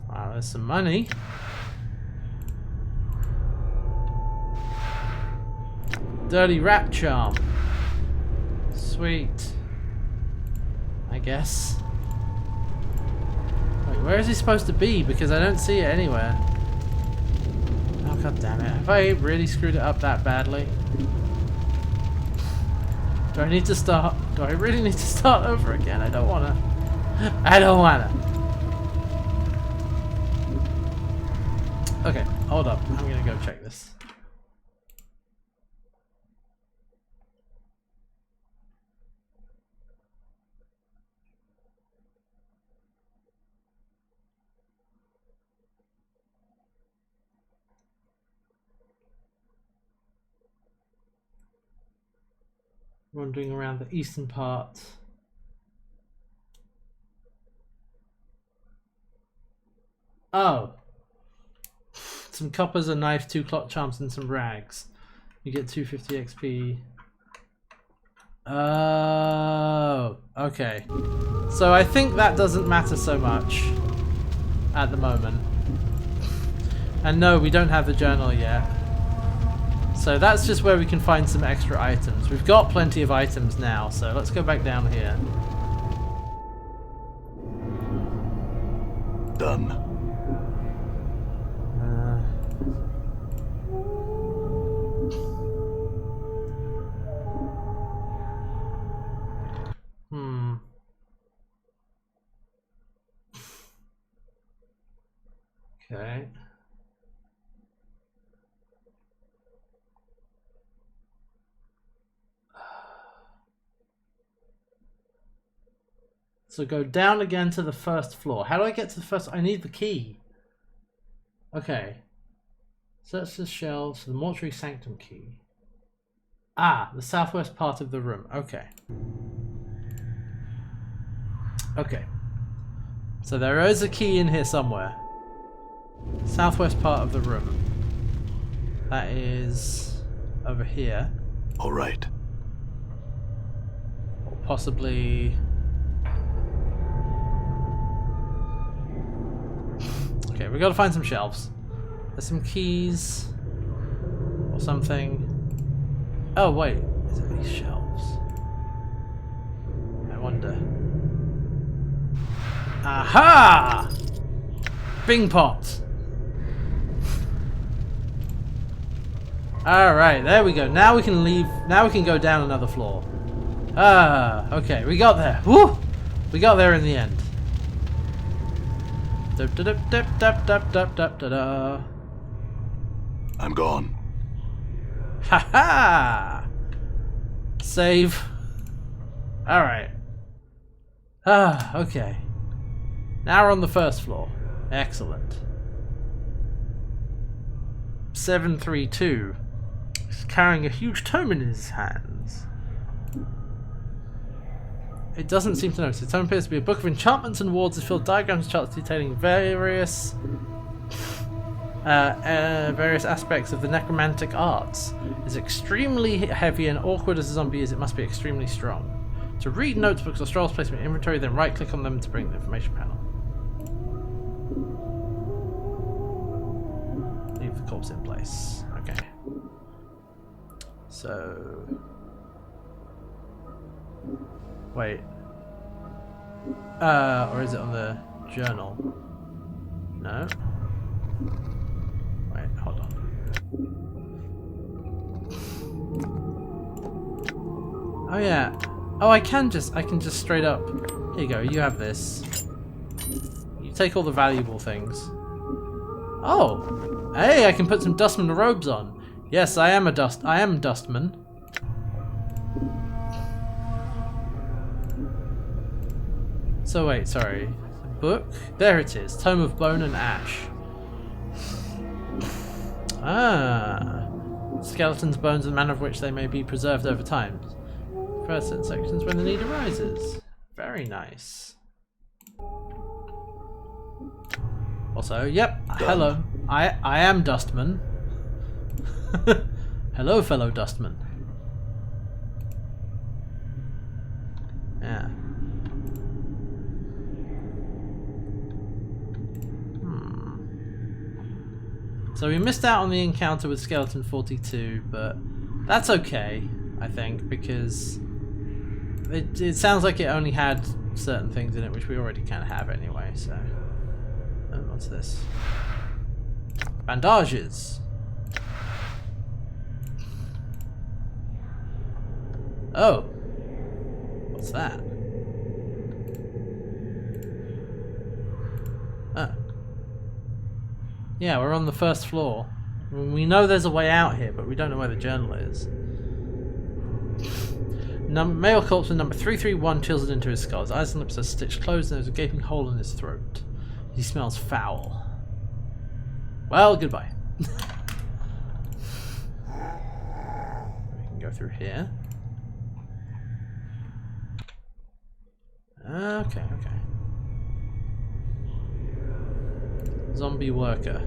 Wow, there's some money. Dirty rat charm. Sweet. I guess. Wait, where is he supposed to be? Because I don't see it anywhere. Oh god damn it. Have I really screwed it up that badly? Do I need to start? Do I really need to start over again? I don't wanna. I don't wanna. Okay, hold up. I'm gonna go check this. Wandering around the eastern part. Oh. Some coppers, a knife, 2 clock charms, and some rags. You get 250 XP. Oh, okay. So I think that doesn't matter so much at the moment. And no, we don't have the journal yet. So that's just where we can find some extra items. We've got plenty of items now, so let's go back down here. Done. Okay. So go down again to the first floor. How do I get to the first? I need the key. Okay. Search the shelves for the mortuary sanctum key. Ah, the southwest part of the room. Okay. Okay. So there is a key in here somewhere. Southwest part of the room. That is over here. All right. Or possibly... Okay, we gotta find some shelves. There's some keys or something. Oh wait, is it these shelves? I wonder. Aha! Bing pot. Alright, there we go. Now we can leave. Now we can go down another floor. Ah, okay, we got there. Woo! We got there in the end. I'm gone. Ha ha! Save. Alright. Ah, okay. Now we're on the first floor. Excellent. 732. He's carrying a huge tome in his hands. It doesn't seem to notice. The tome appears to be a book of enchantments and wards that fill diagrams and charts detailing various aspects of the necromantic arts. It's extremely heavy and awkward as a zombie is. It must be extremely strong. To read notebooks or scrolls, place them in inventory, then right-click on them to bring the information panel. Leave the corpse in place. Okay. So... Wait. Or is it on the journal? No. Wait, hold on. Oh yeah. Oh, I can just straight up. Here you go. You have this. You take all the valuable things. Oh, hey! I can put some dustman robes on. Yes, I am dustman. So wait, sorry. Book? There it is. Tome of Bone and Ash. Ah. Skeletons, bones, and the manner of which they may be preserved over time. First certain sections when the need arises. Very nice. Also, yep. Done. Hello. I am Dustman. Hello, fellow Dustman. Yeah. So we missed out on the encounter with Skeleton 42, but that's okay, I think, because it sounds like it only had certain things in it, which we already kind of have anyway, so... Oh, what's this? Bandages! Oh! What's that? Oh. Yeah, we're on the first floor. We know there's a way out here, but we don't know where the journal is. Male corpse with number 331 chiseled into his skull. His eyes and lips are stitched closed and there's a gaping hole in his throat. He smells foul. Well, goodbye. We can go through here. Okay. Zombie worker.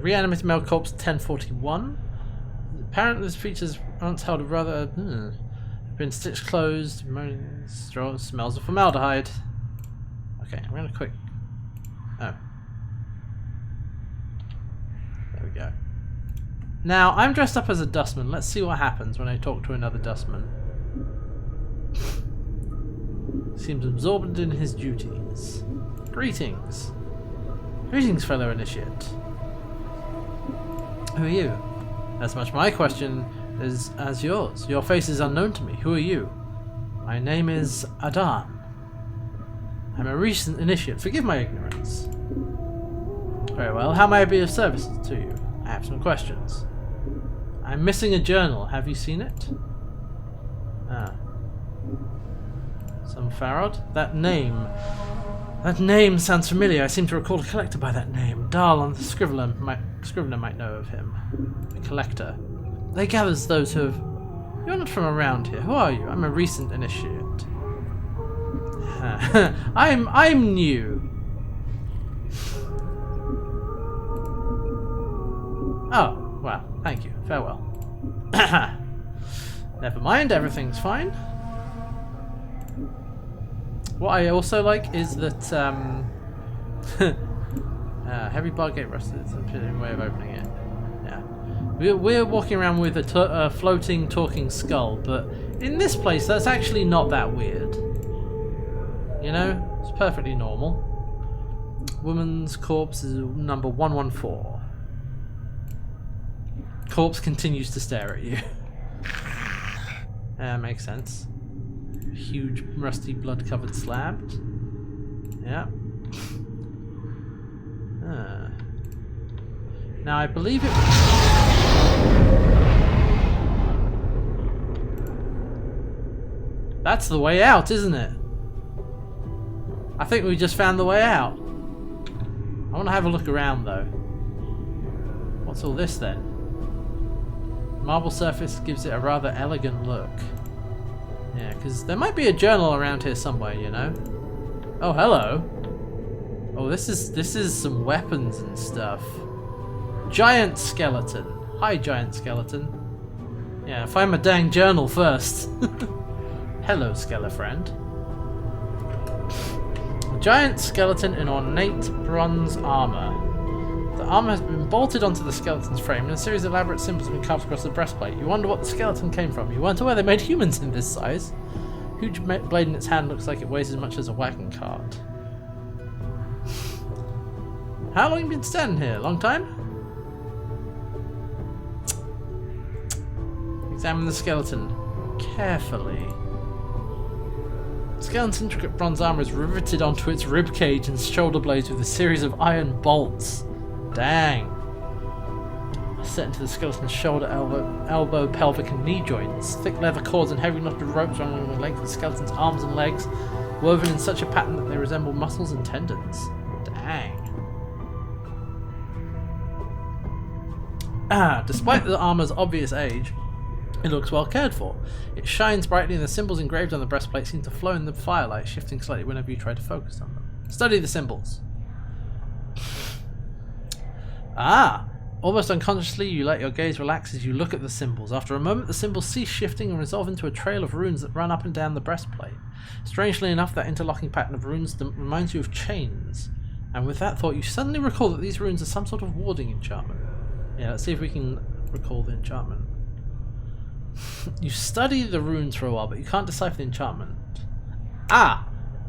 Reanimated male corpse 1041. Apparently this features once held a rather been stitched closed, smells of formaldehyde. Okay, I'm gonna quick. Oh. There we go. Now, I'm dressed up as a dustman. Let's see what happens when I talk to another dustman. Seems absorbed in his duties. Greetings. Greetings, fellow initiate. Who are you? As much my question as yours. Your face is unknown to me. Who are you? My name is Adan. I'm a recent initiate. Forgive my ignorance. Very well. How may I be of service to you? I have some questions. I'm missing a journal. Have you seen it? Ah. Some Farod? That name sounds familiar. I seem to recall a collector by that name. Dahl on the Scrivener might know of him. A collector. They gathers those who have... You're not from around here. Who are you? I'm a recent initiate. I'm new. Oh, well, thank you. Farewell. Never mind, everything's fine. What I also like is that heavy bar gate rusted. It's a fitting way of opening it. Yeah, we're walking around with a floating, talking skull, but in this place, that's actually not that weird. You know, it's perfectly normal. Woman's corpse is number 114. Corpse continues to stare at you. Makes sense. Huge, rusty, blood-covered slab. Yeah. Now I believe it. That's the way out, isn't it? I think we just found the way out. I want to have a look around though. What's all this then? Marble surface gives it a rather elegant look. Yeah, because there might be a journal around here somewhere, you know. Oh, hello. Oh, this is some weapons and stuff. Giant skeleton. Hi, giant skeleton. Yeah, find my dang journal first. Hello, Skelefriend. A giant skeleton in ornate bronze armor. The armor has been bolted onto the skeleton's frame, and a series of elaborate symbols have been carved across the breastplate. You wonder what the skeleton came from. You weren't aware they made humans in this size. Huge blade in its hand looks like it weighs as much as a wagon cart. How long have you been standing here? Long time? Examine the skeleton carefully. The skeleton's intricate bronze armor is riveted onto its ribcage and shoulder blades with a series of iron bolts. Dang. Set into the skeleton's shoulder, elbow, pelvic, and knee joints. Thick leather cords and heavy knotted ropes run along the length of the skeleton's arms and legs, woven in such a pattern that they resemble muscles and tendons. Dang. Despite the armor's obvious age, it looks well cared for. It shines brightly and the symbols engraved on the breastplate seem to flow in the firelight, shifting slightly whenever you try to focus on them. Study the symbols. Almost unconsciously, you let your gaze relax as you look at the symbols. After a moment, the symbols cease shifting and resolve into a trail of runes that run up and down the breastplate. Strangely enough, that interlocking pattern of runes reminds you of chains. And with that thought, you suddenly recall that these runes are some sort of warding enchantment. Yeah, let's see if we can recall the enchantment. You study the runes for a while, but you can't decipher the enchantment.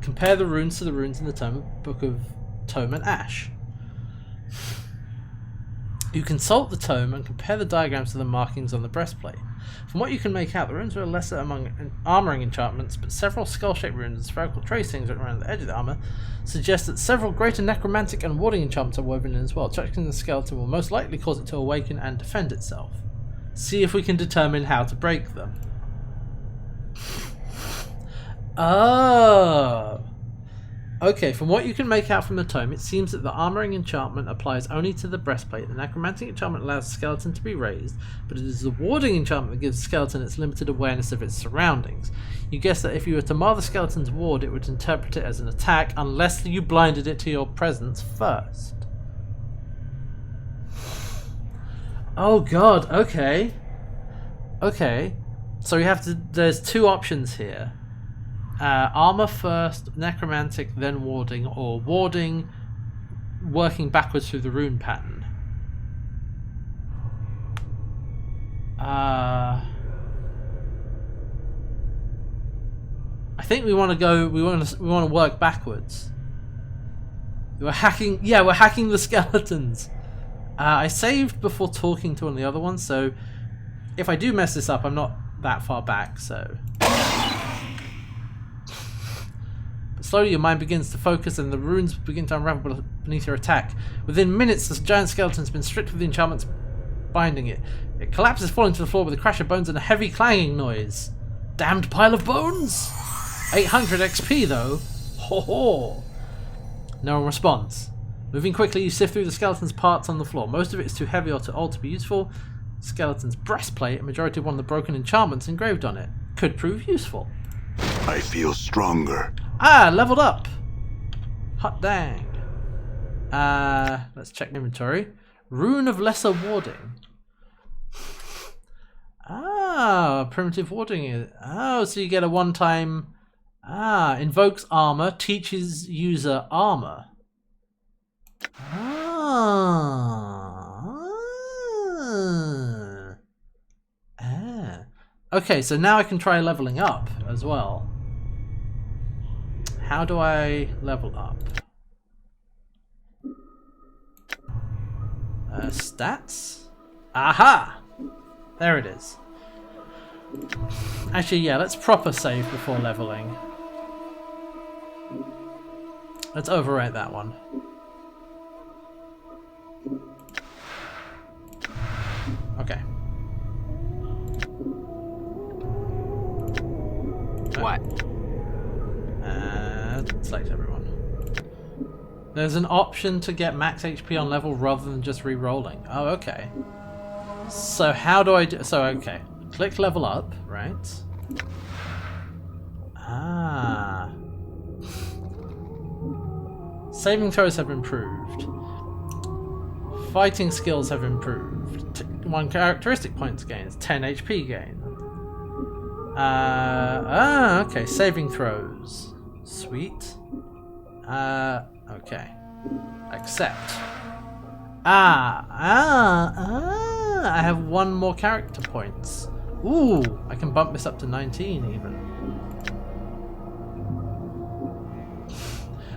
Compare the runes to the runes in the Book of Torment Ash. You consult the tome and compare the diagrams to the markings on the breastplate. From what you can make out, the runes are lesser among armouring enchantments, but several skull-shaped runes and spherical tracings around the edge of the armour suggest that several greater necromantic and warding enchantments are woven in as well. Touching the skeleton will most likely cause it to awaken and defend itself. See if we can determine how to break them. Okay, from what you can make out from the tome, it seems that the armoring enchantment applies only to the breastplate. The necromantic enchantment allows the skeleton to be raised, but it is the warding enchantment that gives the skeleton its limited awareness of its surroundings. You guess that if you were to mar the skeleton's ward, it would interpret it as an attack unless you blinded it to your presence first. Oh god, okay. Okay. So we have to, there's two options here. Armor first, necromantic, then warding, or warding working backwards through the rune pattern. I think we want to go. We want to work backwards. We're hacking. Yeah, we're hacking the skeletons. I saved before talking to one of the other ones, so if I do mess this up, I'm not that far back. So. Slowly your mind begins to focus and the runes begin to unravel beneath your attack. Within minutes the giant skeleton has been stripped of the enchantments binding it. It collapses, falling to the floor with a crash of bones and a heavy clanging noise. Damned pile of bones! 800 XP though. Ho ho! No one responds. Moving quickly you sift through the skeleton's parts on the floor. Most of it is too heavy or too old to be useful. Skeleton's breastplate, a majority of one of the broken enchantments engraved on it, could prove useful. I feel stronger. Ah, leveled up. Hot dang. Let's check inventory. Rune of Lesser Warding. Ah, primitive warding is. Oh, so you get a one-time. Ah, invokes armor, teaches user armor. Okay, so now I can try leveling up as well. How do I level up? Stats? Aha! There it is. Actually, yeah, let's proper save before leveling. Let's overwrite that one. Okay. What? Select everyone. There's an option to get max HP on level rather than just re-rolling. Oh, okay. So how do I do... So, okay. Click level up, right? Ah. Saving throws have improved. Fighting skills have improved. 1 characteristic points gains. 10 HP gain. Okay. Saving throws. Sweet. Okay. Accept. I have 1 more character points. Ooh, I can bump this up to 19 even.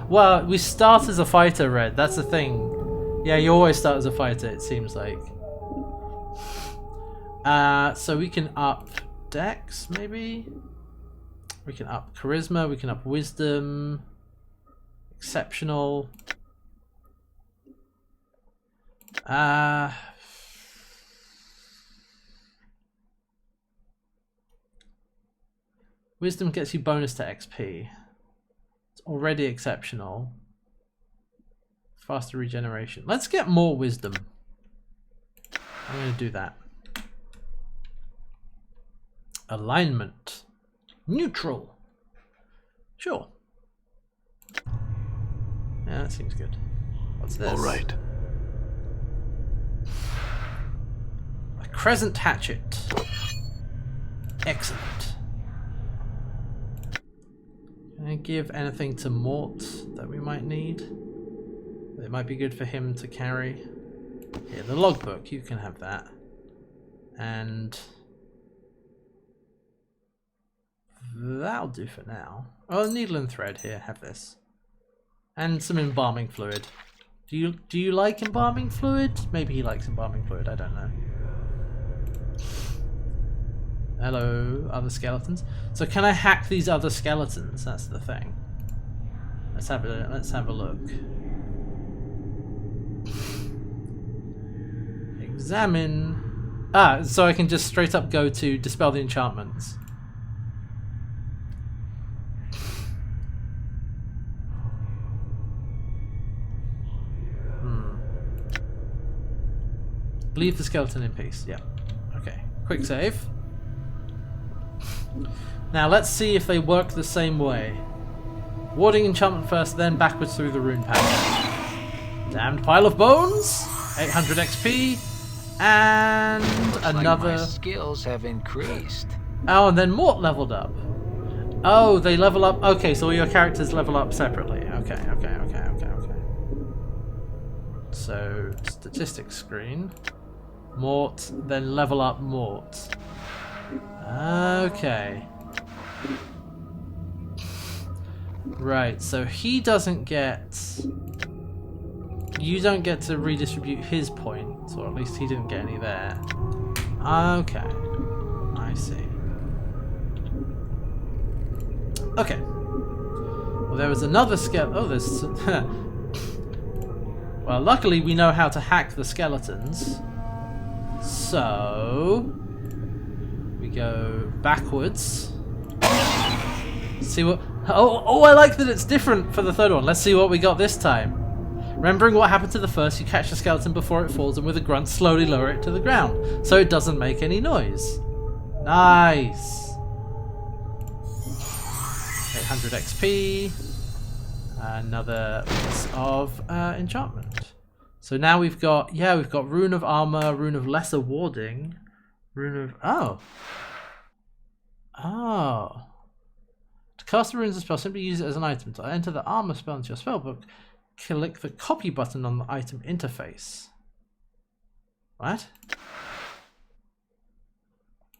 Well, we start as a fighter, Red. That's the thing. Yeah, you always start as a fighter, it seems like. So we can up Dex, maybe? We can up Charisma, we can up Wisdom. Exceptional. Wisdom gets you bonus to XP. It's already exceptional. Faster regeneration. Let's get more wisdom. I'm going to do that. Alignment. Neutral. Sure. Yeah, that seems good. What's this? All right. A crescent hatchet. Excellent. Can I give anything to Mort that we might need? It might be good for him to carry. Here, the logbook, you can have that. And that'll do for now. Oh, needle and thread here, have this. And some embalming fluid. Do you like embalming fluid? Maybe he likes embalming fluid, I don't know. Hello, other skeletons. So can I hack these other skeletons? That's the thing. Let's have a look. Examine. Ah, so I can just straight up go to dispel the Leave the skeleton in peace. Yeah. Okay. Quick save. Now let's see if they work the same way. Warding enchantment first, then backwards through the rune panel. Damned pile of bones. 800 XP. And Looks another... like my skills have increased. Oh, and then Mort leveled up. Oh, they level up... Okay, so all your characters level up separately. Okay. So, statistics screen. Mort, then level up Mort. Okay. Right, so he doesn't get... You don't get to redistribute his points, or at least he didn't get any there. Okay. I see. Okay. Well, there was another skeleton. Oh, there's... Well, luckily we know how to hack the skeletons. So... We go backwards. See what... Oh, I like that it's different for the third one. Let's see what we got this time. Remembering what happened to the first, you catch the skeleton before it falls and with a grunt slowly lower it to the ground, so it doesn't make any noise. Nice. 800 XP. Another piece of enchantment. So now we've got, we've got Rune of Armor, Rune of Lesser Warding, Rune of... Oh. To cast the runes of spell, simply use it as an item. To enter the armor spell into your spellbook, click the copy button on the item interface. What?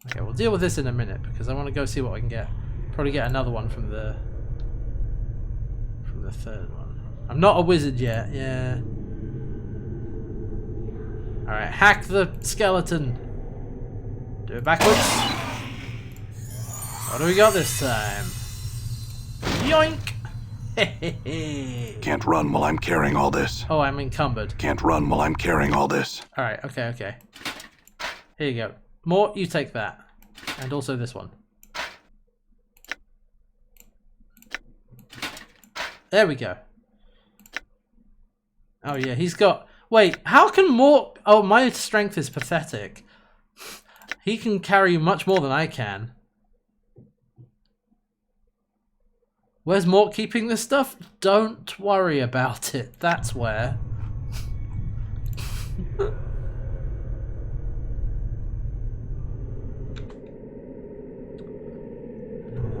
Okay, we'll deal with this in a minute because I want to go see what I can get. Probably get another one from the third one. I'm not a wizard yet, yeah. Alright, hack the skeleton. Do it backwards. What do we got this time? Yoink! Can't run while I'm carrying all this. Oh, I'm encumbered. Can't run while I'm carrying all this. Alright, okay. Here you go. Mort, you take that. And also this one. There we go. Oh yeah, he's got... Wait, how can Mort... Oh, my strength is pathetic. He can carry much more than I can. Where's Mort keeping this stuff? Don't worry about it. That's where. Oh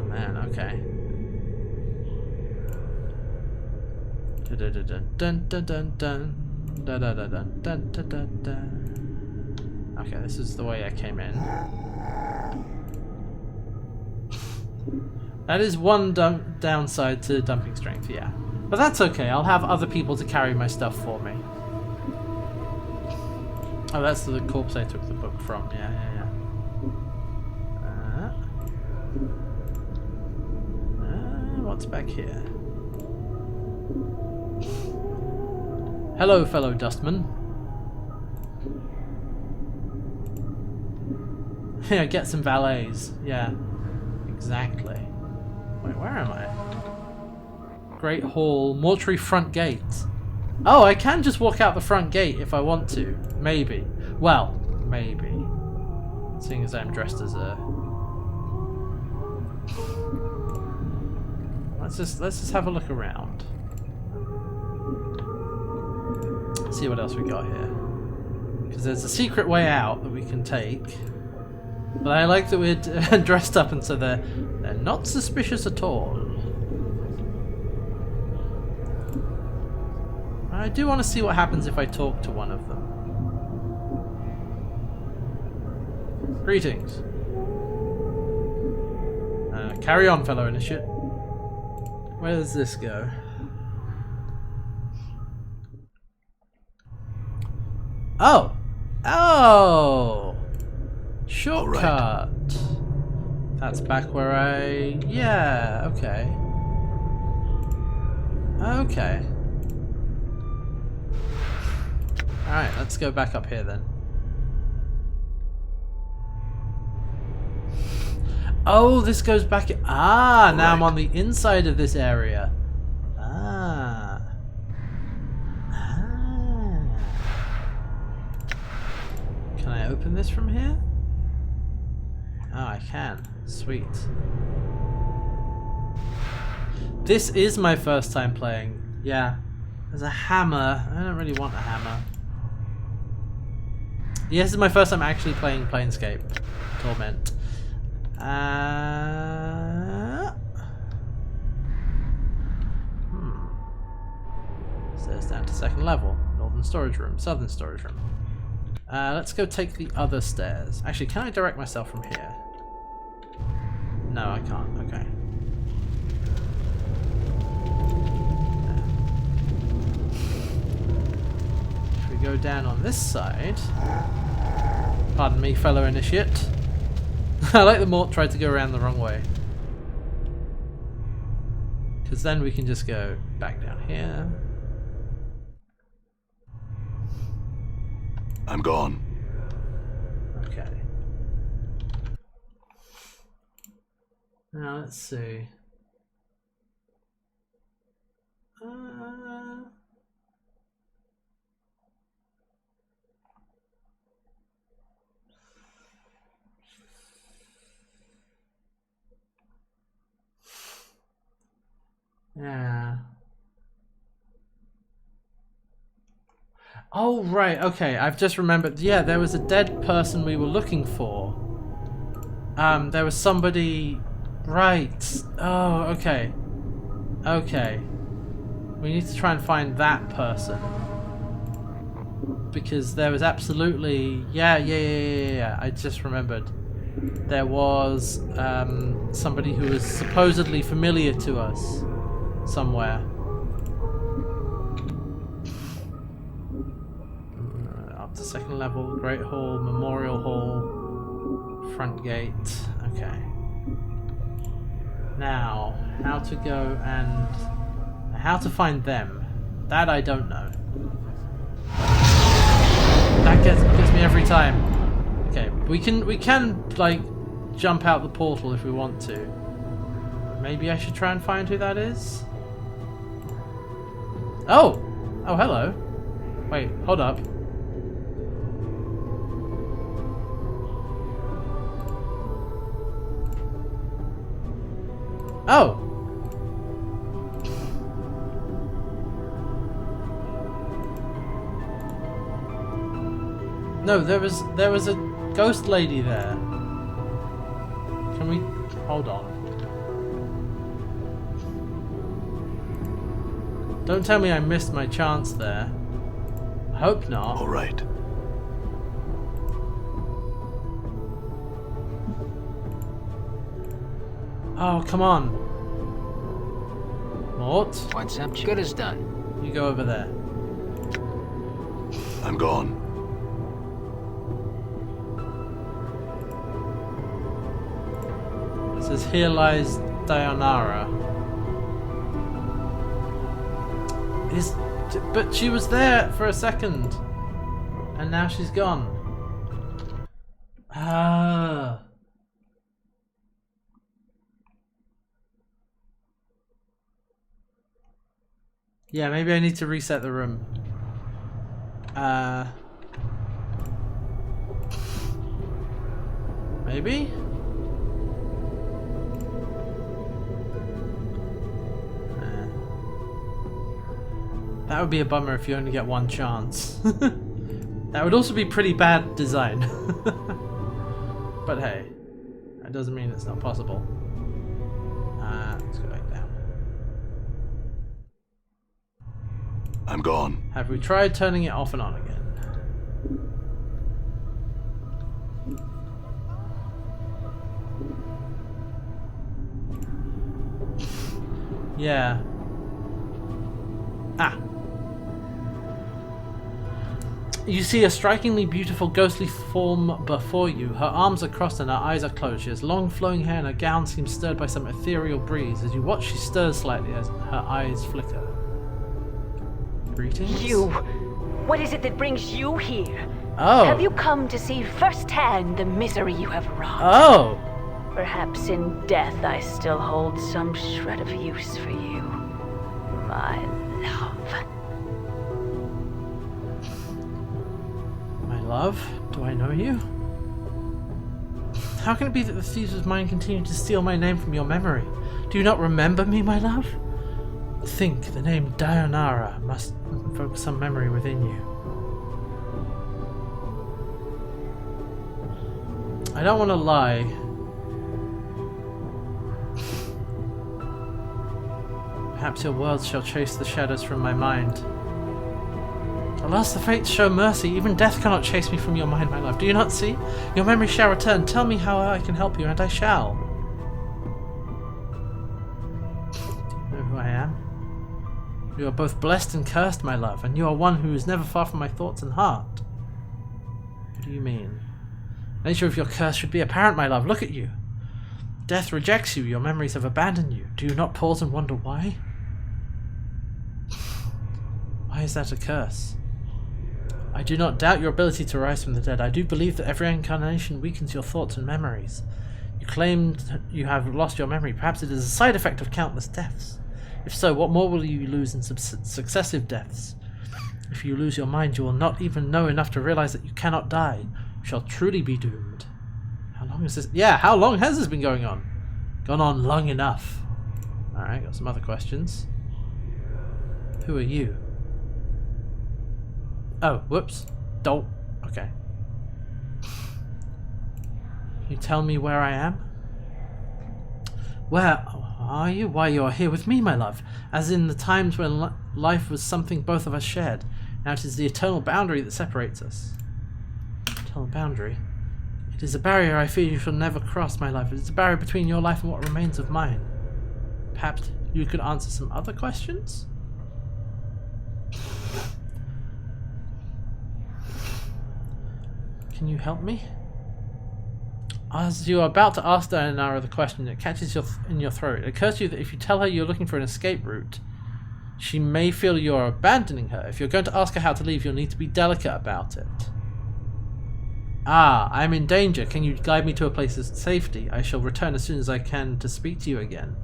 man, okay. Okay, this is the way I came in. That is one downside to dumping strength, yeah. But that's okay, I'll have other people to carry my stuff for me. Oh, that's the corpse I took the book from, yeah. What's back here? Hello, fellow dustman. Yeah, get some valets, yeah. Exactly. Wait, where am I? Great Hall, Mortuary Front Gate. Oh, I can just walk out the front gate if I want to. Maybe. Well, maybe. Seeing as I'm dressed as a... Let's just have a look around. See what else we got here. Because there's a secret way out that we can take. But I like that we're dressed up and so they're not suspicious at all. I do want to see what happens if I talk to one of them. Greetings. Carry on, fellow initiate. Where does this go? Oh! Shortcut! Right. That's back where I... Yeah, okay. Alright, let's go back up here then. Oh, this goes back... Ah, now I'm on the inside of this area. this from here? Oh, I can. Sweet. This is my first time playing. Yeah. There's a hammer. I don't really want a hammer. Yeah, this is my first time actually playing Planescape. Torment. Stairs down to second level. Northern storage room. Southern storage room. Let's go take the other stairs. Actually, can I direct myself from here? No, I can't. Okay. If we go down on this side... Pardon me, fellow initiate. I like the Mort tried to go around the wrong way. Because then we can just go back down here. I'm gone. Okay. Now let's see. Yeah. Oh, right, okay, I've just remembered. Yeah, there was a dead person we were looking for. There was somebody... Right. Oh, okay. Okay. We need to try and find that person. Because there was absolutely... Yeah, I just remembered. There was somebody who was supposedly familiar to us somewhere. Up to second level, Great Hall, Memorial Hall, front gate. Okay. Now, how to go and how to find them? That I don't know. That gets me every time. Okay, we can like jump out the portal if we want to. Maybe I should try and find who that is. Oh, hello. Wait, hold up. Oh. No, there was a ghost lady there. Can we hold on? Don't tell me I missed my chance there. I hope not. All right. Oh, come on. Mort? What's up? Good as done. You go over there. I'm gone. It says, here lies Dayanara. But she was there for a second. And now she's gone. Ah. Yeah, maybe I need to reset the room. Maybe? That would be a bummer if you only get one chance. That would also be pretty bad design. But hey, that doesn't mean it's not possible. Let's go back down. I'm gone. Have we tried turning it off and on again? Yeah. Ah. You see a strikingly beautiful ghostly form before you. Her arms are crossed and her eyes are closed. She has long flowing hair and her gown seems stirred by some ethereal breeze. As you watch, she stirs slightly as her eyes flicker. Greetings? You! What is it that brings you here? Oh. Have you come to see firsthand the misery you have wrought? Oh. Perhaps in death I still hold some shred of use for you, my love. My love? Do I know you? How can it be that the thieves of mine continue to steal my name from your memory? Do you not remember me, my love? Think, the name Dayanara must invoke some memory within you. I don't want to lie. Perhaps your words shall chase the shadows from my mind. Alas, the fates show mercy. Even death cannot chase me from your mind, my love. Do you not see? Your memory shall return. Tell me how I can help you, and I shall. Do you know who I am? You are both blessed and cursed, my love, and you are one who is never far from my thoughts and heart. What do you mean? The nature of your curse should be apparent, my love. Look at you. Death rejects you. Your memories have abandoned you. Do you not pause and wonder why? Why is that a curse? I do not doubt your ability to rise from the dead. I do believe that every incarnation weakens your thoughts and memories. You claimed you have lost your memory. Perhaps it is a side effect of countless deaths. If so, what more will you lose in successive deaths? If you lose your mind, you will not even know enough to realize that you cannot die. You shall truly be doomed. How long is this? Yeah, how long has this been going on? Gone on long enough. Alright, got some other questions. Who are you? Oh, whoops. Don't. Okay. Can you tell me where I am? Where are you? Why, you are here with me, my love. As in the times when life was something both of us shared. Now it is the eternal boundary that separates us. Eternal boundary? It is a barrier I fear you shall never cross, my love. It is a barrier between your life and what remains of mine. Perhaps you could answer some other questions? Can you help me? As you are about to ask Dayanara the question, it catches in your throat. It occurs to you that if you tell her you're looking for an escape route, she may feel you're abandoning her. If you're going to ask her how to leave, you'll need to be delicate about it. Ah, I'm in danger. Can you guide me to a place of safety? I shall return as soon as I can to speak to you again.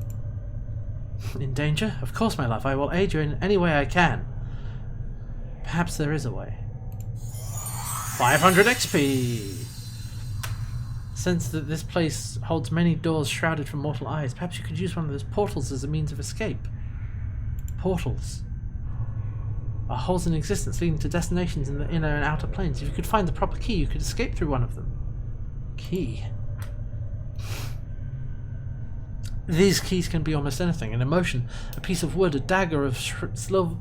In danger? Of course, my love. I will aid you in any way I can. Perhaps there is a way. 500 XP! Sense that this place holds many doors shrouded from mortal eyes. Perhaps you could use one of those portals as a means of escape. Portals are holes in existence leading to destinations in the inner and outer planes. If you could find the proper key, you could escape through one of them. Key? These keys can be almost anything. An emotion, a piece of wood, a dagger of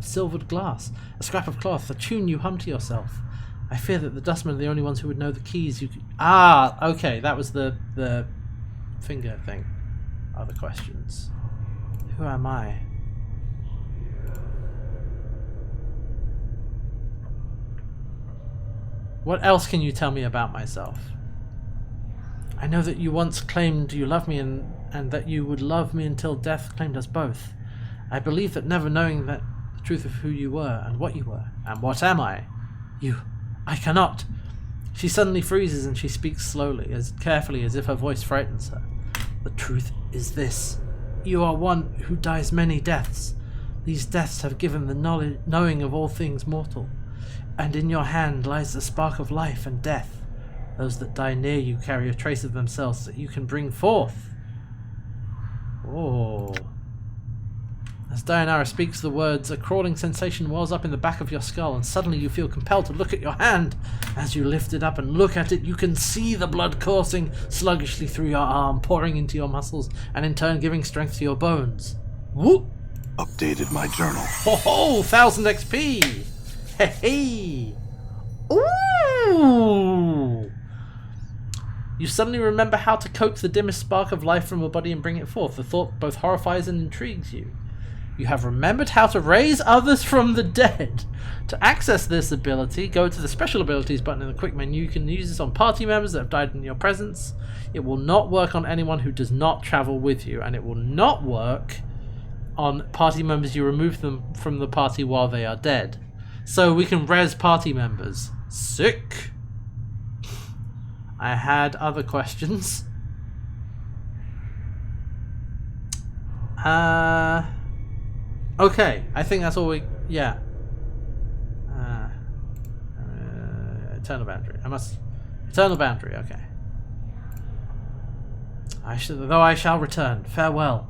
silvered glass, a scrap of cloth, a tune you hum to yourself. I fear that the dustmen are the only ones who would know the keys you could... Ah, okay, that was the finger thing. Other questions. Who am I? What else can you tell me about myself? I know that you once claimed you loved me and that you would love me until death claimed us both. I believe that never knowing the truth of who you were and what you were. And what am I? You... I cannot. She suddenly freezes and she speaks slowly, as carefully as if her voice frightens her. The truth is this. You are one who dies many deaths. These deaths have given the knowing of all things mortal. And in your hand lies the spark of life and death. Those that die near you carry a trace of themselves that you can bring forth. Oh. As Dayanara speaks the words, a crawling sensation wells up in the back of your skull, and suddenly you feel compelled to look at your hand. As you lift it up and look at it, you can see the blood coursing sluggishly through your arm, pouring into your muscles, and in turn giving strength to your bones. Whoop! Updated my journal. Ho-ho! 1000 XP! Hey-hey! Ooh! You suddenly remember how to coax the dimmest spark of life from a body and bring it forth. The thought both horrifies and intrigues you. You have remembered how to raise others from the dead. To access this ability, go to the Special Abilities button in the quick menu. You can use this on party members that have died in your presence. It will not work on anyone who does not travel with you, and it will not work on party members you remove them from the party while they are dead. So we can res party members. Sick! I had other questions. Okay, I think that's all we... Yeah. Eternal boundary. Eternal boundary, okay. Though I shall return. Farewell.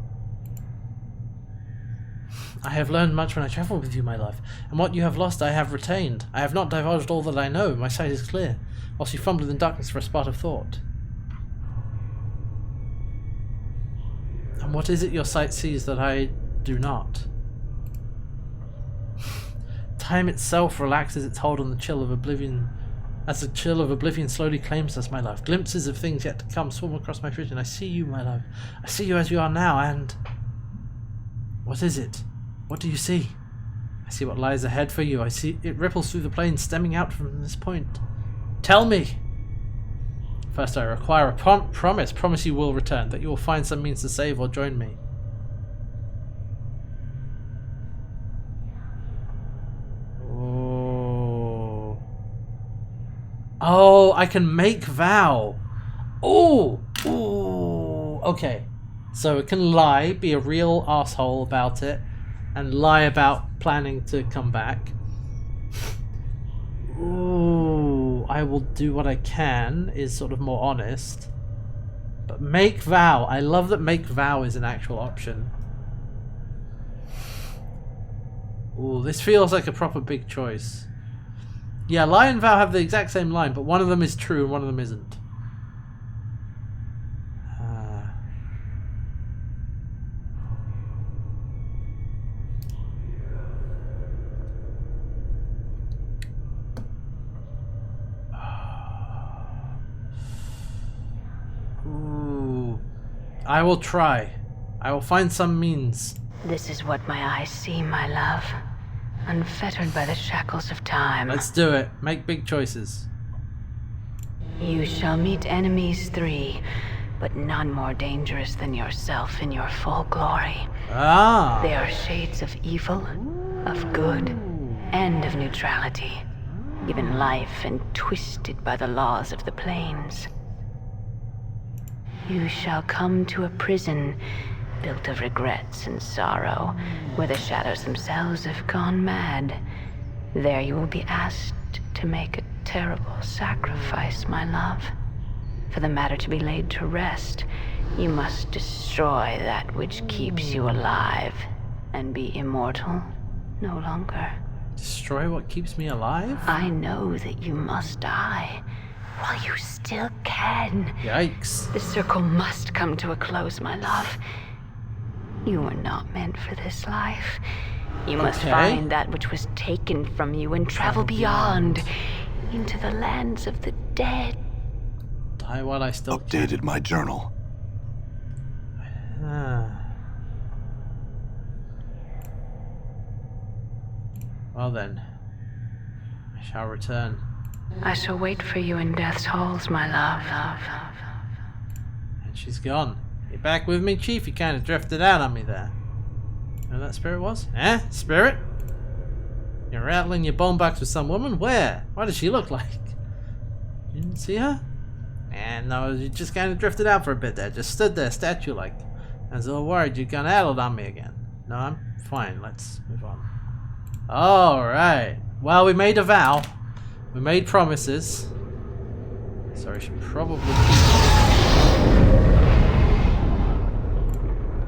I have learned much when I travel with you, my love, and what you have lost I have retained. I have not divulged all that I know, my sight is clear, whilst you fumbled in darkness for a spot of thought. And what is it your sight sees that I do not? Time itself relaxes its hold on the chill of oblivion, as the chill of oblivion slowly claims us, my love. Glimpses of things yet to come swim across my vision. I see you, my love. I see you as you are now, and... what is it? What do you see? I see what lies ahead for you. I see it ripples through the plains, stemming out from this point. Tell me! First I require a promise. Promise you will return, that you will find some means to save or join me. Oh, I can make vow. Oh, okay. So it can lie, be a real asshole about it, and lie about planning to come back. Ooh, I will do what I can, is sort of more honest. But make vow. I love that make vow is an actual option. Ooh, this feels like a proper big choice. Yeah, lie and vow have the exact same line, but one of them is true and one of them isn't. Ooh. I will try. I will find some means. This is what my eyes see, my love. Unfettered by the shackles of time. Let's do it. Make big choices. You shall meet enemies 3, but none more dangerous than yourself in your full glory. Ah. They are shades of evil, of good, and of neutrality, given life and twisted by the laws of the plains. You shall come to a prison built of regrets and sorrow, where the shadows themselves have gone mad. There you will be asked to make a terrible sacrifice, my love. For the matter to be laid to rest, you must destroy that which keeps you alive, and be immortal no longer. Destroy what keeps me alive? I know that you must die, while you still can. Yikes. The circle must come to a close, my love. You were not meant for this life. You must find that which was taken from you and travel beyond, into the lands of the dead. Die while I still Updated my journal. Well then, I shall return. I shall wait for you in death's halls, my love. And she's gone. You back with me, Chief? You kind of drifted out on me there. You know who that spirit was? Eh? Spirit? You're rattling your bone box with some woman? Where? What does she look like? You didn't see her? And no, you just kind of drifted out for a bit there. Just stood there, statue-like. I was a little worried you'd gone addled on me again. No, I'm fine. Let's move on. Alright. Well, we made a vow. We made promises. So I should probably keep...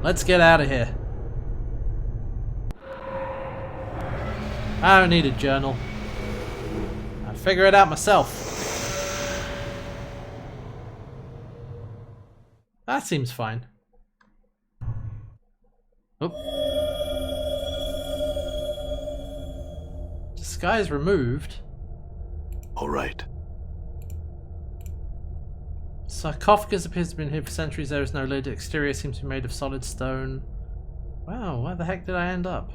Let's get out of here. I don't need a journal. I'll figure it out myself. That seems fine. Oh. Disguise removed. All right. Sarcophagus appears to have been here for centuries. There is no lid. Exterior seems to be made of solid stone. Wow, where the heck did I end up?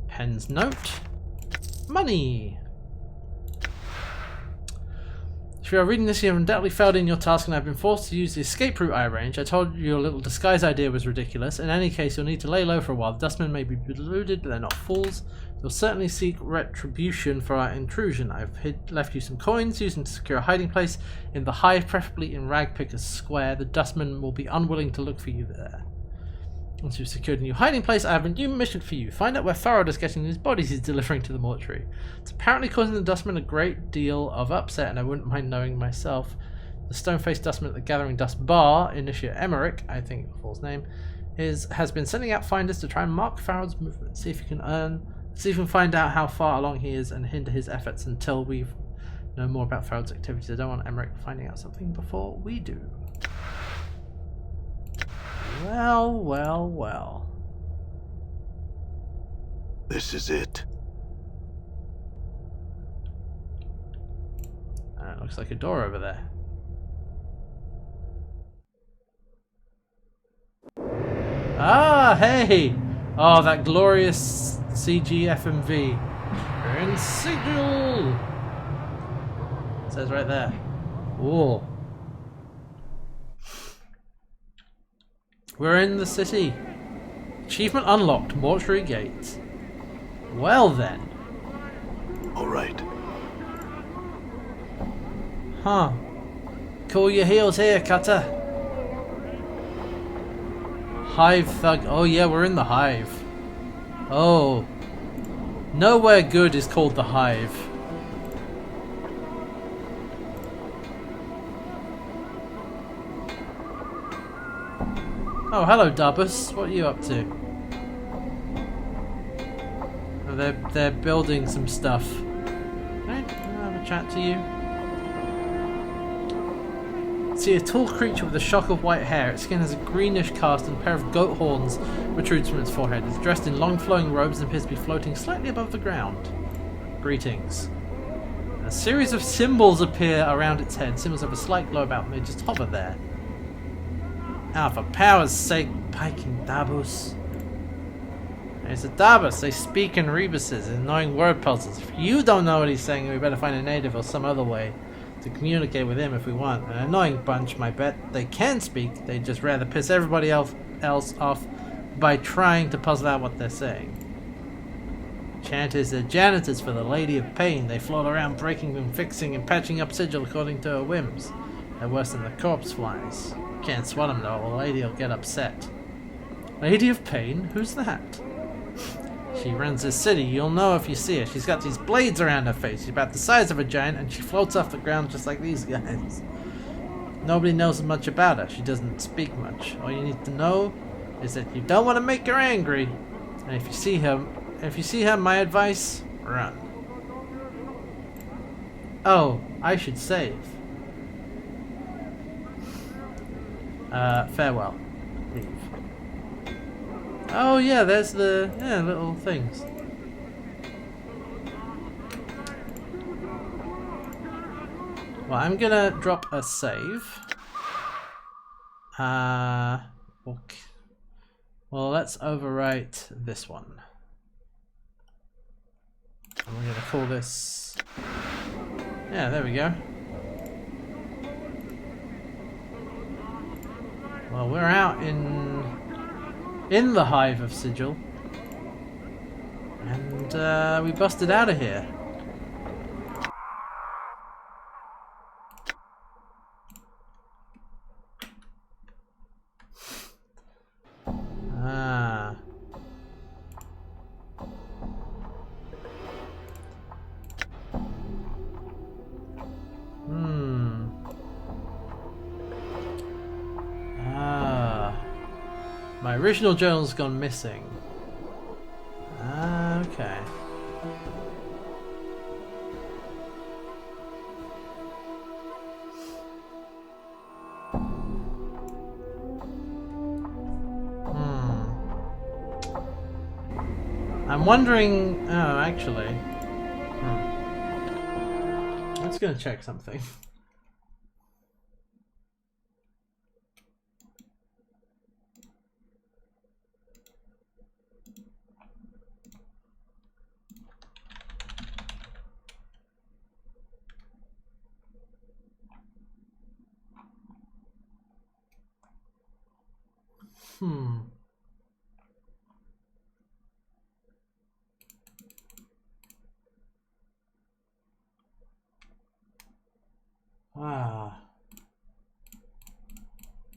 Pen's note. Money! If you are reading this, you have undoubtedly failed in your task and have been forced to use the escape route I arranged. I told you your little disguise idea was ridiculous. In any case, you'll need to lay low for a while. The dustmen may be deluded, but they're not fools. They'll certainly seek retribution for our intrusion. I've left you some coins, used them to secure a hiding place in the hive, preferably in Ragpicker's Square. The dustmen will be unwilling to look for you there. Once you've secured a new hiding place, I have a new mission for you. Find out where Farrod is getting his bodies he's delivering to the mortuary. It's apparently causing the dustmen a great deal of upset, and I wouldn't mind knowing myself. The stone-faced dustman at the Gathering Dust Bar, Initiate Emmerich, I think the full name, has been sending out finders to try and mark Farrell's movement. See if you can find out how far along he is and hinder his efforts until we know more about Farrell's activities. I don't want Emmerich finding out something before we do. Well, well, well. This is it. Looks like a door over there. Ah, hey! Oh, that glorious CG FMV. We're in Sigil! It says right there. Ooh. We're in the city. Achievement unlocked, Mortuary Gate. Well then. All right. Huh. Cool your heels here, Cutter. Hive Thug. Oh yeah, we're in the Hive. Oh. Nowhere good is called the Hive. Oh, hello, Dubbus. What are you up to? Oh, they're building some stuff. Can I have a chat to you? See a tall creature with a shock of white hair. Its skin has a greenish cast and a pair of goat horns protrudes from its forehead. It's dressed in long flowing robes and appears to be floating slightly above the ground. Greetings. A series of symbols appear around its head. Symbols have a slight glow about them. They just hover there. Ah, for power's sake, piking Dabus. It's a Dabus. They speak in rebuses, annoying word puzzles. If you don't know what he's saying, we better find a native or some other way to communicate with him if we want. An annoying bunch, my bet. They can speak, they'd just rather piss everybody else off by trying to puzzle out what they're saying. Chanters are janitors for the Lady of Pain. They float around breaking and fixing and patching up Sigil according to her whims. They're worse than the corpse flies. Can't sweat them though, or the lady will get upset. Lady of Pain? Who's that? She runs this city, you'll know if you see her. She's got these blades around her face. She's about the size of a giant and she floats off the ground just like these guys. Nobody knows much about her. She doesn't speak much. All you need to know is that you don't want to make her angry. And if you see her, my advice, run. Oh, I should save. Farewell. Leave. Oh yeah, there's the little things. Well, I'm gonna drop a save. Okay. Well, let's overwrite this one. And we're gonna call this. Yeah, there we go. Well, we're out in the Hive of Sigil, and we busted out of here. My original journal's gone missing. Okay. I'm wondering. Oh, actually. Let's go check something.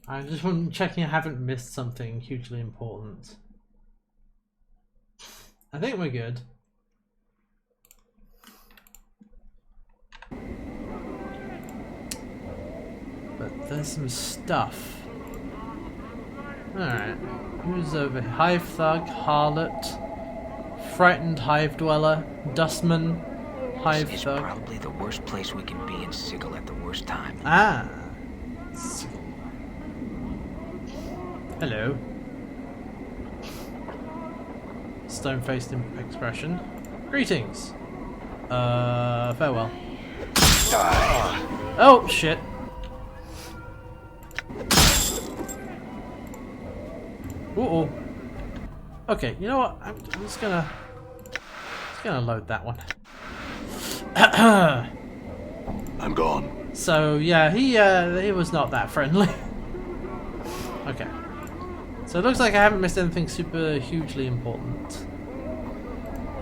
I'm just checking I haven't missed something hugely important. I think we're good. there's some stuff. Alright. Who's over here? Hive Thug, Harlot, Frightened Hive Dweller, Dustman, Hive This is Thug. probably the worst place we can be in Sigil at the worst time. Ah. Hello. Stone-faced expression. Greetings. Farewell. Oh, shit. Uh-oh. Okay, you know what? I'm just gonna load that one. I'm gone. So yeah, he was not that friendly. Okay. So it looks like I haven't missed anything super hugely important.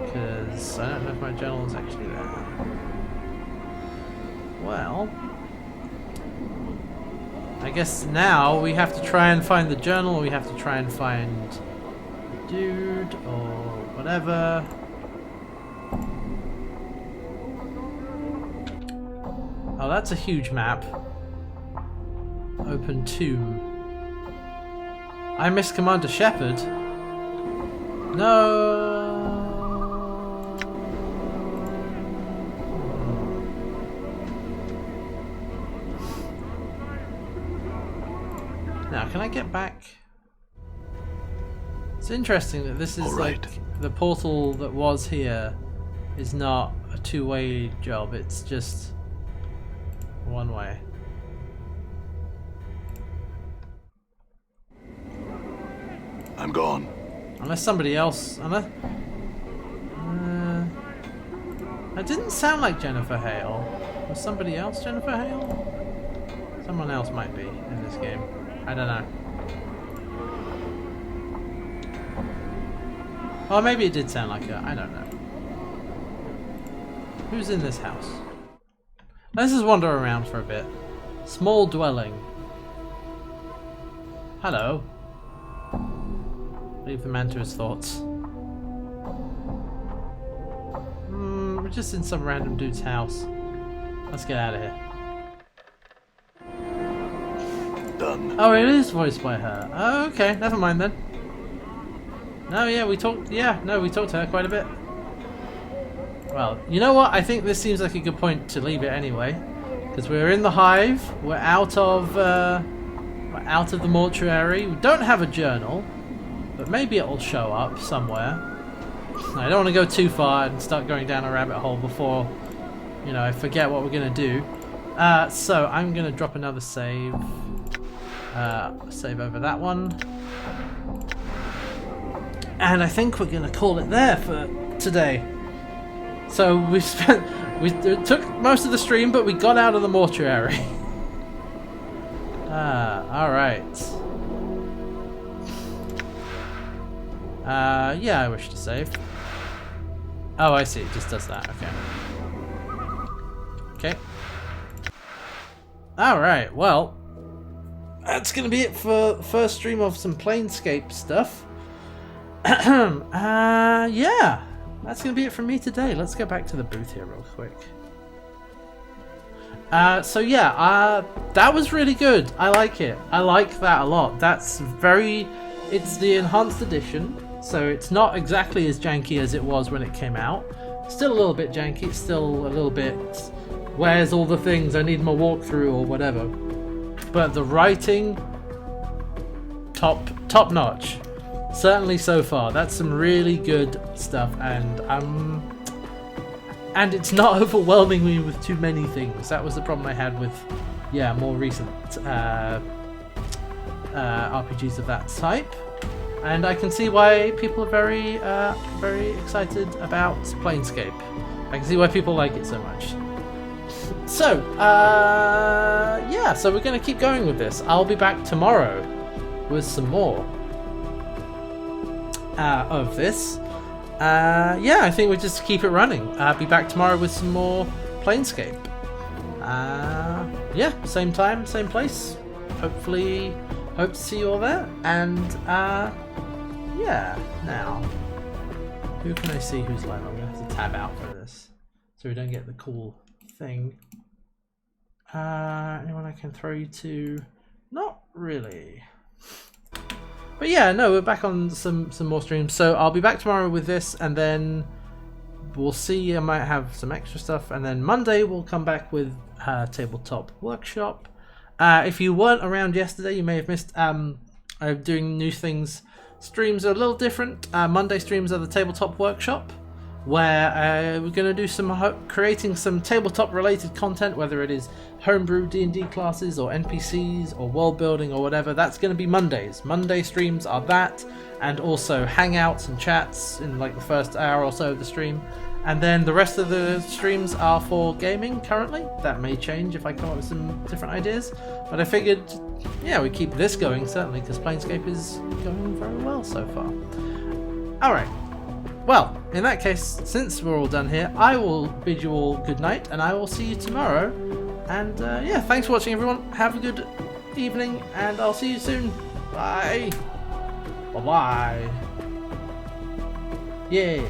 Because I don't know if my journal is actually there. Well, I guess now we have to try and find the journal, or we have to try and find the dude, or whatever. Oh, that's a huge map. Open 2. I missed Commander Shepard. No. Now, can I get back? It's interesting that this is like the portal that was here is not a two-way job. It's just one way. I'm gone. Unless somebody else. Unless. That didn't sound like Jennifer Hale. Was somebody else Jennifer Hale? Someone else might be in this game. I don't know. Or maybe it did sound like her. I don't know. Who's in this house? Let's just wander around for a bit. Small dwelling. Hello. Leave the man to his thoughts. We're just in some random dude's house. Let's get out of here. Done. Oh, it is voiced by her. Oh, okay, never mind then. No, yeah, we talked. Yeah, no, we talked to her quite a bit. Well, you know what? I think this seems like a good point to leave it anyway, because we're in the hive. We're out of the mortuary. We don't have a journal, but maybe it'll show up somewhere. I don't want to go too far and start going down a rabbit hole before, you know, I forget what we're gonna do. So I'm gonna drop another save. Save over that one. And I think we're gonna call it there for today. So we took most of the stream, but we got out of the mortuary. Alright. Yeah, I wish to save. Oh, I see, it just does that, okay. Okay. Alright, well, that's gonna be it for the first stream of some Planescape stuff. Yeah, that's gonna be it from me today. Let's go back to the booth here real quick. So yeah, that was really good. I like it. I like that a lot. That's it's the enhanced edition, so it's not exactly as janky as it was when it came out. Still a little bit janky, it's still a little bit, where's all the things, I need my walkthrough or whatever. But the writing, top notch. Certainly so far. That's some really good stuff, and it's not overwhelming me with too many things. That was the problem I had with, yeah, more recent RPGs of that type. And I can see why people are very excited about Planescape. I can see why people like it so much. So, yeah, so we're going to keep going with this. I'll be back tomorrow with some more of this. Yeah, I think we'll just keep it running. I'll be back tomorrow with some more Planescape. Yeah, same time, same place. Hopefully, hope to see you all there. And, yeah, now, who can I see who's live? I'm going to have to tab out for this so we don't get the cool thing. Anyone I can throw you to? Not really. But yeah, no, we're back on some more streams. So I'll be back tomorrow with this, and then we'll see. I might have some extra stuff, and then Monday we'll come back with Tabletop Workshop. If you weren't around yesterday, you may have missed. I'm doing new things. Streams are a little different. Monday streams are the Tabletop Workshop, where we're going to do creating some tabletop related content, whether it is homebrew D&D classes or NPCs or world building or whatever. That's going to be Mondays. Monday streams are that, and also hangouts and chats in like the first hour or so of the stream. And then the rest of the streams are for gaming currently. That may change if I come up with some different ideas. But I figured, yeah, we keep this going certainly, because Planescape is going very well so far. Alright. Well, in that case, since we're all done here, I will bid you all good night, and I will see you tomorrow. And yeah, thanks for watching, everyone. Have a good evening, and I'll see you soon. Bye. Bye-bye. Yeah.